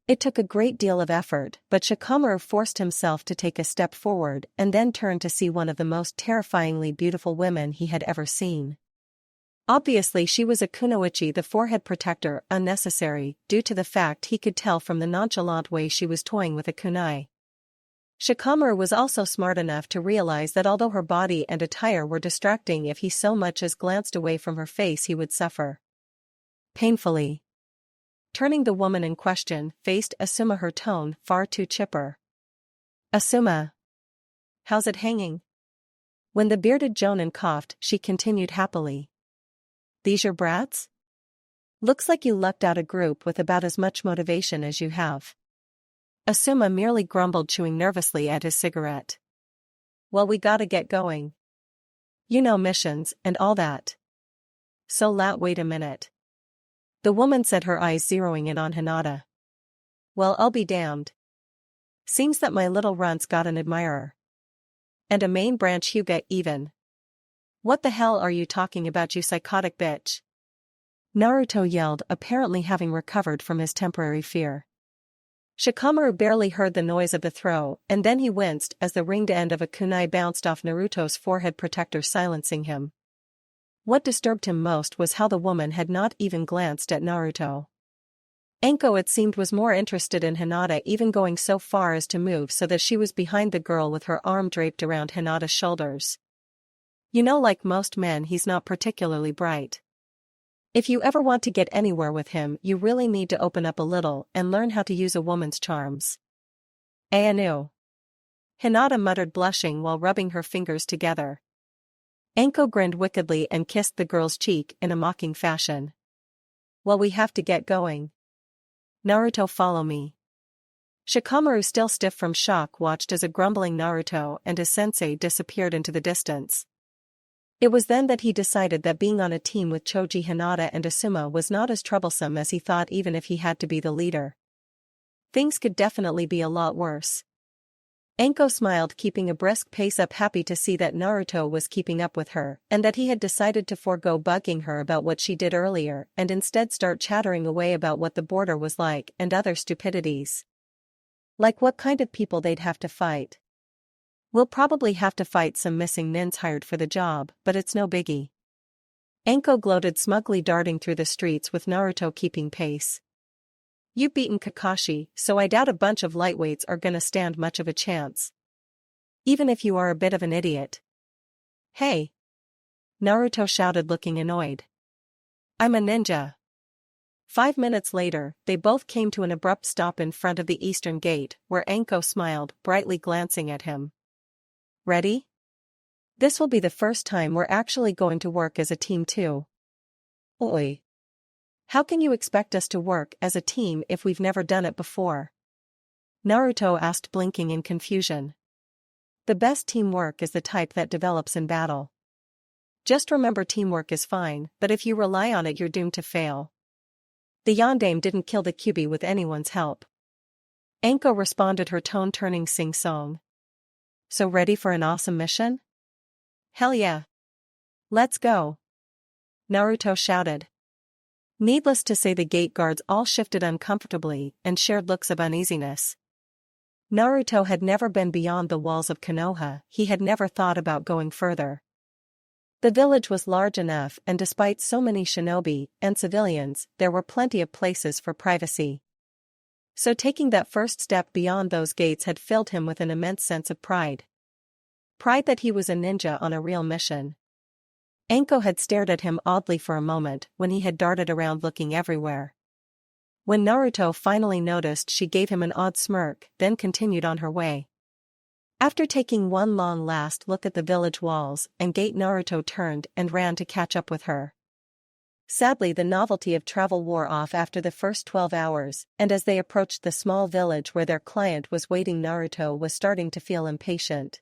It took a great deal of effort, but Shikamaru forced himself to take a step forward and then turned to see one of the most terrifyingly beautiful women he had ever seen. Obviously she was a kunoichi, the forehead protector, unnecessary, due to the fact he could tell from the nonchalant way she was toying with a kunai. Shikamaru was also smart enough to realize that although her body and attire were distracting, if he so much as glanced away from her face he would suffer painfully. Turning, the woman in question faced Asuma, her tone far too chipper. Asuma. How's it hanging? When the bearded jonin coughed, she continued happily. These your brats? Looks like you lucked out a group with about as much motivation as you have. Asuma merely grumbled, chewing nervously at his cigarette. Well, we gotta get going. You know, missions and all that. So wait a minute. The woman said, her eyes zeroing in on Hinata. Well, I'll be damned. Seems that my little runt's got an admirer. And a main branch Hyuga even. What the hell are you talking about, you psychotic bitch? Naruto yelled, apparently having recovered from his temporary fear. Shikamaru barely heard the noise of the throw, and then he winced as the ringed end of a kunai bounced off Naruto's forehead protector, silencing him. What disturbed him most was how the woman had not even glanced at Naruto. Anko, it seemed, was more interested in Hinata, even going so far as to move so that she was behind the girl with her arm draped around Hinata's shoulders. You know, like most men, he's not particularly bright. If you ever want to get anywhere with him, you really need to open up a little and learn how to use a woman's charms. Anu. Hinata muttered, blushing while rubbing her fingers together. Anko grinned wickedly and kissed the girl's cheek in a mocking fashion. Well, we have to get going. Naruto, follow me. Shikamaru, still stiff from shock, watched as a grumbling Naruto and his sensei disappeared into the distance. It was then that he decided that being on a team with Choji Hinata and Asuma was not as troublesome as he thought, even if he had to be the leader. Things could definitely be a lot worse. Anko smiled, keeping a brisk pace up, happy to see that Naruto was keeping up with her, and that he had decided to forego bugging her about what she did earlier and instead start chattering away about what the border was like and other stupidities. Like what kind of people they'd have to fight. We'll probably have to fight some missing nins hired for the job, but it's no biggie. Anko gloated, smugly darting through the streets with Naruto keeping pace. You've beaten Kakashi, so I doubt a bunch of lightweights are gonna stand much of a chance. Even if you are a bit of an idiot. Hey! Naruto shouted, looking annoyed. I'm a ninja. 5 minutes later, they both came to an abrupt stop in front of the eastern gate, where Anko smiled, brightly glancing at him. Ready? This will be the first time we're actually going to work as a team too. Oi. How can you expect us to work as a team if we've never done it before? Naruto asked, blinking in confusion. The best teamwork is the type that develops in battle. Just remember, teamwork is fine, but if you rely on it, you're doomed to fail. The Yondaime didn't kill the Kyuubi with anyone's help. Anko responded, her tone turning sing-song. So ready for an awesome mission? Hell yeah. Let's go. Naruto shouted. Needless to say, the gate guards all shifted uncomfortably and shared looks of uneasiness. Naruto had never been beyond the walls of Konoha, he had never thought about going further. The village was large enough, and despite so many shinobi and civilians, there were plenty of places for privacy. So taking that first step beyond those gates had filled him with an immense sense of pride. Pride that he was a ninja on a real mission. Anko had stared at him oddly for a moment when he had darted around looking everywhere. When Naruto finally noticed, she gave him an odd smirk, then continued on her way. After taking one long last look at the village walls and gate, Naruto turned and ran to catch up with her. Sadly, the novelty of travel wore off after the first 12 hours, and as they approached the small village where their client was waiting, Naruto was starting to feel impatient.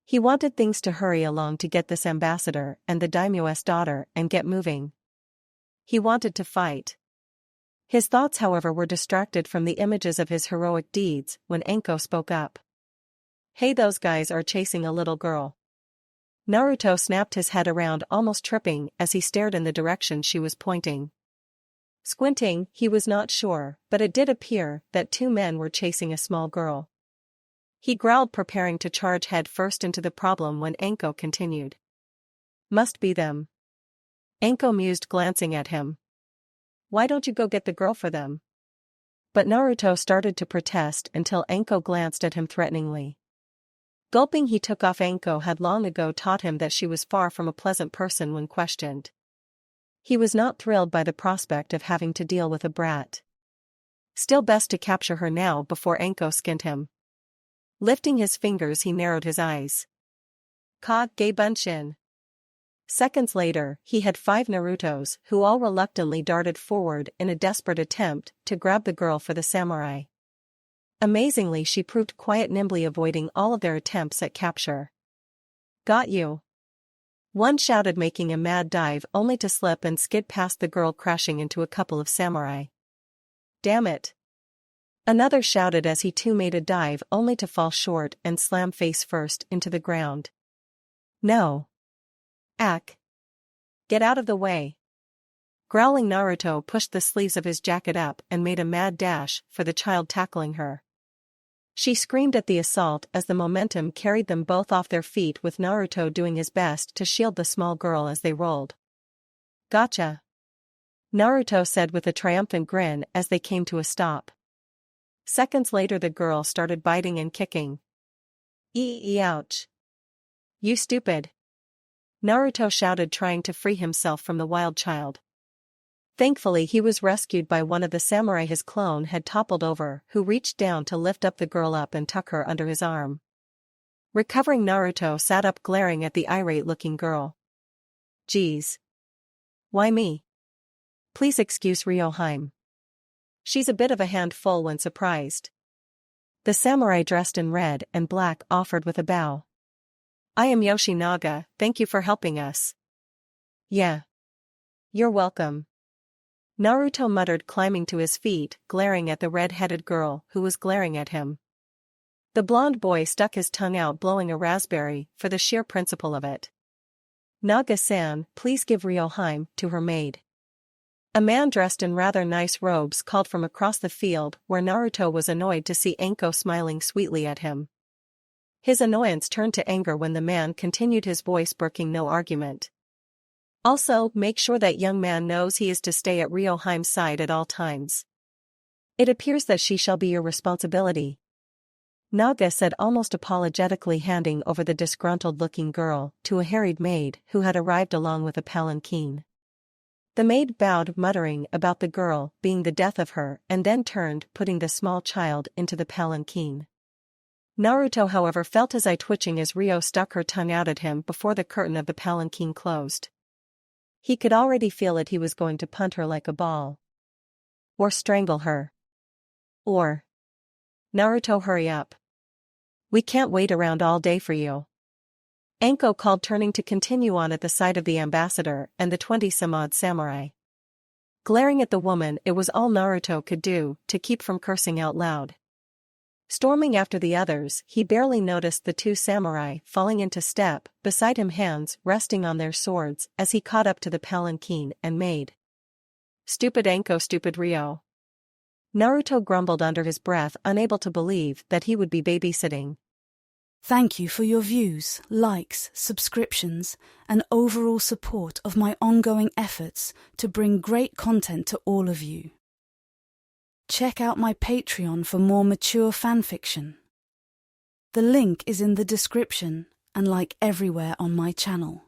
He wanted things to hurry along to get this ambassador and the daimyo's daughter and get moving. He wanted to fight. His thoughts, however, were distracted from the images of his heroic deeds when Anko spoke up. Hey, those guys are chasing a little girl. Naruto snapped his head around, almost tripping as he stared in the direction she was pointing. Squinting, he was not sure, but it did appear that 2 men were chasing a small girl. He growled, preparing to charge head first into the problem when Anko continued. Must be them. Anko mused, glancing at him. Why don't you go get the girl for them? But Naruto started to protest until Anko glanced at him threateningly. Gulping, he took off. Anko had long ago taught him that she was far from a pleasant person when questioned. He was not thrilled by the prospect of having to deal with a brat. Still, best to capture her now before Anko skinned him. Lifting his fingers, he narrowed his eyes. Kage Bunshin. Seconds later, he had 5 Narutos who all reluctantly darted forward in a desperate attempt to grab the girl for the samurai. Amazingly, she proved quiet, nimbly avoiding all of their attempts at capture. Got you. One shouted, making a mad dive only to slip and skid past the girl, crashing into a couple of samurai. Damn it. Another shouted as he too made a dive only to fall short and slam face first into the ground. No. Ack. Get out of the way. Growling, Naruto pushed the sleeves of his jacket up and made a mad dash for the child, tackling her. She screamed at the assault as the momentum carried them both off their feet, with Naruto doing his best to shield the small girl as they rolled. Gotcha. Naruto said with a triumphant grin as they came to a stop. Seconds later, the girl started biting and kicking. Ouch. You stupid. Naruto shouted, trying to free himself from the wild child. Thankfully, he was rescued by one of the samurai his clone had toppled over, who reached down to lift up the girl up and tuck her under his arm. Recovering, Naruto sat up, glaring at the irate-looking girl. Geez. Why me? Please excuse Ryoheim. She's a bit of a handful when surprised. The samurai dressed in red and black offered with a bow. I am Yoshinaga, thank you for helping us. Yeah. You're welcome. Naruto muttered, climbing to his feet, glaring at the red-headed girl who was glaring at him. The blonde boy stuck his tongue out, blowing a raspberry for the sheer principle of it. Naga-san, please give Ryohime to her maid. A man dressed in rather nice robes called from across the field, where Naruto was annoyed to see Anko smiling sweetly at him. His annoyance turned to anger when the man continued, his voice broking no argument. Also, make sure that young man knows he is to stay at Ryohime's side at all times. It appears that she shall be your responsibility. Naga said, almost apologetically, handing over the disgruntled-looking girl to a harried maid who had arrived along with a palanquin. The maid bowed, muttering about the girl being the death of her, and then turned, putting the small child into the palanquin. Naruto, however, felt his eye twitching as Ryo stuck her tongue out at him before the curtain of the palanquin closed. He could already feel it. He was going to punt her like a ball. Or strangle her. Or... Naruto, hurry up. We can't wait around all day for you. Anko called, turning to continue on at the side of the ambassador and the 20-some-odd samurai. Glaring at the woman, it was all Naruto could do to keep from cursing out loud. Storming after the others, he barely noticed the two samurai falling into step beside him, hands resting on their swords as he caught up to the palanquin and maid. Stupid Anko, stupid Ryo. Naruto grumbled under his breath, unable to believe that he would be babysitting. Thank you for your views, likes, subscriptions, and overall support of my ongoing efforts to bring great content to all of you. Check out my Patreon for more mature fanfiction. The link is in the description and everywhere on my channel.